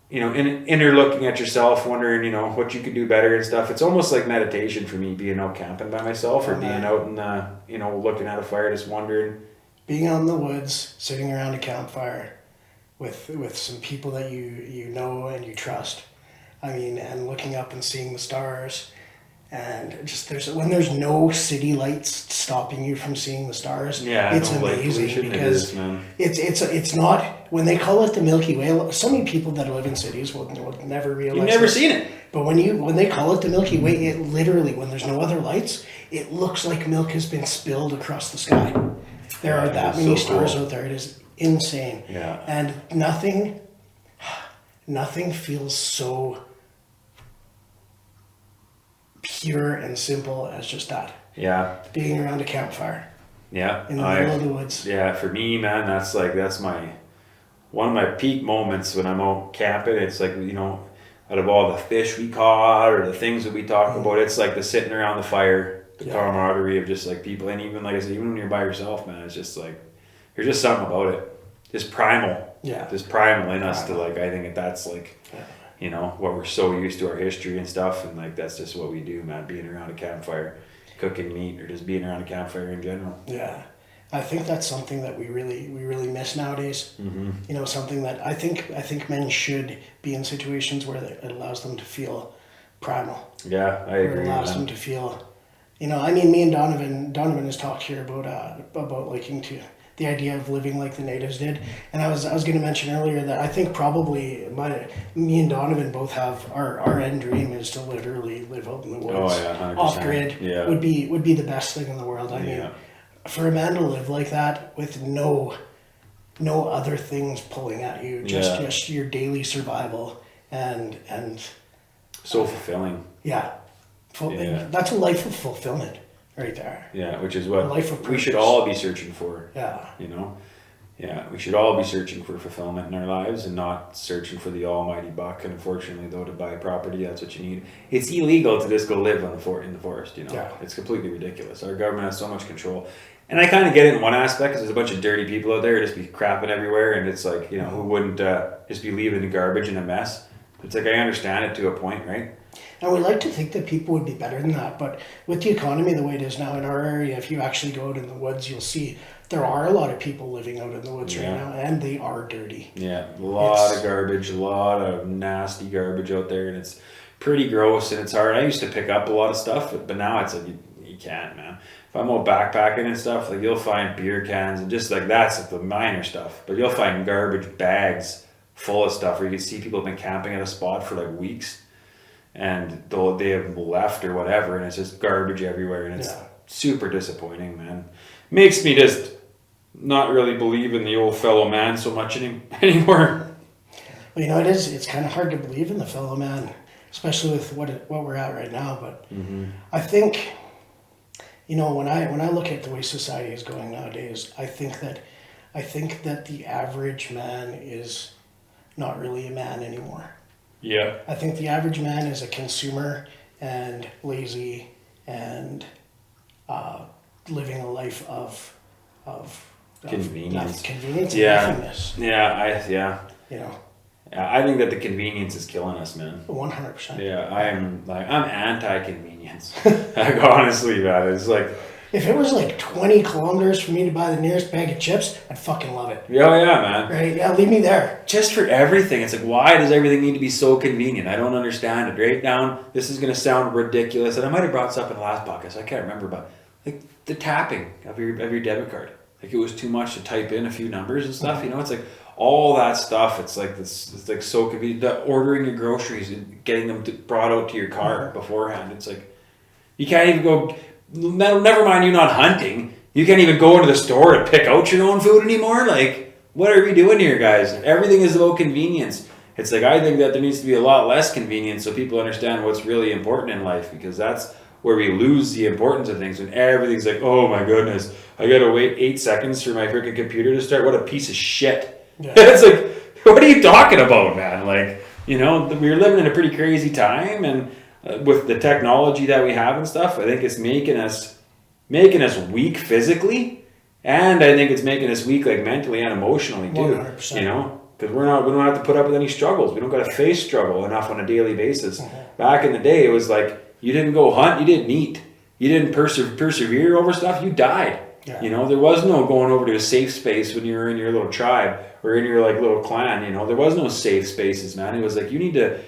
inner looking at yourself, wondering, what you could do better and stuff. It's almost like meditation for me, being out camping by myself or being out in, looking at a fire, just wondering.
Being out in the woods, sitting around a campfire with some people that you know and you trust. I mean, and looking up and seeing the stars, and just when there's no city lights stopping you from seeing the stars.
Yeah,
it's amazing because it's not, when they call it the Milky Way. So many people that live in cities will never realize.
You've never seen it,
but when they call it the Milky Way, it literally, when there's no other lights, it looks like milk has been spilled across the sky. There are that many stars out there. It is insane.
Yeah,
and nothing feels so pure and simple as just that.
Yeah.
Being around a campfire.
Yeah.
In the middle of the woods.
Yeah, for me, man, that's one of my peak moments when I'm out camping. It's like, out of all the fish we caught or the things that we talk about, it's like the sitting around the fire, the camaraderie of just like people. And even, like I said, even when you're by yourself, man, it's just like, there's just something about it. Just primal.
Yeah.
Just primal in us to like, I think that's like, what we're so used to, our history and stuff, and like that's just what we do, man. Being around a campfire, cooking meat, or just being around a campfire in general.
Yeah, I think that's something that we really miss nowadays.
Mm-hmm.
Something that I think men should be in situations where it allows them to feel primal.
Yeah, I agree.
It allows them to feel, me and Donovan has talked here about liking to. The idea of living like the natives did, and I was going to mention earlier that I think probably me and Donovan both have our end dream is to literally live out in the woods,
100%.
off grid.
Yeah.
would be the best thing in the world. I mean, for a man to live like that with no other things pulling at you, just your daily survival and
so fulfilling.
Yeah, that's a life of fulfillment. Right there.
Yeah, which is what
life of
we should all be searching for.
Yeah.
Yeah, we should all be searching for fulfillment in our lives and not searching for the almighty buck. And unfortunately, though, to buy property, that's what you need. It's illegal to just go live in the forest, Yeah. It's completely ridiculous. Our government has so much control. And I kind of get it in one aspect because there's a bunch of dirty people out there who just be crapping everywhere, and it's like, who wouldn't just be leaving the garbage in a mess. It's like I understand it to a point, right?
And we like to think that people would be better than that, but with the economy the way it is now in our area, if you actually go out in the woods, you'll see there are a lot of people living out in the woods right now, and they are dirty.
Yeah, a lot of garbage, a lot of nasty garbage out there, and it's pretty gross, and it's hard. I used to pick up a lot of stuff, but now it's like you can't, man. If I'm out backpacking and stuff, like you'll find beer cans and just like that's like the minor stuff, but you'll find garbage bags full of stuff where you can see people have been camping at a spot for like weeks, and they have left or whatever, and it's just garbage everywhere, and it's super disappointing, man. Makes me just not really believe in the old fellow man so much anymore.
Well, it's kind of hard to believe in the fellow man, especially with what we're at right now. But I think, when I look at the way society is going nowadays, I think that the average man is not really a man anymore.
Yeah.
I think the average man is a consumer and lazy and living a life of
convenience.
Convenience and
Yeah.
nothingness.
Yeah.
Yeah,
I think that the convenience is killing us, man.
100%.
Yeah, I'm anti-convenience. Like honestly, man, it's like.
If it was like 20 kilometers for me to buy the nearest bag of chips, I'd fucking love it.
Yeah, man.
Right? Yeah, leave me there.
Just for everything. It's like, why does everything need to be so convenient? I don't understand it. Right down, this is going to sound ridiculous, and I might have brought this up in the last podcast. I can't remember, but like the tapping of your debit card. Like it was too much to type in a few numbers and stuff. It's like all that stuff. It's like this. It's like so convenient. The ordering your groceries and getting them brought out to your car beforehand. It's like you can't even go. Never mind you not hunting. You can't even go into the store and pick out your own food anymore. Like, what are we doing here, guys? Everything is about convenience. It's like I think that there needs to be a lot less convenience so people understand what's really important in life, because that's where we lose the importance of things when everything's like, oh my goodness, I gotta wait 8 seconds for my freaking computer to start. What a piece of shit. Yeah. It's like, what are you talking about, man? Like, we're living in a pretty crazy time, and with the technology that we have and stuff, I think it's making us weak physically, and I think it's making us weak like mentally and emotionally too. 100%. Because we don't have to put up with any struggles. We don't got to face struggle enough on a daily basis. Back in the day, it was like you didn't go hunt, you didn't eat, you didn't persevere over stuff, you died. Yeah. There was no going over to a safe space when you were in your little tribe or in your like little clan. There was no safe spaces, man. It was like you need to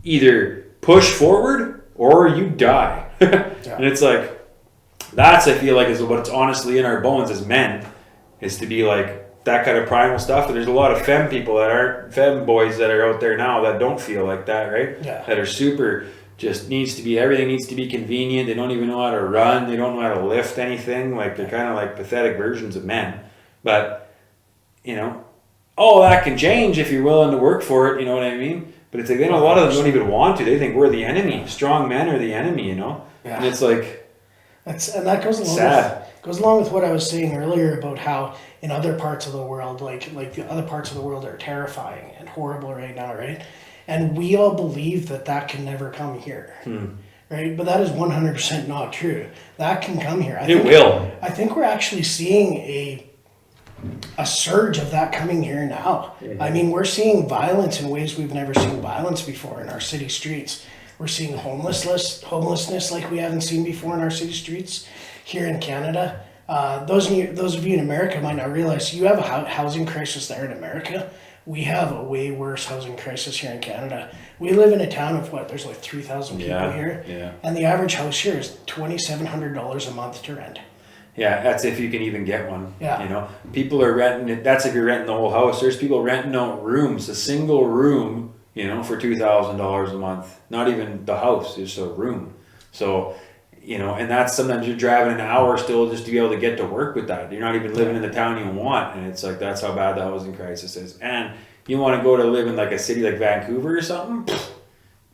either push forward or you die. And it's like that's, I feel like, is what's honestly in our bones as men, is to be like that kind of primal stuff. And there's a lot of femme people that aren't femme boys that are out there now that don't feel like that, right? Yeah. That are super, just everything needs to be convenient. They don't even know how to run. They don't know how to lift anything. Like they're kind of like pathetic versions of men. But, all that can change if you're willing to work for it. You know what I mean? But it's like, a lot of them don't even want to. They think we're the enemy. Strong men are the enemy, Yeah. And it's like,
that goes along with what I was saying earlier about how in other parts of the world, like the other parts of the world are terrifying and horrible right now, right? And we all believe that can never come here, right? But that is 100% not true. That can come here.
It will.
I think we're actually seeing a surge of that coming here now. Mm-hmm. I mean, we're seeing violence in ways we've never seen violence before in our city streets. We're seeing homelessness like we haven't seen before in our city streets here in Canada. Those of you in America might not realize you have a housing crisis there in America. We have a way worse housing crisis here in Canada. We live in a town of there's like 3,000 people here, and the average house here is $2,700 a month to rent.
Yeah, that's if you can even get one.
Yeah.
People are renting it. That's if you're renting the whole house. There's people renting out rooms, a single room, for $2,000 a month. Not even the house, just a room. So, and that's sometimes you're driving an hour still just to be able to get to work with that. You're not even living in the town you want. And it's like, that's how bad the housing crisis is. And you want to go to live in like a city like Vancouver or something?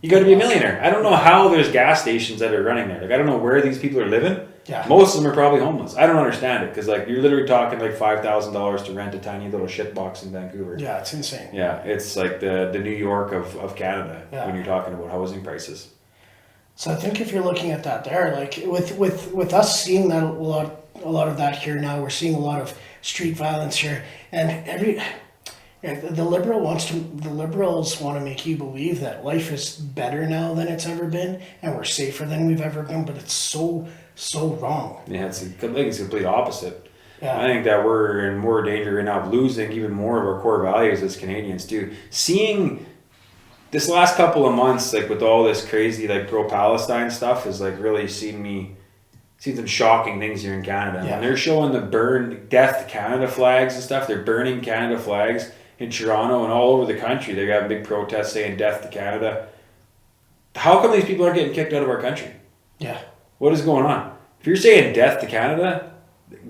You got to be a millionaire. I don't know how there's gas stations that are running there. Like, I don't know where these people are living.
Yeah.
Most of them are probably homeless. I don't understand it, because like you're literally talking like $5,000 to rent a tiny little shit box in Vancouver.
Yeah, it's insane.
Yeah, it's like the New York of Canada when you're talking about housing prices.
So I think if you're looking at that there, like with us seeing that a lot of that here now, we're seeing a lot of street violence here, and the liberals want to make you believe that life is better now than it's ever been, and we're safer than we've ever been, but it's so wrong.
Yeah, it's the complete opposite.
Yeah.
I think that we're in more danger right now of losing even more of our core values as Canadians too. Seeing this last couple of months, like with all this crazy like pro-Palestine stuff, is like really seen some shocking things here in Canada.
Yeah.
When they're showing the burn death to Canada flags and stuff, they're burning Canada flags in Toronto and all over the country. They're having big protests saying death to Canada. How come these people are getting kicked out of our country?
Yeah.
What is going on? If you're saying death to Canada,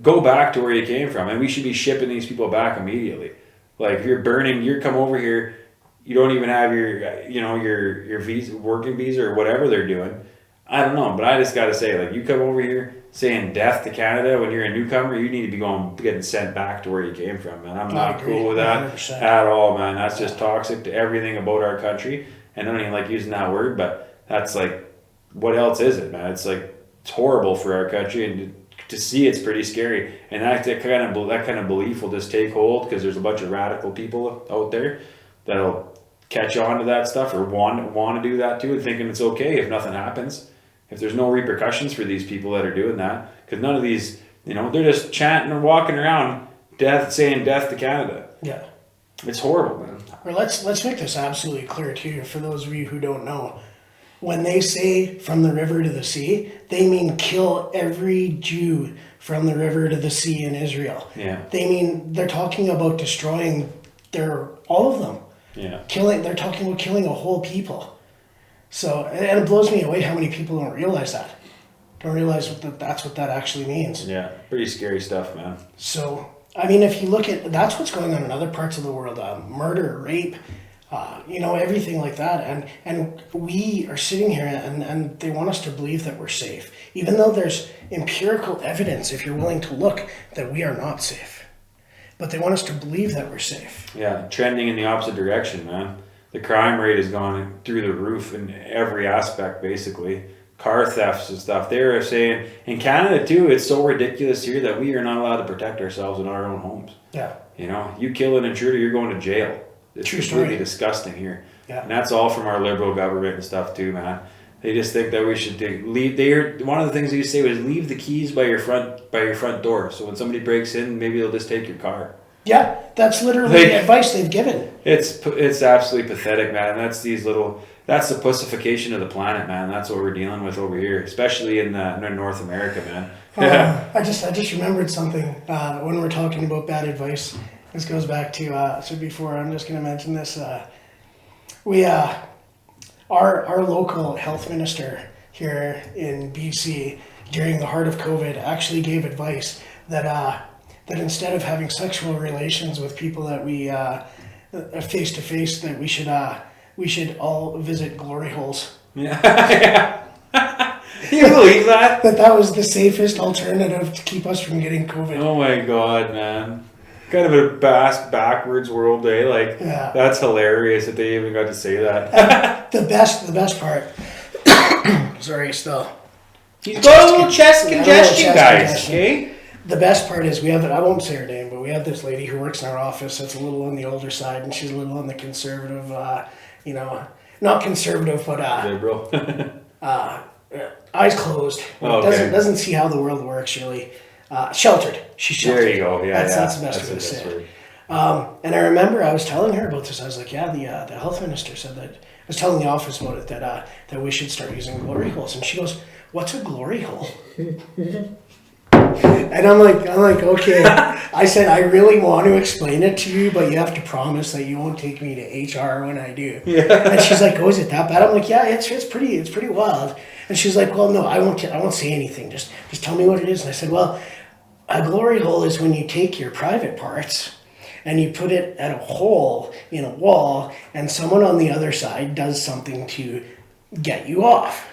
go back to where you came from, and we should be shipping these people back immediately. Like if you're burning, you come over here, you don't even have your visa, working visa or whatever they're doing. I don't know, but I just got to say, like, you come over here saying death to Canada when you're a newcomer, you need to be getting sent back to where you came from, man. I'm not cool with that
100%.
at all, man. That's just toxic to everything about our country. And I don't even like using that word, but that's like, what else is it, man? It's like, it's horrible for our country, and to see it's pretty scary. And that kind of belief will just take hold because there's a bunch of radical people out there that'll catch on to that stuff or want to do that too, and thinking it's okay if nothing happens. If there's no repercussions for these people that are doing that, because none of these, they're just chanting or walking around saying death to Canada.
Yeah.
It's horrible, man.
Well, let's make this absolutely clear too, for those of you who don't know. When they say from the river to the sea, they mean kill every Jew from the river to the sea in Israel.
Yeah.
They're talking about destroying all of them.
Yeah.
They're talking about killing a whole people. So, and it blows me away how many people don't realize that. Don't realize that's what that actually means.
Yeah, pretty scary stuff, man.
So, I mean, if you look at, that's what's going on in other parts of the world, murder, rape, everything like that. And we are sitting here and they want us to believe that we're safe. Even though there's empirical evidence, if you're willing to look, that we are not safe. But they want us to believe that we're safe.
Yeah, trending in the opposite direction, man. The crime rate has gone through the roof in every aspect, basically. Car thefts and stuff. They're saying, in Canada too, it's so ridiculous here that we are not allowed to protect ourselves in our own homes.
Yeah.
You kill an intruder, you're going to jail. It's
True
completely
story.
Disgusting here.
Yeah.
And that's all from our liberal government and stuff too, man. They just think that we should one of the things they used to say was leave the keys by your front door. So when somebody breaks in, maybe they'll just take your car.
Yeah, that's literally the advice they've given.
It's absolutely pathetic, man. That's the pussification of the planet, man. That's what we're dealing with over here, especially in North America, man.
I just remembered something when we're talking about bad advice. This goes back to so before I'm just going to mention this. Our local health minister here in BC during the heart of COVID actually gave advice that instead of having sexual relations with people that we face to face, that we should all visit glory holes.
Yeah. You believe that?
That was the safest alternative to keep us from getting COVID.
Oh my God, man. Kind of a backwards world, eh? Like,
Yeah.
That's hilarious that they even got to say that.
The best part. Sorry, still.
He's got a little chest congestion, guys. Okay.
The best part is I won't say her name, but we have this lady who works in our office that's a little on the older side, and she's a little on the conservative, not conservative, but
liberal.
eyes closed.
Okay.
Doesn't see how the world works really. Sheltered. She's sheltered.
There you go. Yeah,
that's the best way to say it. And I remember I was telling her about this. I was like, yeah, the health minister said that. I was telling the office about it that we should start using glory holes, and she goes, "What's a glory hole?" And I'm like, okay. I said, I really want to explain it to you, but you have to promise that you won't take me to HR when I do.
Yeah.
And she's like, oh, is it that bad? I'm like, yeah, it's pretty wild. And she's like, well, no, I won't say anything. Just tell me what it is. And I said, well, a glory hole is when you take your private parts and you put it at a hole in a wall, and someone on the other side does something to get you off.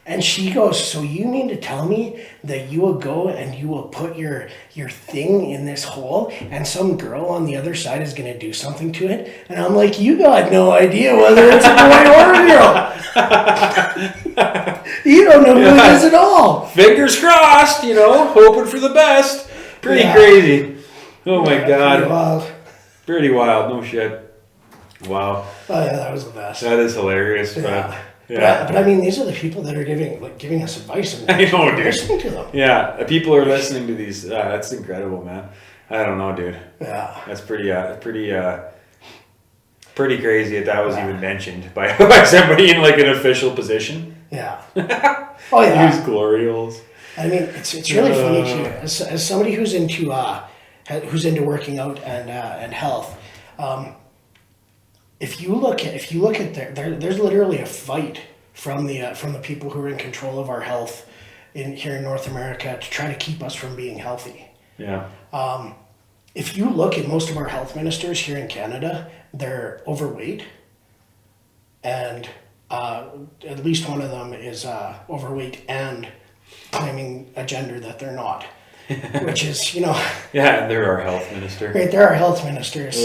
And she goes, so you mean to tell me that you will go and you will put your thing in this hole and some girl on the other side is going to do something to it? And I'm like, you got no idea whether it's a boy or a girl. You don't know who it is at all.
Fingers crossed, hoping for the best. Pretty crazy. Oh my God.
Pretty wild.
Pretty wild, no shit. Wow.
Oh yeah, that was the best.
That is hilarious,
Yeah.
Yeah.
But I mean, these are the people that are giving us advice and
I know, dude.
listening to them.
Yeah, people are listening to these. That's incredible, man. I don't know, dude.
Yeah.
That's pretty crazy that was even mentioned by somebody in like an official position.
Yeah. Oh yeah.
Use glory holes.
I mean, it's really funny too. As somebody who's into working out and health, if you look at there's literally a fight from the people who are in control of our health here in North America to try to keep us from being healthy.
Yeah.
If you look at most of our health ministers here in Canada, they're overweight, and at least one of them is overweight and claiming a gender that they're not, which is,
Yeah, they're our health minister.
Right, they're our health ministers.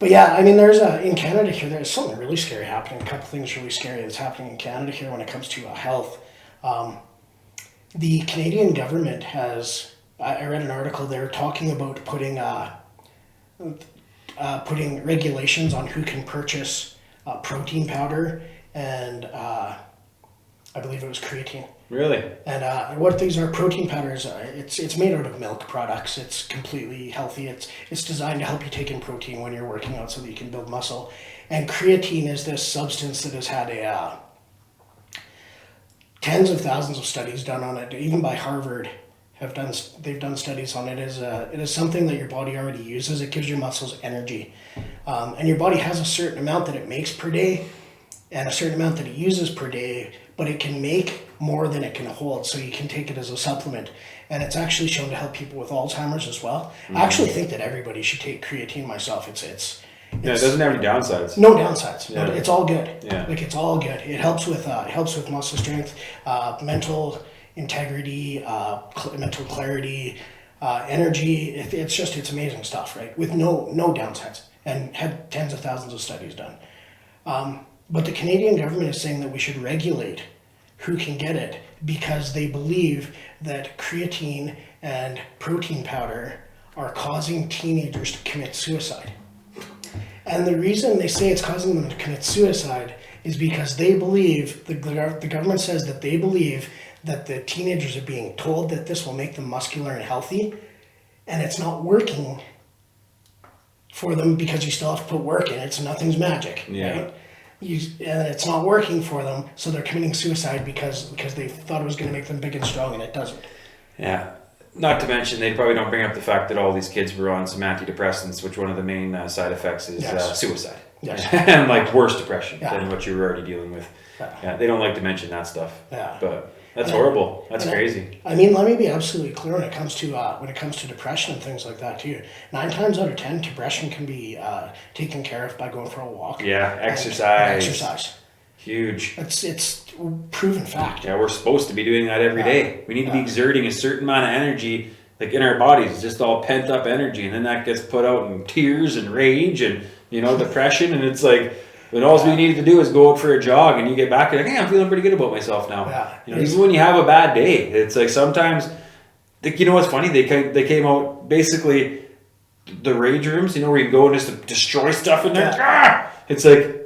But yeah, I mean, there's in Canada here, there's something really scary happening. A couple things really scary that's happening in Canada here when it comes to health. The Canadian government has. I read an article there talking about putting regulations on who can purchase protein powder and I believe it was creatine.
Really?
And what these are, protein powders, it's made out of milk products. It's completely healthy. It's designed to help you take in protein when you're working out so that you can build muscle. And creatine is this substance that has had tens of thousands of studies done on it, even by Harvard. They've done studies on it. It is something that your body already uses. It gives your muscles energy, and your body has a certain amount that it makes per day, and a certain amount that it uses per day. But it can make more than it can hold, so you can take it as a supplement. And it's actually shown to help people with Alzheimer's as well. I actually think that everybody should take creatine myself. It
doesn't have any downsides.
No downsides.
Yeah.
It's all good.
Yeah.
Like, it's all good. It helps with muscle strength, mental integrity, mental clarity, energy. It's amazing stuff, right? With no downsides, and had tens of thousands of studies done. But the Canadian government is saying that we should regulate who can get it because they believe that creatine and protein powder are causing teenagers to commit suicide. And the reason they say it's causing them to commit suicide is because they believe, the government says that they believe that the teenagers are being told that this will make them muscular and healthy, and it's not working for them because you still have to put work in it, so nothing's magic, right? And it's not working for them, so they're committing suicide because they thought it was going to make them big and strong, and it doesn't.
Yeah. Not to mention, they probably don't bring up the fact that all these kids were on some antidepressants, which one of the main side effects is suicide.
Yes.
And like worse depression than what you were already dealing with.
Yeah.
They don't like to mention that stuff.
Yeah.
But that's horrible. That's crazy.
I mean, let me be absolutely clear when it comes to depression and things like that too. 9 times out of 10, depression can be taken care of by going for a walk.
Yeah, exercise.
Exercise.
Huge.
It's proven fact.
Yeah, we're supposed to be doing that every day. We need to be exerting a certain amount of energy, like in our bodies. It's just all pent up energy, and then that gets put out in tears and rage and depression. And it's like, then all we needed to do is go out for a jog, and you get back and like, hey, I'm feeling pretty good about myself now.
Yeah.
Even when you have a bad day, it's like sometimes, like, what's funny? They came out basically the rage rooms, where you go and just destroy stuff in there.
Yeah.
It's like,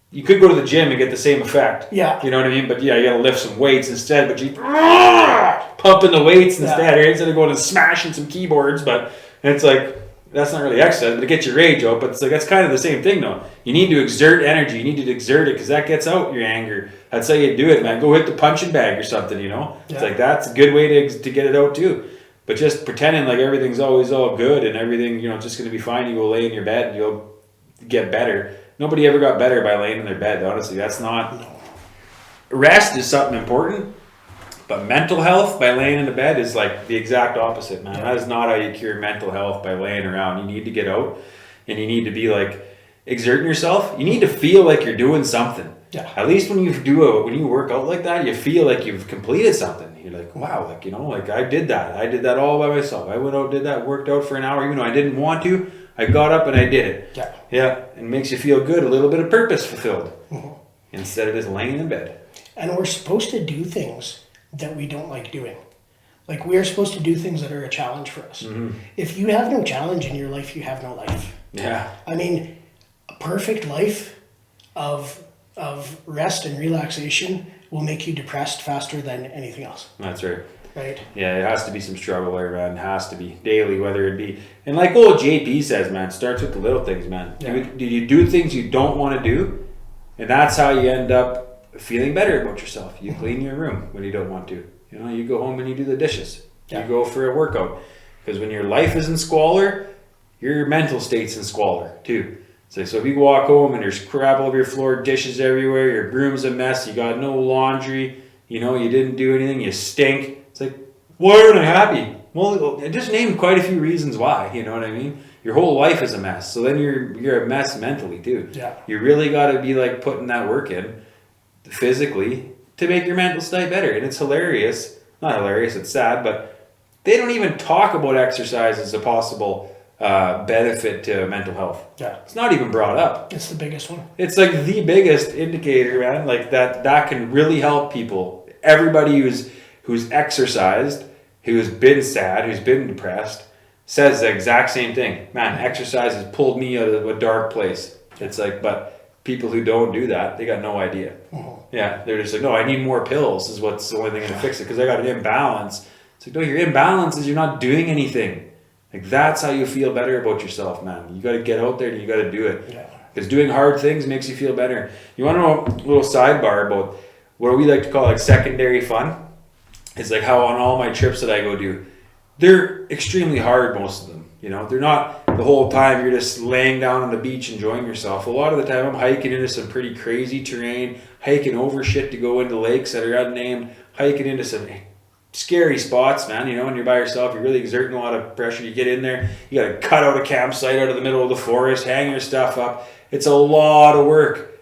you could go to the gym and get the same effect.
Yeah.
You know what I mean? But yeah, you gotta lift some weights instead. But you pumping the weights instead, right? Instead of going and smashing some keyboards. But it's like, that's not really exercise, but it gets your rage out. But it's like, that's kind of the same thing though. You need to exert energy. You need to exert it because that gets out your anger. That's how you do it, man. Go hit the punching bag or something, It's like, that's a good way to get it out too. But just pretending like everything's always all good and everything, just going to be fine. You go lay in your bed and you'll get better. Nobody ever got better by laying in their bed, honestly. That's not... Rest is something important, but mental health by laying in the bed is like the exact opposite, man. That is not how you cure mental health, by laying around. You need to get out, and you need to be like exerting yourself. You need to feel like you're doing something.
Yeah.
At least when you work out like that, you feel like you've completed something. You're like, wow, like I did that. I did that all by myself. I went out, did that, worked out for an hour, even though I didn't want to. I got up and I did it.
Yeah.
Yeah, it makes you feel good, a little bit of purpose fulfilled.
Mm-hmm.
instead of just laying in bed.
And we're supposed to do things that we don't like doing. Like, we are supposed to do things that are a challenge for us. If you have no challenge in your life, you have no life.
Yeah.
I mean, a perfect life of rest and relaxation will make you depressed faster than anything else.
That's right.
Right?
Yeah, it has to be some struggle there, man. It has to be daily, whether it be. And like old JP says, man, starts with the little things, man.
Yeah.
Do you do things you don't want to do? And that's how you end up feeling better about yourself. You clean your room when you don't want to. You know, you go home and you do the dishes.
Yeah.
You go for a workout. Because when your life is in squalor, your mental state's in squalor too. So if you walk home and there's crap all over your floor, dishes everywhere, your room's a mess, you got no laundry, you know, you didn't do anything, you stink. It's like, why aren't I happy? Well, I just named quite a few reasons why, you know what I mean? Your whole life is a mess. So then you're a mess mentally too.
Yeah.
You really got to be like putting that work in physically to make your mental state better. And it's hilarious. Not hilarious, it's sad, but they don't even talk about exercise as a possible benefit to mental health.
Yeah.
It's not even brought up.
It's the biggest one.
It's like the biggest indicator, man, like that can really help people. Everybody who's exercised, who's been sad, who's been depressed, says the exact same thing. Man, exercise has pulled me out of a dark place. It's like, but people who don't do that, they got no idea. Yeah, they're just like, no, I need more pills is what's the only thing to fix it because I got an imbalance. It's like, no, your imbalance is you're not doing anything. Like, that's how you feel better about yourself, man. You got to get out there and you got to do it.
Yeah.
Because doing hard things makes you feel better. You want to know a little sidebar about what we like to call like secondary fun? It's like how on all my trips that I go do, they're extremely hard, most of them. You know, they're not the whole time you're just laying down on the beach enjoying yourself. A lot of the time I'm hiking into some pretty crazy terrain, hiking over shit to go into lakes that are unnamed, hiking into some scary spots, man. You know, when you're by yourself, you're really exerting a lot of pressure. You get in there, you got to cut out a campsite out of the middle of the forest, hang your stuff up. It's a lot of work.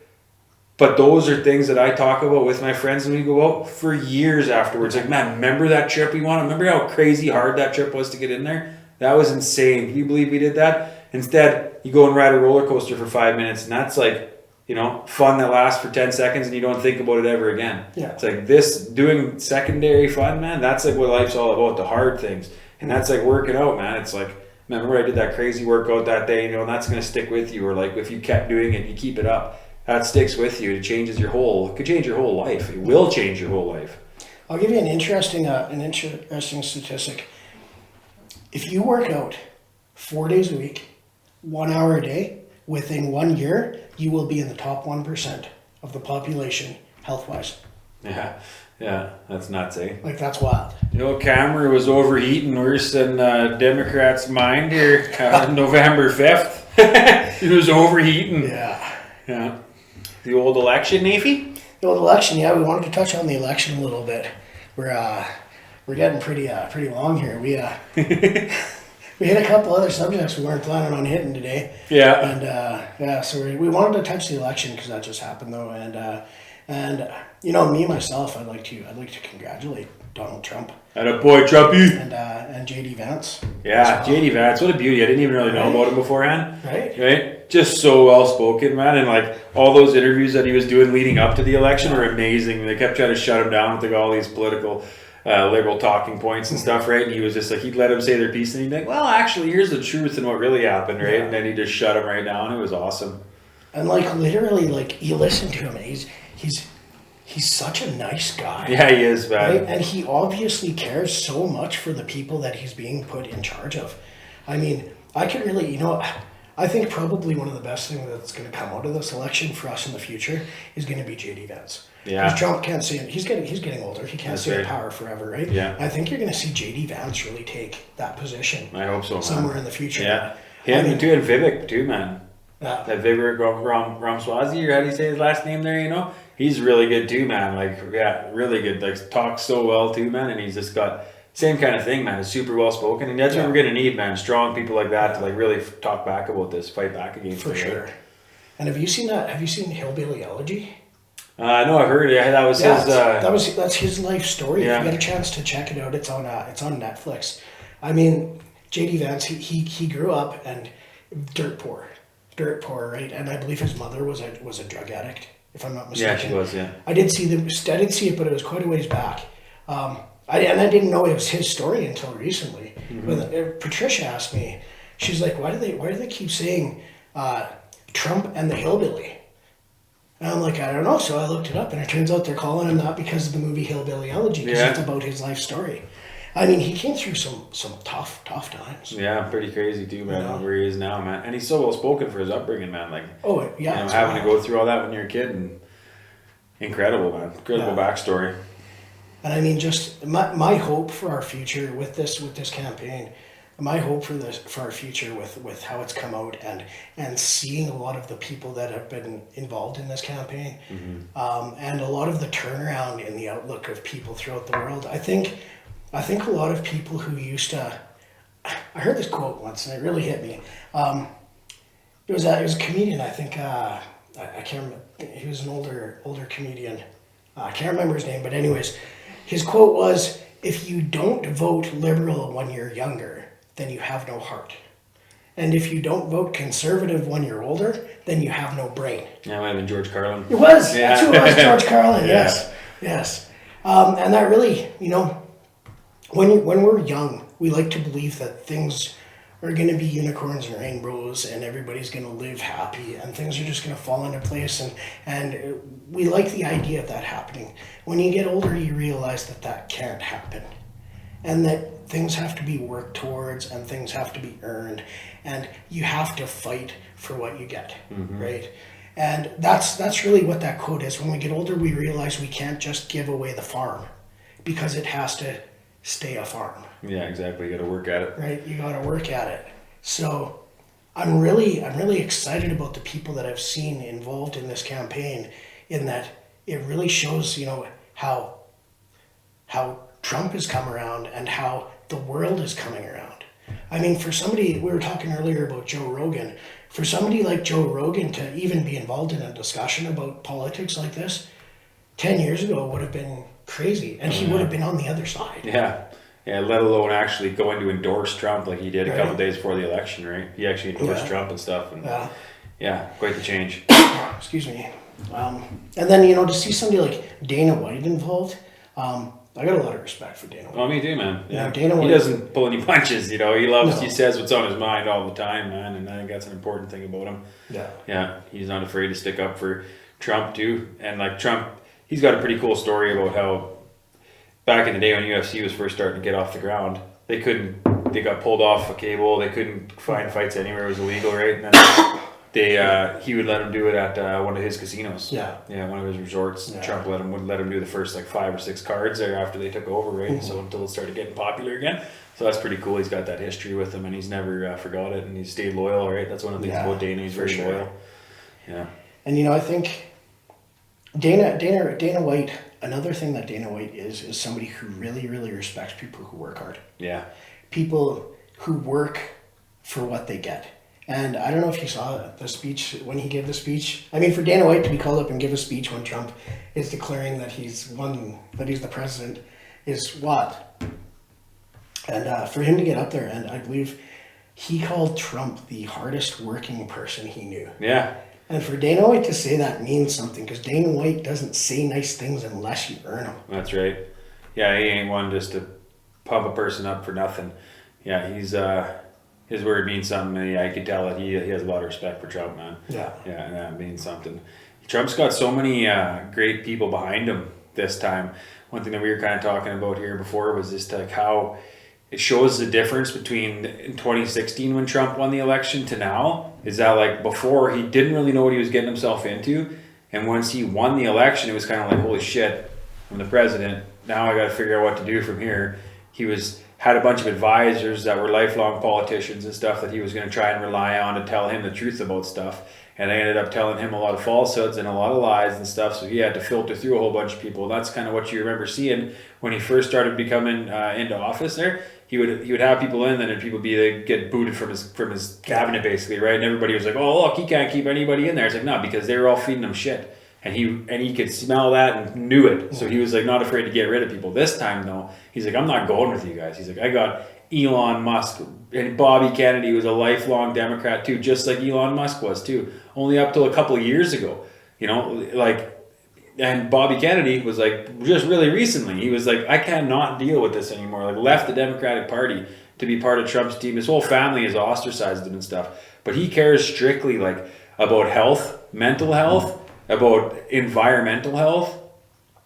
But those are things that I talk about with my friends when we go out for years afterwards. Like, man, remember that trip we went on? Remember how crazy hard that trip was to get in there? That was insane. Can you believe we did that? Instead, you go and ride a roller coaster for 5 minutes, and that's like, you know, fun that lasts for 10 seconds, and you don't think about it ever again.
Yeah.
It's like this, doing secondary fun, man, that's like what life's all about, the hard things. And that's like working out, man. It's like, remember I did that crazy workout that day, you know, and that's going to stick with you. Or like if you kept doing it, you keep it up. That sticks with you. It changes it could change your whole life. It will change your whole life.
I'll give you an interesting statistic. If you work out 4 days a week, 1 hour a day, within 1 year, you will be in the top 1% of the population health-wise.
Yeah, that's nuts, eh?
Like, that's wild.
You know, camera was overheating worse than Democrats' mind here November 5th. It was overheating. Yeah. The old election, Nafy?
The old election, yeah. We wanted to touch on the election a little bit. We're getting pretty long here. We hit a couple other subjects we weren't planning on hitting today.
Yeah.
And so we wanted to touch the election because that just happened though. And you know, me myself, I'd like to congratulate Donald Trump.
And a boy Trumpy.
And JD Vance.
Yeah, well. JD Vance, what a beauty. I didn't even really know about him beforehand.
Right.
Just so well spoken, man. And like all those interviews that he was doing leading up to the election were amazing. They kept trying to shut him down with like all these political liberal talking points and stuff, right? And he was just like, he'd let them say their piece and he'd be like, well, actually, here's the truth and what really happened, right? And then he just shut him right down. It was awesome.
And like literally, like you listen to him and he's such a nice guy.
Yeah, he is, man.
Right? And he obviously cares so much for the people that he's being put in charge of. I mean, I could really, you know, I think probably one of the best things that's going to come out of this election for us in the future is going to be JD Vance.
Yeah.
Because Trump can't stay in, he's getting older. He can't stay in power forever, right?
Yeah.
I think you're going to see JD Vance really take that position.
I hope so, man.
Somewhere in the future.
Yeah. Him and Vivek too, man.
Yeah.
That Vivek Ramaswamy, or how do you say his last name there, you know? He's really good too, man. Like, yeah, really good. Like, talks so well too, man. And he's just got same kind of thing, man. He's super well spoken. And that's what we're going to need, man. Strong people like that to like really talk back about this, fight back against it.
For sure. And have you seen that? Have you seen Hillbilly Elegy?
No, I've heard it. That was his.
That's his life story.
Yeah.
If you get a chance to check it out, it's on Netflix. I mean, JD Vance, he grew up and dirt poor, right? And I believe his mother was a drug addict if I'm not mistaken.
Yeah, she was. Yeah.
I did see it, but it was quite a ways back. I didn't know it was his story until recently. When Patricia asked me, she's like, "Why do they keep saying Trump and the hillbilly?" And I'm like, "I don't know." So I looked it up, and it turns out they're calling him that because of the movie Hillbilly Elegy, because it's about his life story. I mean, he came through some tough times.
Yeah, pretty crazy too, man. Where he is now, man, and he's so well spoken for his upbringing, man. Like, having to go through all that when you're a kid, and incredible, man. Incredible backstory.
And I mean, just my hope for our future with this campaign, my hope for our future with how it's come out and seeing a lot of the people that have been involved in this campaign, and a lot of the turnaround in the outlook of people throughout the world. I think a lot of people who used to, I heard this quote once and it really hit me. It was a comedian. I think I can't remember. He was an older comedian. I can't remember his name, but anyways, his quote was, "If you don't vote liberal when you're younger, then you have no heart. And if you don't vote conservative when you're older, then you have no brain."
Yeah, it might have been George Carlin.
It was. Yeah. That's who it was, George Carlin. Yes. And that really, when we're young, we like to believe that things are going to be unicorns and rainbows and everybody's going to live happy and things are just going to fall into place. And we like the idea of that happening. When you get older, you realize that can't happen. And that things have to be worked towards and things have to be earned. And you have to fight for what you get, right? And that's really what that quote is. When we get older, we realize we can't just give away the farm because it has to stay a farm.
Yeah, exactly. You got to work at it.
Right, you got to work at it. So I'm really excited about the people that I've seen involved in this campaign, in that it really shows, how Trump has come around and how the world is coming around. I mean, for somebody, we were talking earlier about Joe Rogan, for somebody like Joe Rogan to even be involved in a discussion about politics like this, 10 years ago would have been crazy, and he would have been on the other side.
Yeah, let alone actually going to endorse Trump like he did a couple days before the election, right? He actually endorsed Trump and stuff, and quite the change.
Excuse me. And then, to see somebody like Dana White involved, I got a lot of respect for Dana White.
Oh, me too, man. Yeah,
Dana White,
he doesn't pull any punches, he loves, he says what's on his mind all the time, man, and I think that's an important thing about him. Yeah, he's not afraid to stick up for Trump too, and like Trump, he's got a pretty cool story about how back in the day when UFC was first starting to get off the ground, they got pulled off a cable, they couldn't find fights anywhere, it was illegal, right? And then he would let him do it at one of his casinos. Yeah, one of his resorts. Yeah. Trump would let him do the first like 5 or 6 cards there after they took over, right? So until it started getting popular again. So that's pretty cool. He's got that history with him, and he's never forgot it, and he's stayed loyal, right? That's one of the things about Dana. He's very loyal. Yeah. And
I think Dana White. Another thing that Dana White is somebody who really, really respects people who work hard.
Yeah.
People who work for what they get. And I don't know if you saw the speech when he gave the speech. I mean, for Dana White to be called up and give a speech when Trump is declaring that he's the president, is what? And for him to get up there, and I believe he called Trump the hardest working person he knew.
Yeah.
And for Dana White to say that means something, because Dana White doesn't say nice things unless you earn them.
That's right. Yeah, he ain't one just to pump a person up for nothing. Yeah, he's his word means something. Yeah, I could tell that he has a lot of respect for Trump, man. Yeah, it means something. Trump's got so many great people behind him this time. One thing that we were kind of talking about here before was just like how it shows the difference between in 2016 when Trump won the election to now. Is that like before he didn't really know what he was getting himself into, and once he won the election, it was kind of like, holy shit, I'm the president. Now I got to figure out what to do from here. He had a bunch of advisors that were lifelong politicians and stuff that he was going to try and rely on to tell him the truth about stuff. And they ended up telling him a lot of falsehoods and a lot of lies and stuff. So he had to filter through a whole bunch of people. That's kind of what you remember seeing when he first started becoming into office there. He would have people in, then people get booted from his cabinet basically, right? And everybody was like, oh, look, he can't keep anybody in there. It's like, no, because they were all feeding him shit. And he could smell that and knew it. So he was like not afraid to get rid of people. This time though, he's like, I'm not going with you guys. He's like, I got Elon Musk, and Bobby Kennedy was a lifelong Democrat too, just like Elon Musk was too, only up till a couple of years ago. You know, like, and Bobby Kennedy was like, just really recently, he was like, I cannot deal with this anymore. Like, left the Democratic Party to be part of Trump's team. His whole family has ostracized him and stuff. But he cares strictly like about health, mental health, about environmental health,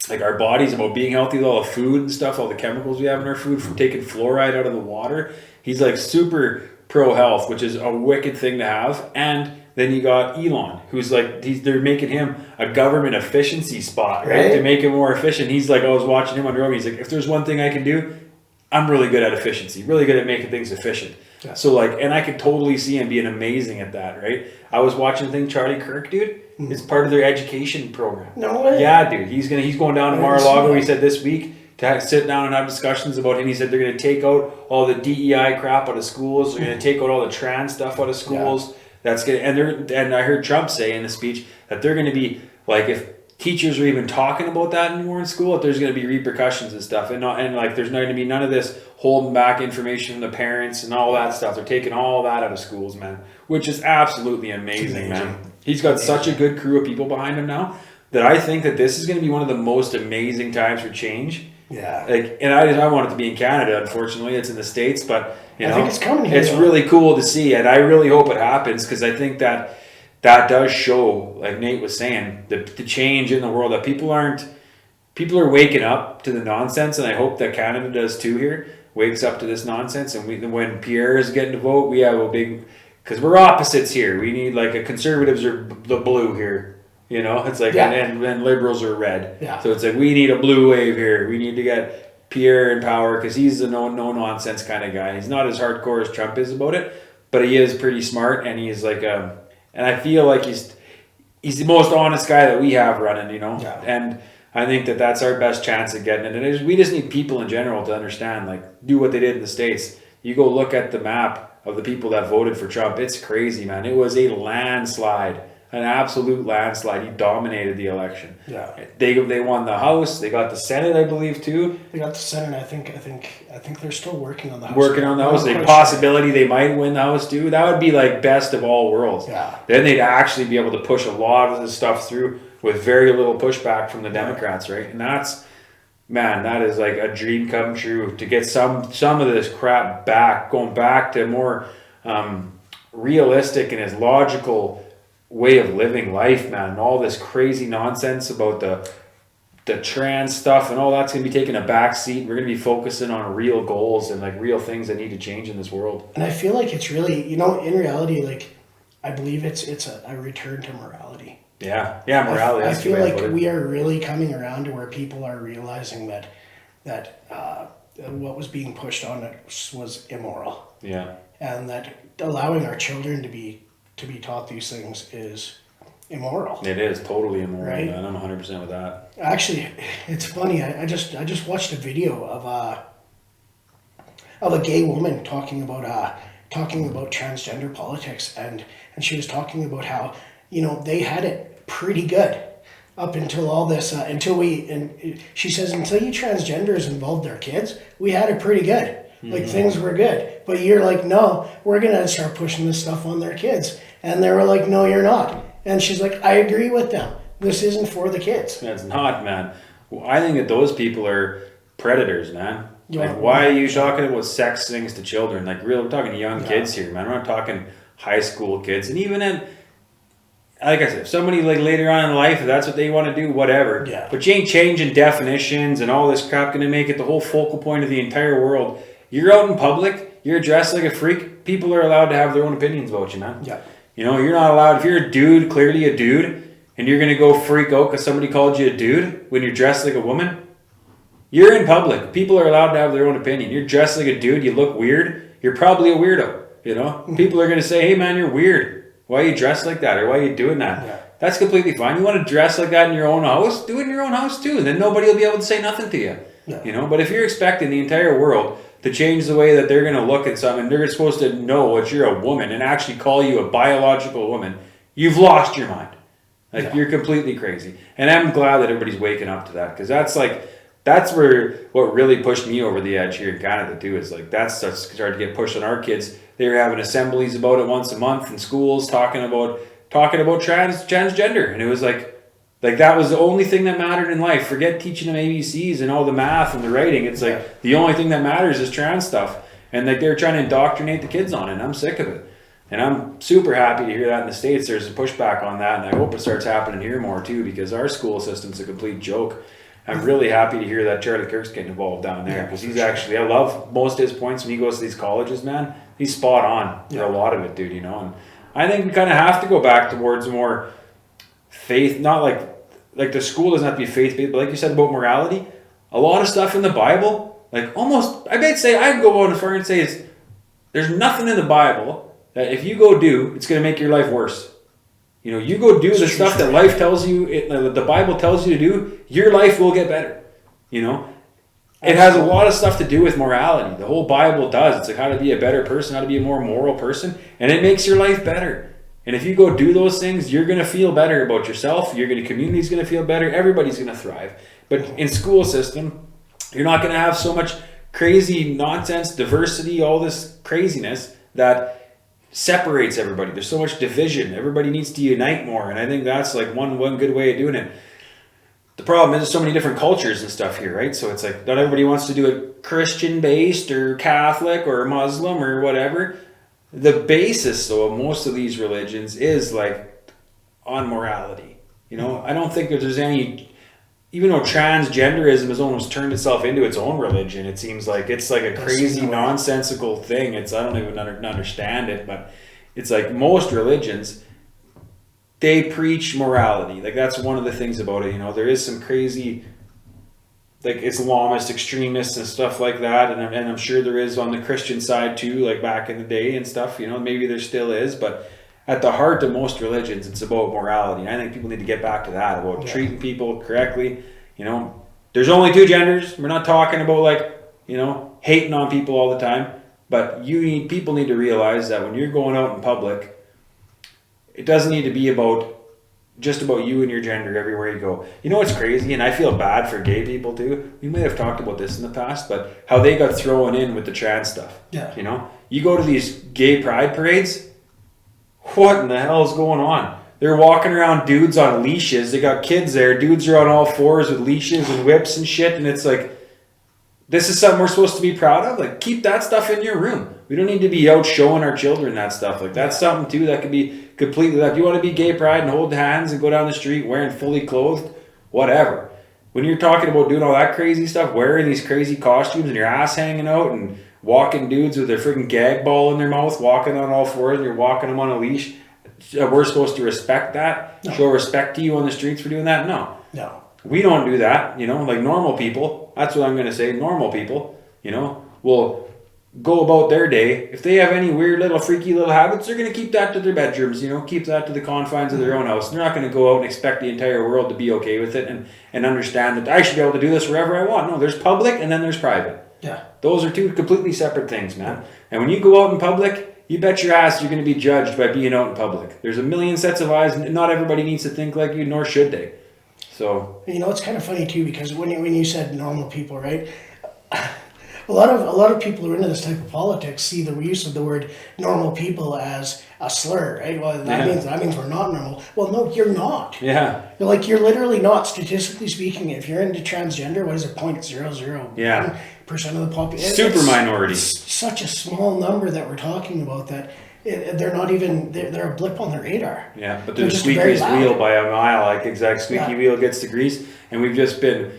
like our bodies, about being healthy with all the food and stuff, all the chemicals we have in our food, from taking fluoride out of the water. He's like super pro health, which is a wicked thing to have. And then you got Elon, who's like, they're making him a government efficiency spot, right? To make it more efficient. He's like, I was watching him on Rogan. He's like, if there's one thing I can do, I'm really good at efficiency, really good at making things efficient. Yeah. So like, and I could totally see him being amazing at that, right? I was watching the thing, Charlie Kirk, dude. It's part of their education program.
No way.
Yeah, dude. He's going down to Mar-a-Lago. He said this week to sit down and have discussions about him. He said they're going to take out all the DEI crap out of schools. They're going to take out all the trans stuff out of schools. Yeah. That's good. And I heard Trump say in the speech that they're going to be like, if teachers are even talking about that anymore in school, that there's going to be repercussions and stuff, and like there's not going to be none of this holding back information from the parents and all that stuff. They're taking all that out of schools, man, which is absolutely amazing, man. He's got such a good crew of people behind him now that I think that this is going to be one of the most amazing times for change.
Yeah.
Like, and I want it to be in Canada. Unfortunately, it's in the States, but I
think it's coming here.
It's really cool to see, and I really hope it happens, because I think that does show, like Nate was saying, the change in the world, that people are waking up to the nonsense, and I hope that Canada does too here, wakes up to this nonsense. And when Pierre is getting to vote, we have a big, because we're opposites here. We need like conservatives are the blue here. You know, it's like, and liberals are red.
Yeah.
So it's like, we need a blue wave here. We need to get Pierre in power, because he's a no nonsense kind of guy. He's not as hardcore as Trump is about it, but he is pretty smart, and he's like, and I feel like he's the most honest guy that we have running, you know.
Yeah.
And I think that that's our best chance of getting it. And we just need people in general to understand, like, do what they did in the States. You go look at the map of the people that voted for Trump. It's crazy, man. It was a landslide. An absolute landslide. He dominated the election.
Yeah.
They won the House. They got the Senate, I believe, too.
They got the Senate. I think they're still working on the House.
Working on the House. The possibility they might win the House too. That would be like best of all worlds.
Yeah.
Then they'd actually be able to push a lot of this stuff through with very little pushback from the Democrats, right? And that is like a dream come true, to get some of this crap back, going back to more realistic and as logical way of living life, man. And all this crazy nonsense about the trans stuff and all that's going to be taking a back seat. We're going to be focusing on real goals and like real things that need to change in this world.
And I feel like it's really, you know, in reality, like, I believe it's a return to morality.
Yeah, morality.
I feel like we are really coming around to where people are realizing that what was being pushed on it was immoral.
Yeah.
And that allowing our children to be taught these things is immoral.
It is totally immoral,
right?
Man. I'm 100% with that.
Actually, it's funny. I just watched a video of a gay woman talking about transgender politics, and she was talking about how, you know, they had it pretty good up until all this and she says, until you transgenders involved their kids, we had it pretty good. Like, things were good. But you're like, no, we're going to start pushing this stuff on their kids. And they were like, no, you're not. And she's like, I agree with them. This isn't for the kids.
It's not, man. I think that those people are predators, man. Like, why are you talking about sex things to children? Like, we're talking young kids here, man. We're not talking high school kids. And even in, like I said, if somebody like later on in life, if that's what they want to do, whatever.
Yeah.
But you ain't changing definitions and all this crap going to make it the whole focal point of the entire world. You're out in public, you're dressed like a freak, people are allowed to have their own opinions about you, man.
Yeah.
You know, you're not allowed, if you're a dude, clearly a dude, and you're going to go freak out because somebody called you a dude when you're dressed like a woman, you're in public. People are allowed to have their own opinion. You're dressed like a dude, you look weird, you're probably a weirdo, you know? People are going to say, hey man, you're weird. Why are you dressed like that? Or why are you doing that?
Yeah.
That's completely fine. You want to dress like that in your own house? Do it in your own house too. And then nobody will be able to say nothing to you.
Yeah.
You know, but if you're expecting the entire world to change the way that they're going to look at something, they're supposed to know that you're a woman and actually call you a biological woman, you've lost your mind. Like, you're completely crazy. And I'm glad that everybody's waking up to that, because that's where what really pushed me over the edge here in Canada too, is like, that's started to get pushed on our kids. They were having assemblies about it once a month in schools, talking about transgender, and it was like, Like that was the only thing that mattered in life. Forget teaching them ABCs and all the math and the writing. It's like the only thing that matters is trans stuff. And like they're trying to indoctrinate the kids on it. And I'm sick of it. And I'm super happy to hear that in the States there's a pushback on that. And I hope it starts happening here more too, because our school system's a complete joke. I'm really happy to hear that Charlie Kirk's getting involved down there, because he's actually, I love most of his points when he goes to these colleges, man. He's spot on for a lot of it, dude, you know. And I think we kind of have to go back towards more faith, not like the school doesn't have to be faith-based, but like you said about morality, a lot of stuff in the Bible, like almost, I'd say, I'd go on as far and say there's nothing in the Bible that if you go do, it's going to make your life worse. You know, you go do the stuff that life tells you, the Bible tells you to do, your life will get better. You know, it has a lot of stuff to do with morality. The whole Bible does. It's like how to be a better person, how to be a more moral person, and it makes your life better. And if you go do those things, you're going to feel better about yourself. Community's going to feel better. Everybody's going to thrive. But in school system, you're not going to have so much crazy nonsense, diversity, all this craziness that separates everybody. There's so much division. Everybody needs to unite more, and I think that's like one good way of doing it. The problem is there's so many different cultures and stuff here, right? So it's like not everybody wants to do it Christian based or Catholic or Muslim or whatever. The basis though of most of these religions is like on morality. You know, I don't think that there's any, even though transgenderism has almost turned itself into its own religion, it seems like it's like a crazy nonsensical thing. I don't even understand it, but it's like most religions, they preach morality. Like that's one of the things about it. You know, there is some crazy like Islamist extremists and stuff like that, and I'm sure there is on the Christian side too, like back in the day and stuff. You know, maybe there still is, but at the heart of most religions, it's about morality. And I think people need to get back to that, about treating people correctly. You know, there's only two genders. We're not talking about like, you know, hating on people all the time. But people need to realize that when you're going out in public, it doesn't need to be just about you and your gender everywhere you go. You know what's crazy? And I feel bad for gay people too. We may have talked about this in the past, but how they got thrown in with the trans stuff. Yeah. You know, you go to these gay pride parades. What in the hell is going on? They're walking around dudes on leashes. They got kids there. Dudes are on all fours with leashes and whips and shit. And it's like, this is something we're supposed to be proud of? Like, keep that stuff in your room. We don't need to be out showing our children that stuff. Like, that's something too that could be completely left. You want to be gay pride and hold hands and go down the street wearing fully clothed? Whatever. When you're talking about doing all that crazy stuff, wearing these crazy costumes and your ass hanging out and walking dudes with their freaking gag ball in their mouth, walking on all fours, and you're walking them on a leash, we're supposed to respect that? No. Show respect to you on the streets for doing that? No. We don't do that, you know, like normal people. That's what I'm going to say. Normal people, you know, will go about their day. If they have any weird little freaky little habits, they're going to keep that to their bedrooms, you know, keep that to the confines of their own house. They're not going to go out and expect the entire world to be okay with it and understand that I should be able to do this wherever I want. No, there's public and then there's private. Yeah. Those are two completely separate things, man. And when you go out in public, you bet your ass you're going to be judged by being out in public. There's a million sets of eyes, and not everybody needs to think like you, nor should they. So,
you know, it's kind of funny too, because when you said normal people, right? A lot of people who are into this type of politics see the use of the word normal people as a slur, right? Well, that means we're not normal. Well, no, you're not.
Yeah.
You're literally not. Statistically speaking, if you're into transgender, what is it, 0.001% of the population?
Super minority.
It's such a small number that we're talking about that they're not even, they're a blip on the radar.
Yeah, but they're the squeakiest wheel by a mile. Like exact squeaky wheel gets the grease, and we've just been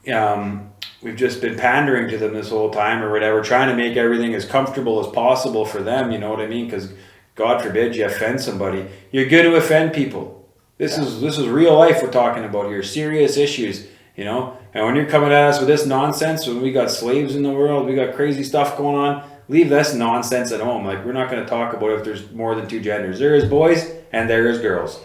pandering to them this whole time or whatever, trying to make everything as comfortable as possible for them. You know what I mean? Because God forbid you offend somebody. You're going to offend people. This is real life we're talking about here. Serious issues, you know. And when you're coming at us with this nonsense, when we got slaves in the world, we got crazy stuff going on, leave this nonsense at home. Like, we're not going to talk about if there's more than two genders. There is boys and there is girls.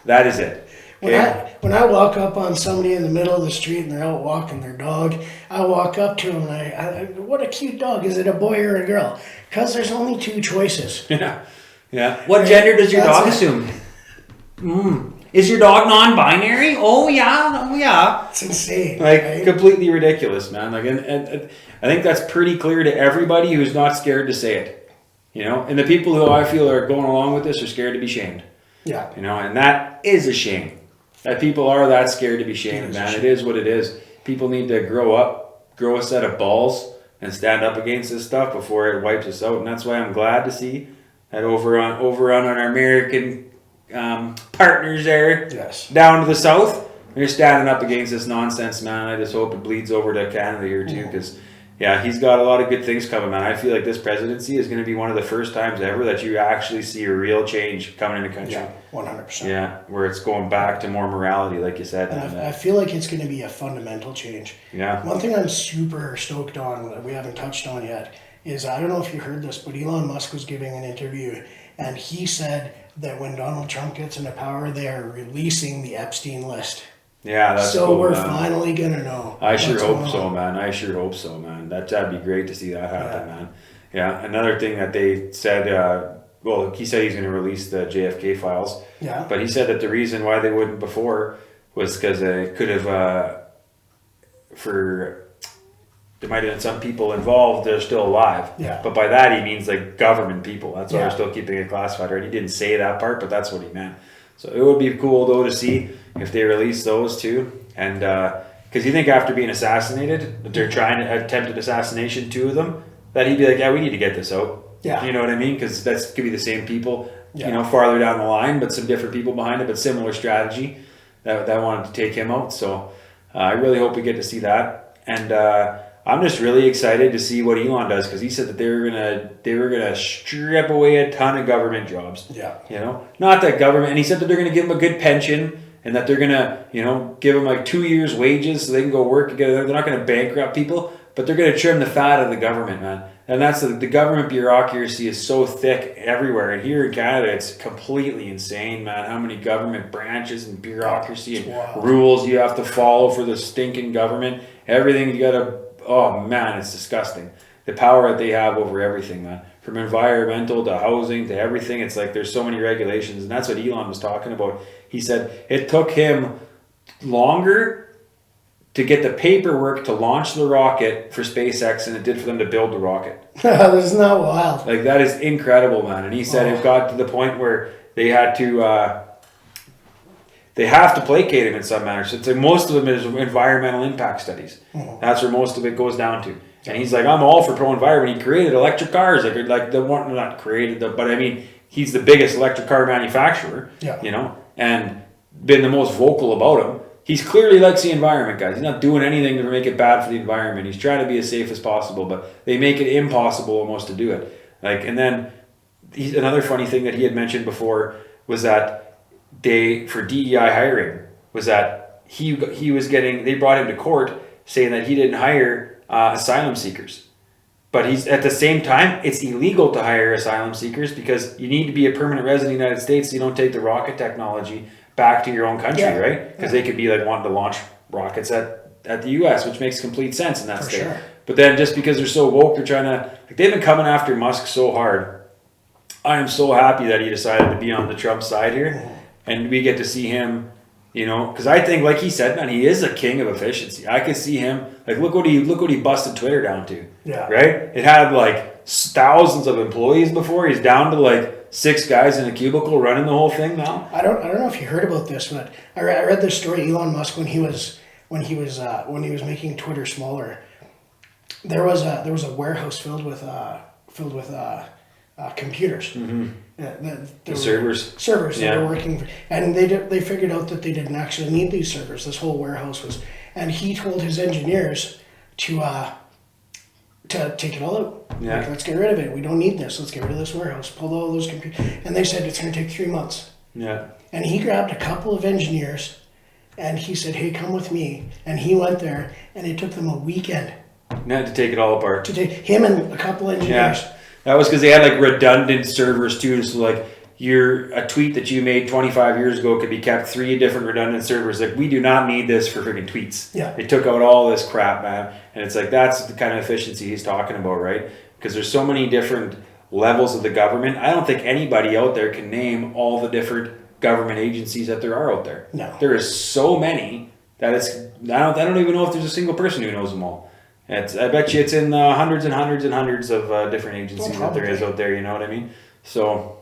That is it.
Okay? When I walk up on somebody in the middle of the street and they're out walking their dog, I walk up to them and I what a cute dog. Is it a boy or a girl? Because there's only two choices.
Yeah. Yeah. What gender does your dog assume? Is your dog non-binary? Oh yeah.
It's insane.
Like, completely ridiculous, man. Like, and I think that's pretty clear to everybody who's not scared to say it. You know, and the people who I feel are going along with this are scared to be shamed.
Yeah.
You know, and that is a shame. That people are that scared to be shamed, man. It is what it is. People need to grow up, grow a set of balls, and stand up against this stuff before it wipes us out. And that's why I'm glad to see that over on our American partners there, down to the south, they're standing up against this nonsense, man. I just hope it bleeds over to Canada here too, because he's got a lot of good things coming, man. I feel like this presidency is going to be one of the first times ever that you actually see a real change coming in the country.
100%.
Yeah, where it's going back to more morality, like you said.
And I feel like it's going to be a fundamental change.
Yeah.
One thing I'm super stoked on that we haven't touched on yet is, I don't know if you heard this, but Elon Musk was giving an interview, and he said that when Donald Trump gets into power, they are releasing the Epstein list.
Yeah, that's
so
cool,
we're
man.
finally gonna know.
I sure hope so, man. I sure hope so, man. That'd be great to see that happen, man. Yeah. Another thing that they said, he said he's going to release the JFK files.
Yeah.
But he said that the reason why they wouldn't before was because they could have, there might have been some people involved that are still alive.
Yeah.
But by that he means like government people. That's why
Yeah.
they're still keeping it classified, right? He didn't say that part, but that's what he meant. So it would be cool though to see if they release those too. And because you think after being assassinated, that they're trying to attempted assassination, 2 of them, that he'd be like, yeah, we need to get this out.
Yeah.
You know what I mean? Because that's could be the same people,
Yeah.
you know, farther down the line, but some different people behind it, but similar strategy that wanted to take him out. So I really hope we get to see that. And I'm just really excited to see what Elon does, because he said that they were gonna strip away a ton of government jobs.
Yeah.
You know, not that government, and he said that they're gonna give them a good pension, and that they're gonna, you know, give them like 2 years' wages so they can go work together. They're not gonna bankrupt people, but they're gonna trim the fat of the government, man. And that's the government bureaucracy is so thick everywhere. And here in Canada, it's completely insane, man. How many government branches and bureaucracy and rules you have to follow for the stinking government. Everything you gotta, oh man, it's disgusting. The power that they have over everything, man. From environmental to housing to everything. It's like there's so many regulations. And that's what Elon was talking about. He said it took him longer to get the paperwork to launch the rocket for SpaceX than it did for them to build the rocket.
Isn't that wild?
Like, that is incredible, man. And he said it got to the point where they had to, they have to placate him in some manner. So it's like most of them is environmental impact studies. That's where most of it goes down to. And he's like, I'm all for pro-environment. He created electric cars. Like the one, not created, but I mean, he's the biggest electric car manufacturer, you know, and been the most vocal about them. He's clearly likes the environment, guys. He's not doing anything to make it bad for the environment. He's trying to be as safe as possible, but they make it impossible almost to do it. Like, and then another funny thing that he had mentioned before was that for DEI hiring, was that he they brought him to court saying that he didn't hire asylum seekers. But he's at the same time, it's illegal to hire asylum seekers because you need to be a permanent resident of the United States so you don't take the rocket technology back to your own country, right? Because they could be like wanting to launch rockets at the U.S., which makes complete sense in that state. Sure. But then just because they're so woke, they're trying to, like, they've been coming after Musk so hard. I am so happy that he decided to be on the Trump side here, and we get to see him, you know, because I think, like he said, man, he is a king of efficiency. I could see him, like, look what he busted Twitter down to, right? It had like thousands of employees before. He's down to like 6 guys in a cubicle running the whole thing now. I don't
know if you heard about this, but I read this story. Elon Musk, when he was making Twitter smaller, there was a warehouse filled with computers.
The servers
that were working, and they figured out that they didn't actually need these servers. This whole warehouse was, and he told his engineers to take it all out. Like, let's get rid of it. We don't need this. Let's get rid of this warehouse. Pull all those computers. And they said it's going to take 3 months. And he grabbed a couple of engineers, and he said, "Hey, come with me." And he went there, and it took them a weekend.
To take it all apart.
To take him and a couple of engineers.
That was because they had like redundant servers too. So like a tweet that you made 25 years ago could be kept 3 different redundant servers. Like, we do not need this for freaking tweets. They took out all this crap, man. And it's like, that's the kind of efficiency he's talking about, right? Because there's so many different levels of the government. I don't think anybody out there can name all the different government agencies that there are out there.
No.
There is so many that I don't even know if there's a single person who knows them all. I bet you it's in hundreds and hundreds and hundreds of different agencies that there is out there, you know what I mean? So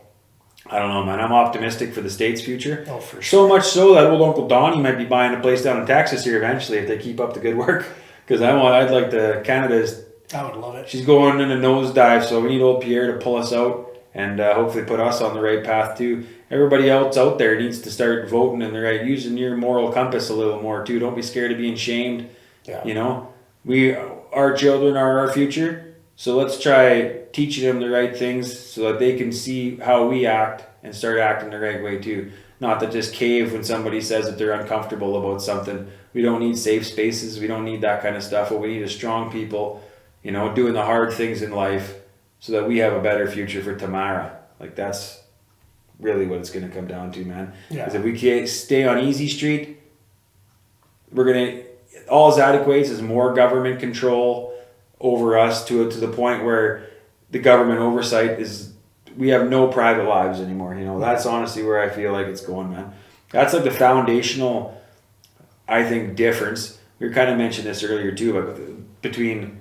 I don't know, man. I'm optimistic for the state's future.
Oh, for sure.
So much so that old Uncle Donnie might be buying a place down in Texas here eventually if they keep up the good work. Because I'd like to, Canada's,
I would love it.
she's going in a nosedive, so we need old Pierre to pull us out and hopefully put us on the right path too. Everybody else out there needs to start voting in the right, using your moral compass a little more too. Don't be scared of being shamed.
Yeah.
You know, our children are our future, so let's try teaching them the right things so that they can see how we act and start acting the right way too. Not to just cave when somebody says that they're uncomfortable about something. We don't need safe spaces. We don't need that kind of stuff. What we need is strong people, you know, doing the hard things in life so that we have a better future for tomorrow. Like, that's really what it's going to come down to, man.
Yeah.
Because if we can't stay on easy street, all that equates is more government control over us to the point where the government oversight is, we have no private lives anymore. You know, that's honestly where I feel like it's going, man. That's like the foundational, I think, difference. We kind of mentioned this earlier too, but between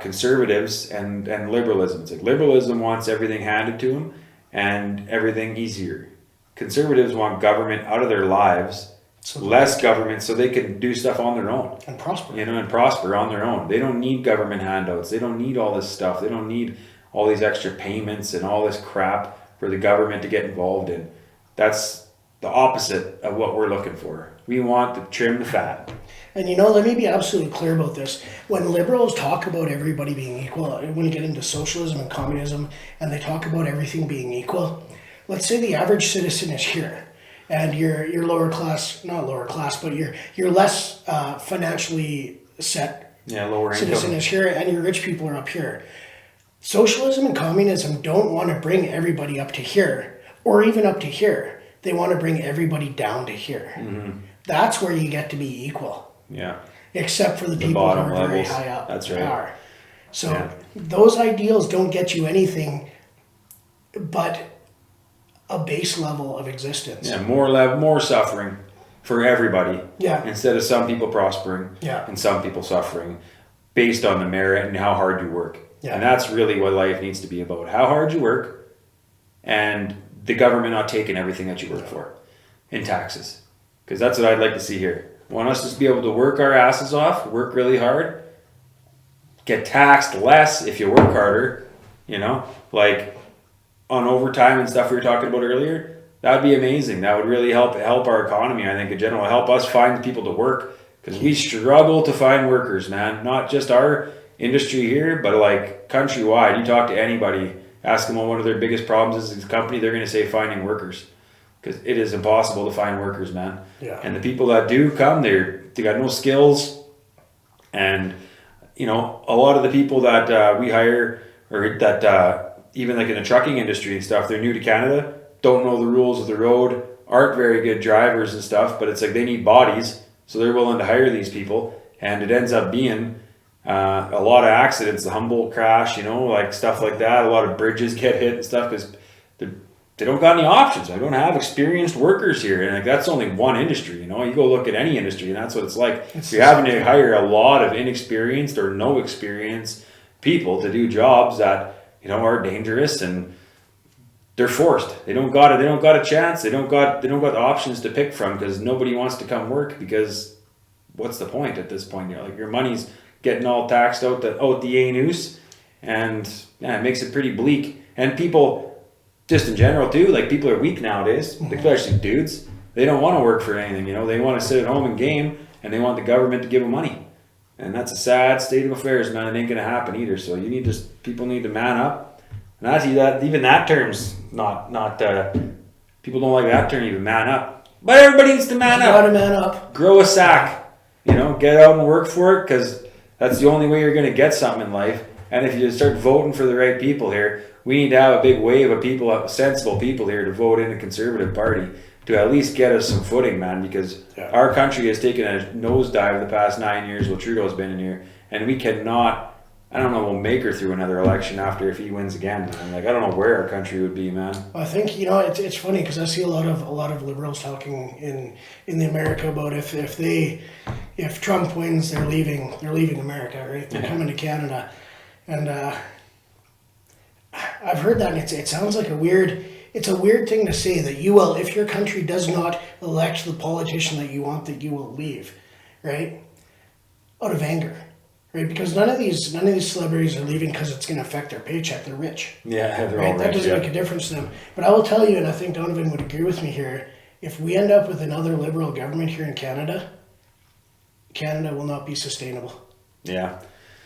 conservatives and liberalism. It's like liberalism wants everything handed to them and everything easier. Conservatives want government out of their lives, less government, so they can do stuff on their own
and prosper.
You know, and prosper on their own. They don't need government handouts. They don't need all this stuff. They don't need all these extra payments and all this crap for the government to get involved in. That's the opposite of what we're looking for. We want to trim the fat.
And you know, let me be absolutely clear about this. When liberals talk about everybody being equal, when you get into socialism and communism, and they talk about everything being equal, let's say the average citizen is here, and you're lower class, not lower class, but you're less financially set.
Yeah, lower
citizen
income
is here, and your rich people are up here. Socialism and communism don't want to bring everybody up to here, or even up to here. They want to bring everybody down to here.
Mm-hmm.
That's where you get to be equal.
Yeah.
Except for the people who are very high up.
That's
in
right.
power. So those ideals don't get you anything but a base level of existence.
Yeah, more suffering for everybody.
Yeah.
Instead of some people prospering and some people suffering based on the merit and how hard you work.
Yeah.
And that's really what life needs to be about. How hard you work and the government not taking everything that you work for in taxes. Because that's what I'd like to see here. I want us to be able to work our asses off, work really hard, get taxed less if you work harder, you know, like on overtime and stuff we were talking about earlier. That would be amazing. That would really help our economy, I think, in general. Help us find people to work, because we struggle to find workers, man. Not just our industry here, but like countrywide. You talk to anybody, ask them what one of their biggest problems is in the company, they're going to say finding workers. Because it is impossible to find workers, man.
Yeah.
And the people that do come, they got no skills. And, you know, a lot of the people that we hire, or that even like in the trucking industry and stuff, they're new to Canada, don't know the rules of the road, aren't very good drivers and stuff, but it's like they need bodies, so they're willing to hire these people. And it ends up being a lot of accidents, the Humboldt crash, you know, like stuff like that. A lot of bridges get hit and stuff because they don't got any options. I don't have experienced workers here. And like, that's only one industry, you know. You go look at any industry and that's what it's like. You're having to hire a lot of inexperienced or no experienced people to do jobs that, you know, are dangerous, and they're forced. They don't got a chance. They don't got the options to pick from, because nobody wants to come work, because what's the point at this point? You know, like, your money's getting all taxed out the anus, and it makes it pretty bleak. And people, just in general too, like, people are weak nowadays, especially dudes. They don't want to work for anything, you know. They want to sit at home and game, and they want the government to give them money. And that's a sad state of affairs, man. It ain't gonna happen either. So people need to man up. And actually, even that term's not people don't like that term, even, man up. But everybody needs to man up.
Gotta man up.
Grow a sack, you know. Get out and work for it, because that's the only way you're gonna get something in life. And if you start voting for the right people here, we need to have a big wave of people, sensible people here, to vote in the Conservative Party to at least get us some footing, man, because our country has taken a nosedive the past 9 years while Trudeau's been in here, and we cannot, I don't know, we'll make her through another election after if he wins again, man. Like, I don't know where our country would be, man.
I think, you know, it's funny, because I see a lot of liberals talking in the America about if Trump wins, they're leaving America, right? They're coming to Canada. And I've heard that, and it sounds like a weird, it's a weird thing to say that you will, if your country does not elect the politician that you want, that you will leave, right? Out of anger, right? Because none of these celebrities are leaving because it's going to affect their paycheck. They're rich.
Yeah, they're
right?
all
That
rich,
doesn't make a difference to them. But I will tell you, and I think Donovan would agree with me here, if we end up with another Liberal government here in Canada, Canada will not be sustainable.
Yeah.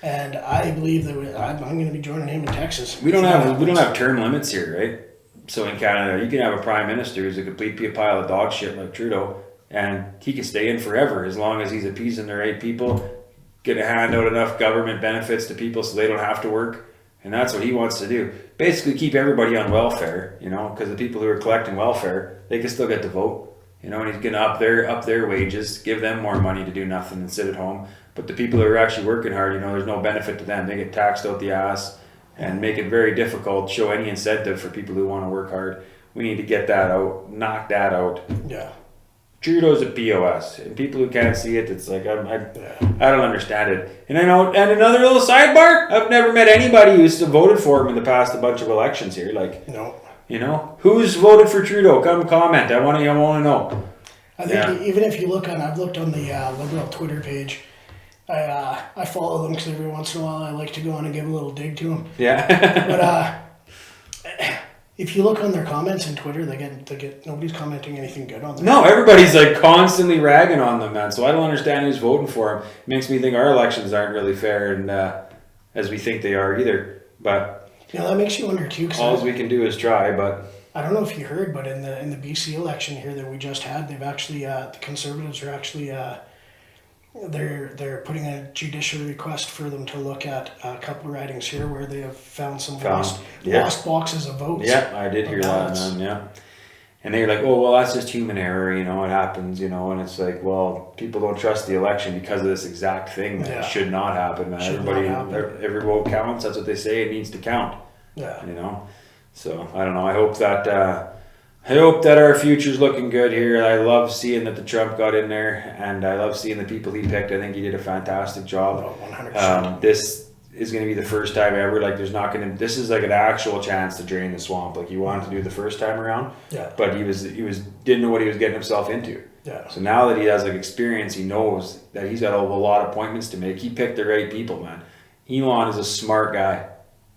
And I believe that I'm going to be joining him in Texas.
We don't have term limits here, right? So in Canada, you can have a prime minister who's a complete pile of dog shit like Trudeau, and he can stay in forever as long as he's appeasing the right people, gonna hand out enough government benefits to people so they don't have to work, and that's what he wants to do. Basically, keep everybody on welfare, because the people who are collecting welfare, they can still get to vote, and he's gonna up their wages, give them more money to do nothing and sit at home. But the people who are actually working hard, there's no benefit to them. They get taxed out the ass and make it very difficult, show any incentive for people who want to work hard. We need to get that out, knock that out.
Yeah.
Trudeau's a POS, and people who can't see it, it's like, I don't understand it. And and another little sidebar, I've never met anybody who's voted for him in the past a bunch of elections here. Like,
no.
Who's voted for Trudeau? Come comment. I want to know.
I think even if you look I've looked on the Liberal Twitter page. I follow them because every once in a while I like to go on and give a little dig to them.
Yeah.
But if you look on their comments on Twitter, they get nobody's commenting anything good on them.
No, everybody's like constantly ragging on them, man. So I don't understand who's voting for them. It makes me think our elections aren't really fair, and as we think they are either. But
that makes you wonder too.
All we can do is try. But
I don't know if you heard, but in the BC election here that we just had, they've actually the Conservatives are actually. They're putting a judicial request for them to look at a couple of ridings here where they have found some lost boxes of votes.
Yeah, I did hear that, man. Yeah, and they're like, "Oh, well, that's just human error. It happens. And it's like, well, people don't trust the election because of this exact thing that should not happen, man. Every vote counts. That's what they say. It needs to count.
Yeah.
So I don't know. I hope that our future's looking good here. I love seeing that the Trump got in there, and I love seeing the people he picked. I think he did a fantastic job.
100%.
This is going to be the first time ever. Like, this is like an actual chance to drain the swamp. Like he wanted to do the first time around.
Yeah.
But he didn't know what he was getting himself into.
Yeah.
So now that he has experience, he knows that he's got a lot of appointments to make. He picked the right people, man. Elon is a smart guy.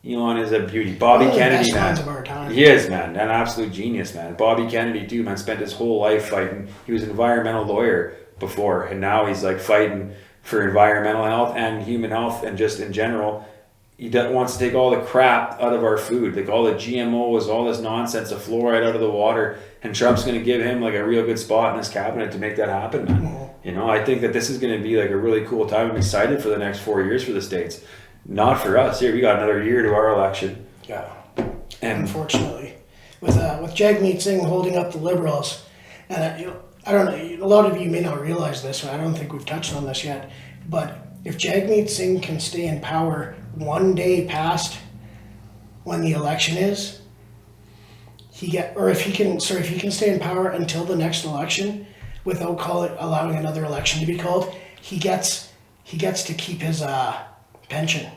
Elon is a beauty. Bobby Kennedy, man.
Of our time.
He is, man. An absolute genius, man. Bobby Kennedy, too, man. Spent his whole life fighting. He was an environmental lawyer before, and now he's fighting for environmental health and human health, and just in general. He wants to take all the crap out of our food, like all the GMOs, all this nonsense, the fluoride out of the water, and Trump's going to give him a real good spot in his cabinet to make that happen, man.
Mm-hmm.
I think that this is going to be a really cool time. I'm excited for the next 4 years for the States. Not for us here. We got another year to our election.
Yeah.
And
unfortunately, with Jagmeet Singh holding up the Liberals, and I don't know. A lot of you may not realize this. I don't think we've touched on this yet. But if Jagmeet Singh can stay in power one day past when the election is, if he can stay in power until the next election without allowing another election to be called, he gets to keep his pension.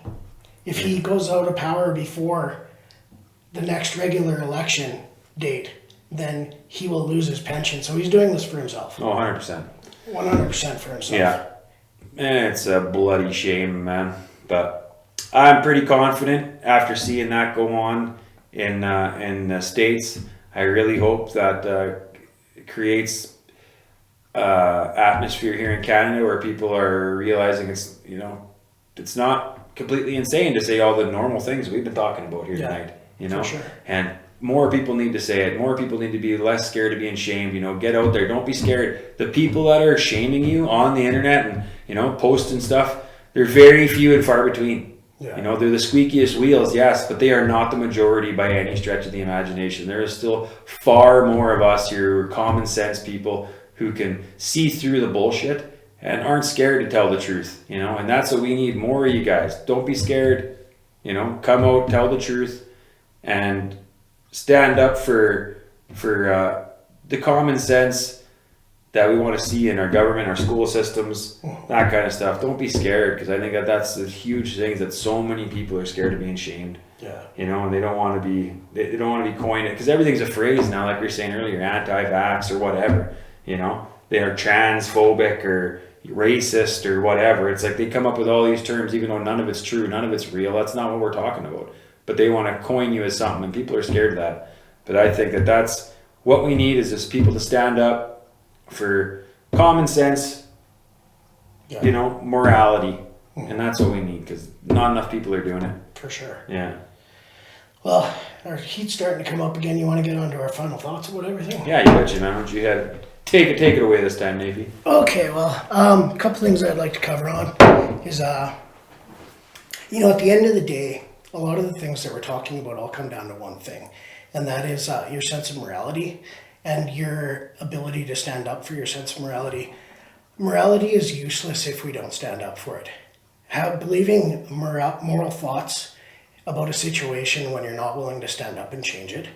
If he goes out of power before the next regular election date, then he will lose his pension. So he's doing this for himself.
Oh, 100%.
100% for himself.
Yeah. And it's a bloody shame, man. But I'm pretty confident after seeing that go on in the States. I really hope that it creates atmosphere here in Canada where people are realizing it's not completely insane to say all the normal things we've been talking about here tonight.
For sure.
And more people need to say it. More people need to be less scared of being shamed. Get out there. Don't be scared. The people that are shaming you on the internet and posting stuff, they're very few and far between.
Yeah.
They're the squeakiest wheels, yes, but they are not the majority by any stretch of the imagination. There is still far more of us here, common sense people who can see through the bullshit and aren't scared to tell the truth, and that's what we need, more of you guys. Don't be scared, come out, tell the truth, and stand up for the common sense that we want to see in our government, our school systems, that kind of stuff. Don't be scared, because I think that's the huge thing, that so many people are scared of being shamed.
Yeah.
You know, and they don't want to be, they don't want to be coined, because everything's a phrase now, like we were saying earlier, anti-vax or whatever, you know, they are transphobic or racist or whatever. It's like they come up with all these terms, even though none of it's true, none of it's real. That's not what we're talking about. But they want to coin you as something, and people are scared of that. But I think that that's what we need, is just people to stand up for common sense,
Yeah.
you know, morality. And that's what we need, because not enough people are doing it.
For sure.
Yeah.
Well, our heat's starting to come up again. You want to get on to our final thoughts about everything?
Yeah, you betcha, man. Why don't you take it away this time, Navy?
Okay, well, a couple things I'd like to cover on is, you know, at the end of the day, a lot of the things that we're talking about all come down to one thing, and that is your sense of morality and your ability to stand up for your sense of morality. Morality is useless if we don't stand up for it. Believing moral thoughts about a situation when you're not willing to stand up and change it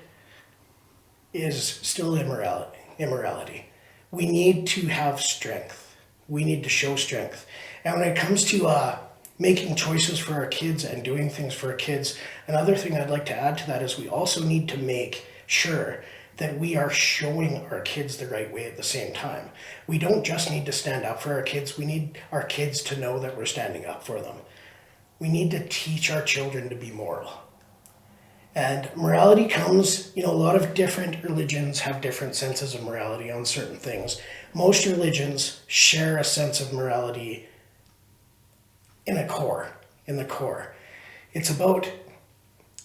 is still immorality. We need to have strength. We need to show strength. And when it comes to making choices for our kids and doing things for our kids, another thing I'd like to add to that is we also need to make sure that we are showing our kids the right way at the same time. We don't just need to stand up for our kids. We need our kids to know that we're standing up for them. We need to teach our children to be moral. And morality comes, you know, a lot of different religions have different senses of morality on certain things. Most religions share a sense of morality in the core. It's about,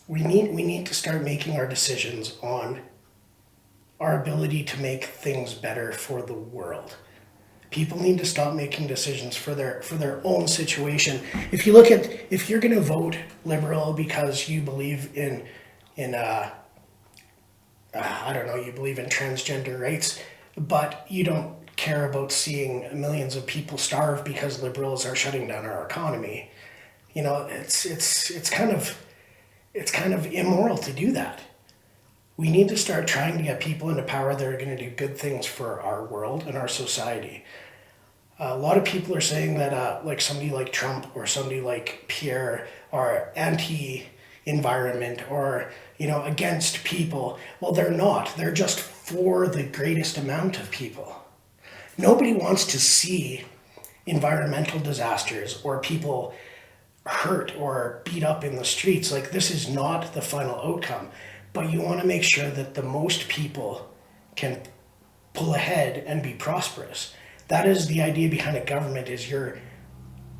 we need to start making our decisions on our ability to make things better for the world. People need to stop making decisions for their own situation. If you're going to vote Liberal because you believe in I don't know, you believe in transgender rights, but you don't care about seeing millions of people starve because Liberals are shutting down our economy, you know, it's kind of immoral to do that. We need to start trying to get people into power that are going to do good things for our world and our society. A lot of people are saying that like somebody like Trump or somebody like Pierre are anti-environment or, you know, against people. Well, they're not. They're just for the greatest amount of people. Nobody wants to see environmental disasters or people hurt or beat up in the streets. Like, this is not the final outcome. But you want to make sure that the most people can pull ahead and be prosperous. That is the idea behind a government, is you're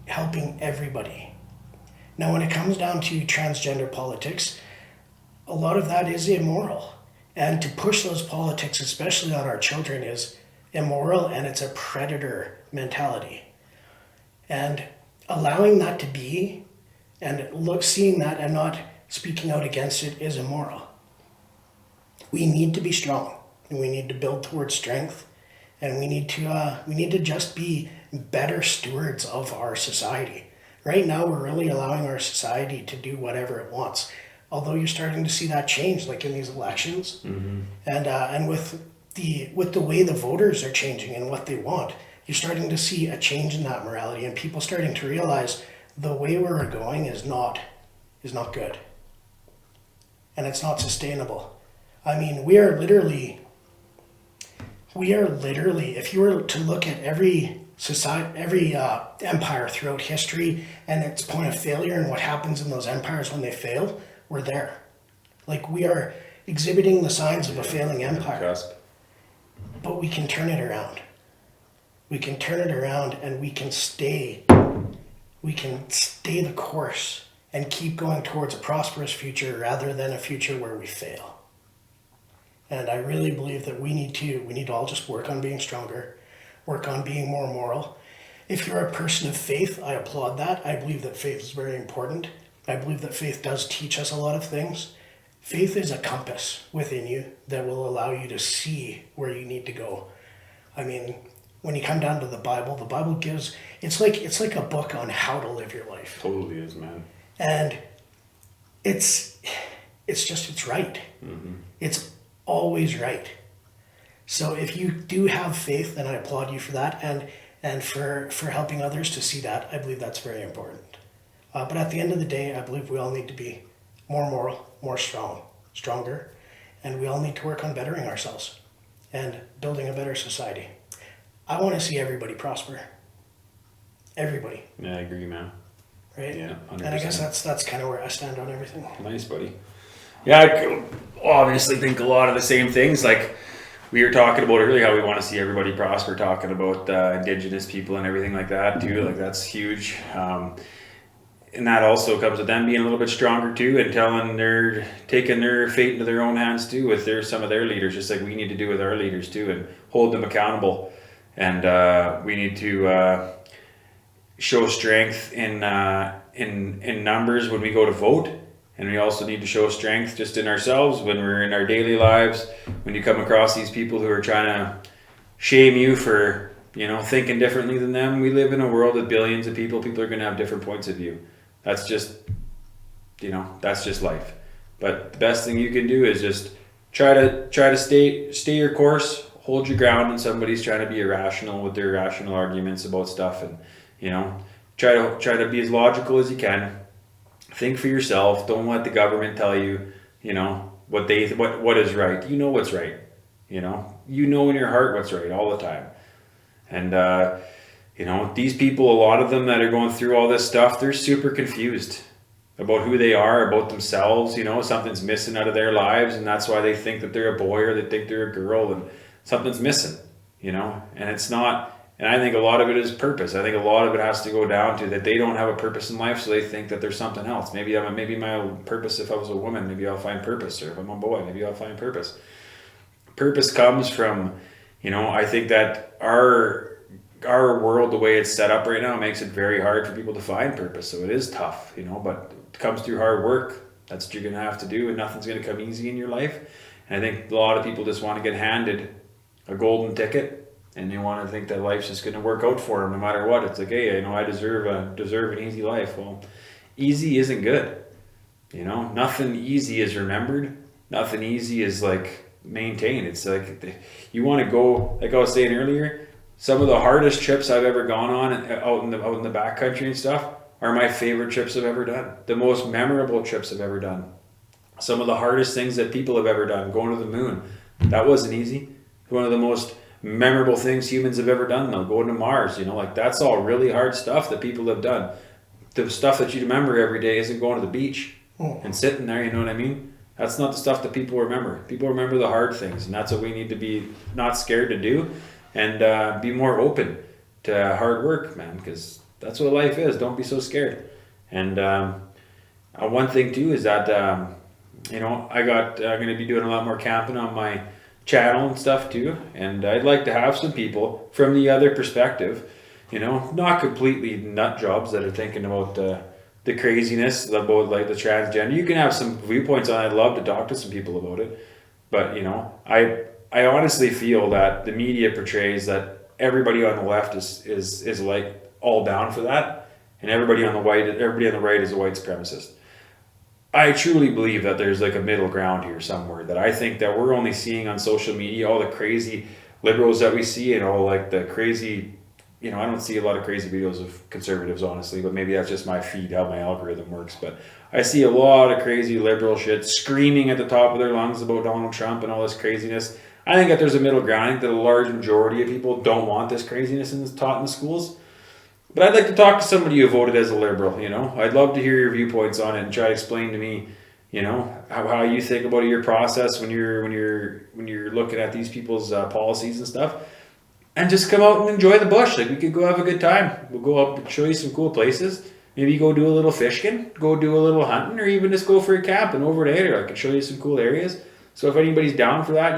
helping everybody. Now, when it comes down to transgender politics, a lot of that is immoral. And to push those politics, especially on our children, is immoral, and it's a predator mentality. And allowing that to be, and seeing that and not speaking out against it, is immoral. We need to be strong, and we need to build towards strength, and we need to just be better stewards of our society. Right now, we're really allowing our society to do whatever it wants. Although you're starting to see that change, like in these elections, and with the way the voters are changing and what they want, you're starting to see a change in that morality, and people starting to realize the way we're going is not good, and it's not sustainable. I mean, we are literally, if you were to look at every society, every empire throughout history and its point of failure and what happens in those empires when they fail, we're there. Like, we are exhibiting the signs of a failing empire. But we can turn it around. We can turn it around, and we can stay the course and keep going towards a prosperous future rather than a future where we fail. And I really believe that we need to all just work on being stronger, work on being more moral. If you're a person of faith, I applaud that. I believe that faith is very important. I believe that faith does teach us a lot of things. Faith is a compass within you that will allow you to see where you need to go. I mean, when you come down to the Bible gives, it's like a book on how to live your life.
Totally is, man.
And it's right. It's always right. So if you do have faith, then I applaud you for that, and for helping others to see that. I believe that's very important. But at the end of the day, I believe we all need to be more moral, more stronger, and we all need to work on bettering ourselves and building a better society. I want to see everybody prosper. Everybody.
Yeah, I agree, man.
Right?
Yeah, 100%.
And I guess that's kind of where I stand on everything.
Nice, buddy. Yeah, I obviously think a lot of the same things. Like we were talking about earlier, how we want to see everybody prosper, talking about Indigenous people and everything like that too. Like that's huge. And that also comes with them being a little bit stronger too, and taking their fate into their own hands too with some of their leaders, just like we need to do with our leaders too, and hold them accountable. And we need to show strength in numbers when we go to vote, and we also need to show strength just in ourselves when we're in our daily lives. When you come across these people who are trying to shame you for thinking differently than them, we live in a world with billions of people. People are going to have different points of view. That's just life. But the best thing you can do is just try to stay your course, hold your ground when somebody's trying to be irrational with their irrational arguments about stuff, and try to be as logical as you can. Think for yourself. Don't let the government tell you what is right. You know what's right. You know in your heart what's right all the time. And these people, a lot of them that are going through all this stuff, they're super confused about who they are, about themselves. Something's missing out of their lives, and that's why they think that they're a boy or they think they're a girl, and something's missing. And it's not. And I think a lot of it is purpose. I think a lot of it has to go down to that they don't have a purpose in life, so they think that there's something else. Maybe my purpose, if I was a woman, maybe I'll find purpose. Or if I'm a boy, maybe I'll find purpose. Purpose comes from, I think that our world, the way it's set up right now, makes it very hard for people to find purpose. So it is tough, but it comes through hard work. That's what you're going to have to do, and nothing's going to come easy in your life. And I think a lot of people just want to get handed a golden ticket. And they want to think that life's just going to work out for them no matter what. It's like, hey, I deserve an easy life. Well, easy isn't good. Nothing easy is remembered. Nothing easy is like maintained. It's like you want to go, like I was saying earlier, some of the hardest trips I've ever gone on out in the backcountry and stuff are my favorite trips I've ever done. The most memorable trips I've ever done. Some of the hardest things that people have ever done, going to the moon, that wasn't easy. One of the most memorable things humans have ever done, though, going to Mars, that's all really hard stuff that people have done. The stuff that you remember every day isn't going to the beach and sitting there, you know what I mean? That's not the stuff that people remember. People remember the hard things, and that's what we need to be not scared to do, and be more open to hard work, man, because that's what life is. Don't be so scared. And one thing too is that I'm going to be doing a lot more camping on my channel and stuff too, and I'd like to have some people from the other perspective, not completely nut jobs that are thinking about the craziness about like the transgender. You can have some viewpoints on it. I'd love to talk to some people about it, but I honestly feel that the media portrays that everybody on the left is like all down for that, and everybody on the right is a white supremacist. I truly believe that there's like a middle ground here somewhere, that I think that we're only seeing on social media, all the crazy liberals that we see, and all like the crazy, I don't see a lot of crazy videos of conservatives, honestly, but maybe that's just my feed, how my algorithm works. But I see a lot of crazy liberal shit screaming at the top of their lungs about Donald Trump and all this craziness. I think that there's a middle ground. I think that a large majority of people don't want this craziness taught in the schools. But I'd like to talk to somebody who voted as a liberal, I'd love to hear your viewpoints on it and try to explain to me, how you think about your process when you're looking at these people's policies and stuff. And just come out and enjoy the bush. Like, we could go have a good time. We'll go up and show you some cool places. Maybe go do a little fishing, go do a little hunting, or even just go for a camp and over there. I could show you some cool areas. So if anybody's down for that,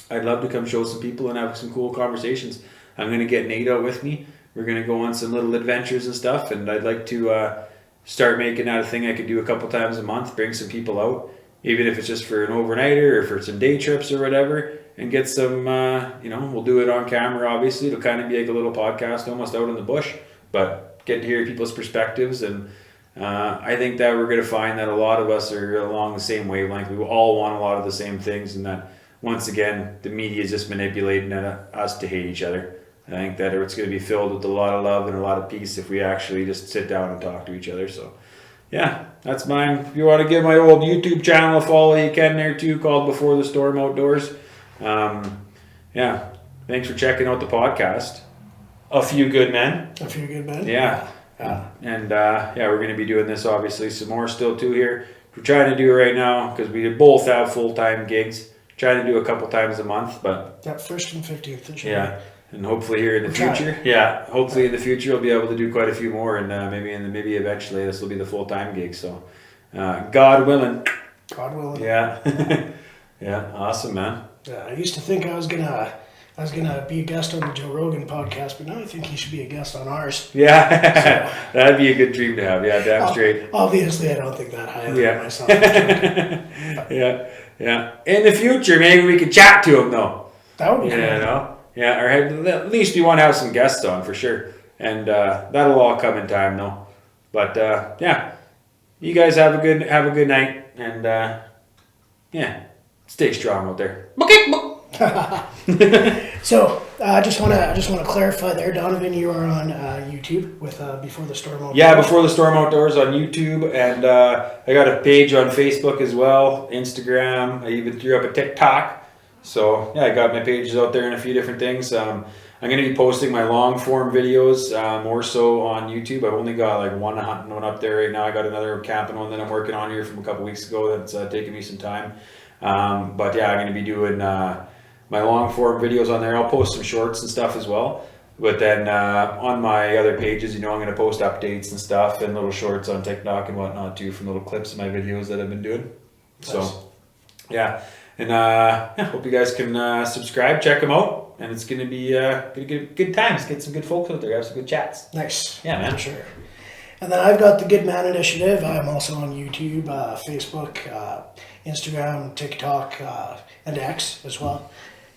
I'd love to come show some people and have some cool conversations. I'm going to get Nate out with me. We're going to go on some little adventures and stuff, and I'd like to start making that a thing I could do a couple times a month, bring some people out, even if it's just for an overnighter or for some day trips or whatever, and get some, we'll do it on camera, obviously. It'll kind of be like a little podcast almost out in the bush, but get to hear people's perspectives. And I think that we're going to find that a lot of us are along the same wavelength. We all want a lot of the same things, and that, once again, the media is just manipulating us to hate each other. I think that it's going to be filled with a lot of love and a lot of peace if we actually just sit down and talk to each other. So, yeah, that's mine. If you want to give my old YouTube channel a follow, you can there too, called Before the Storm Outdoors. Yeah, thanks for checking out the podcast. A Few Good Men.
A Few Good Men.
Yeah. And yeah, we're going to be doing this obviously some more still too here. We're trying to do it right now because we both have full-time gigs. Trying to do a couple times a month, but
yeah, 1st and 15th.
Yeah, and hopefully here in the future, yeah, hopefully in the future we'll be able to do quite a few more, and maybe eventually this will be the full-time gig. So, God willing.
God willing.
Yeah, yeah, awesome, man.
Yeah, I used to think I was gonna be a guest on the Joe Rogan podcast, but now I think he should be a guest on ours.
Yeah, so, that'd be a good dream to have. Yeah, damn straight.
Obviously, I don't think that highly of myself.
Yeah, yeah. In the future, maybe we could chat to him though.
That would be cool.
You know, yeah, or at least we want to have some guests on for sure, and that'll all come in time though. But yeah, you guys have a good night, and yeah, stay strong out there.
So I just want to clarify there, Donovan, you are on YouTube with Before the Storm Outdoors.
Yeah, Before the Storm Outdoors on YouTube, and I got a page on Facebook as well, Instagram. I even threw up a TikTok. So yeah, I got my pages out there and a few different things. I'm going to be posting my long form videos more so on YouTube. I've only got like one hunting one up there right now. I got another camping one that I'm working on here from a couple weeks ago that's taking me some time. But yeah, I'm going to be doing my long form videos on there. I'll post some shorts and stuff as well. But then on my other pages, I'm going to post updates and stuff and little shorts on TikTok and whatnot too, from little clips of my videos that I've been doing. Nice. So yeah. And yeah, hope you guys can subscribe, check them out, and it's gonna be good times. Get some good folks out there, have some good chats.
Nice,
yeah, man,
for sure. And then I've got the Good Man Initiative. I'm also on YouTube, Facebook, Instagram, TikTok, and X as well.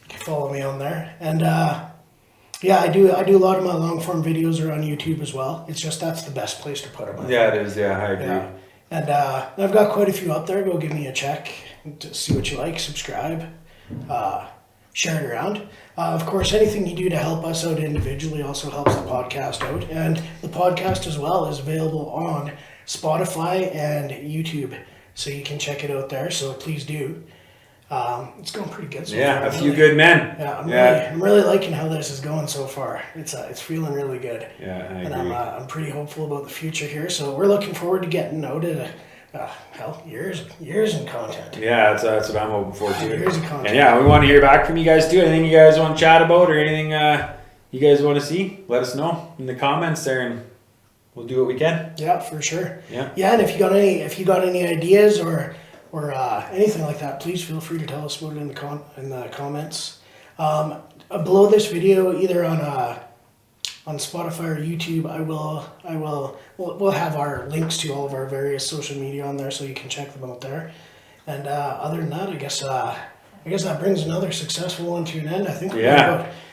You can follow me on there. And yeah, I do a lot of my long form videos are on YouTube as well. It's just that's the best place to put them.
Yeah, it is. Yeah, I agree. Yeah.
And I've got quite a few up there. Go give me a check to see what you like, subscribe, share it around. Of course, anything you do to help us out individually also helps the podcast out. And the podcast as well is available on Spotify and YouTube, so you can check it out there. So please do. It's going pretty good so far.
A few good men.
Yeah, I'm really liking how this is going so far. It's feeling really good.
Yeah, I agree.
And I'm pretty hopeful about the future here. So we're looking forward to getting out of years in content.
Yeah, that's what I'm hoping for too.
Years of content.
And yeah, we want to hear back from you guys too. Anything you guys want to chat about or anything you guys want to see, let us know in the comments there, and we'll do what we can.
Yeah, for sure.
Yeah.
Yeah, and if you got any ideas or anything like that, please feel free to tell us about it in the comments. Below this video, either on Spotify or YouTube, we'll have our links to all of our various social media on there, so you can check them out there. And other than that, I guess that brings another successful one to an end. I think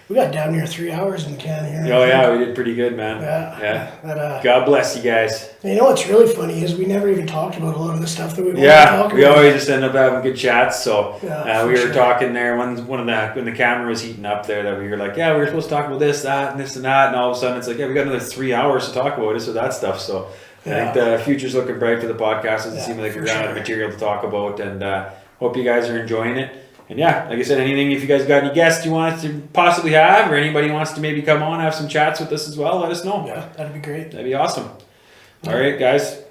we got down near 3 hours in the can here.
Oh yeah, we did pretty good, man.
Yeah.
God bless you guys.
You know what's really funny is we never even talked about a lot of the stuff that we wanted to talk about.
We always just end up having good chats. So we were talking there when the camera was heating up there, that we were like, yeah, we were supposed to talk about this, that, and this and that, and all of a sudden it's like, yeah, we got another 3 hours to talk about this or that stuff. So I think the future's looking bright for the podcast. It seems like we're running out of material to talk about, and hope you guys are enjoying it. And yeah, like I said, anything, if you guys got any guests you want us to possibly have, or anybody wants to maybe come on, have some chats with us as well, let us know.
Yeah, that'd be great.
That'd be awesome. All right, guys.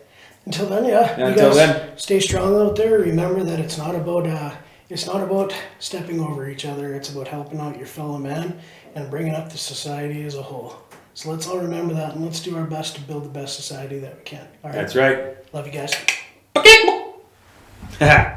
Until then, you guys stay strong out there. Remember that it's not about stepping over each other. It's about helping out your fellow man and bringing up the society as a whole. So let's all remember that, and let's do our best to build the best society that we can. All right.
That's right.
Love you guys.
Okay.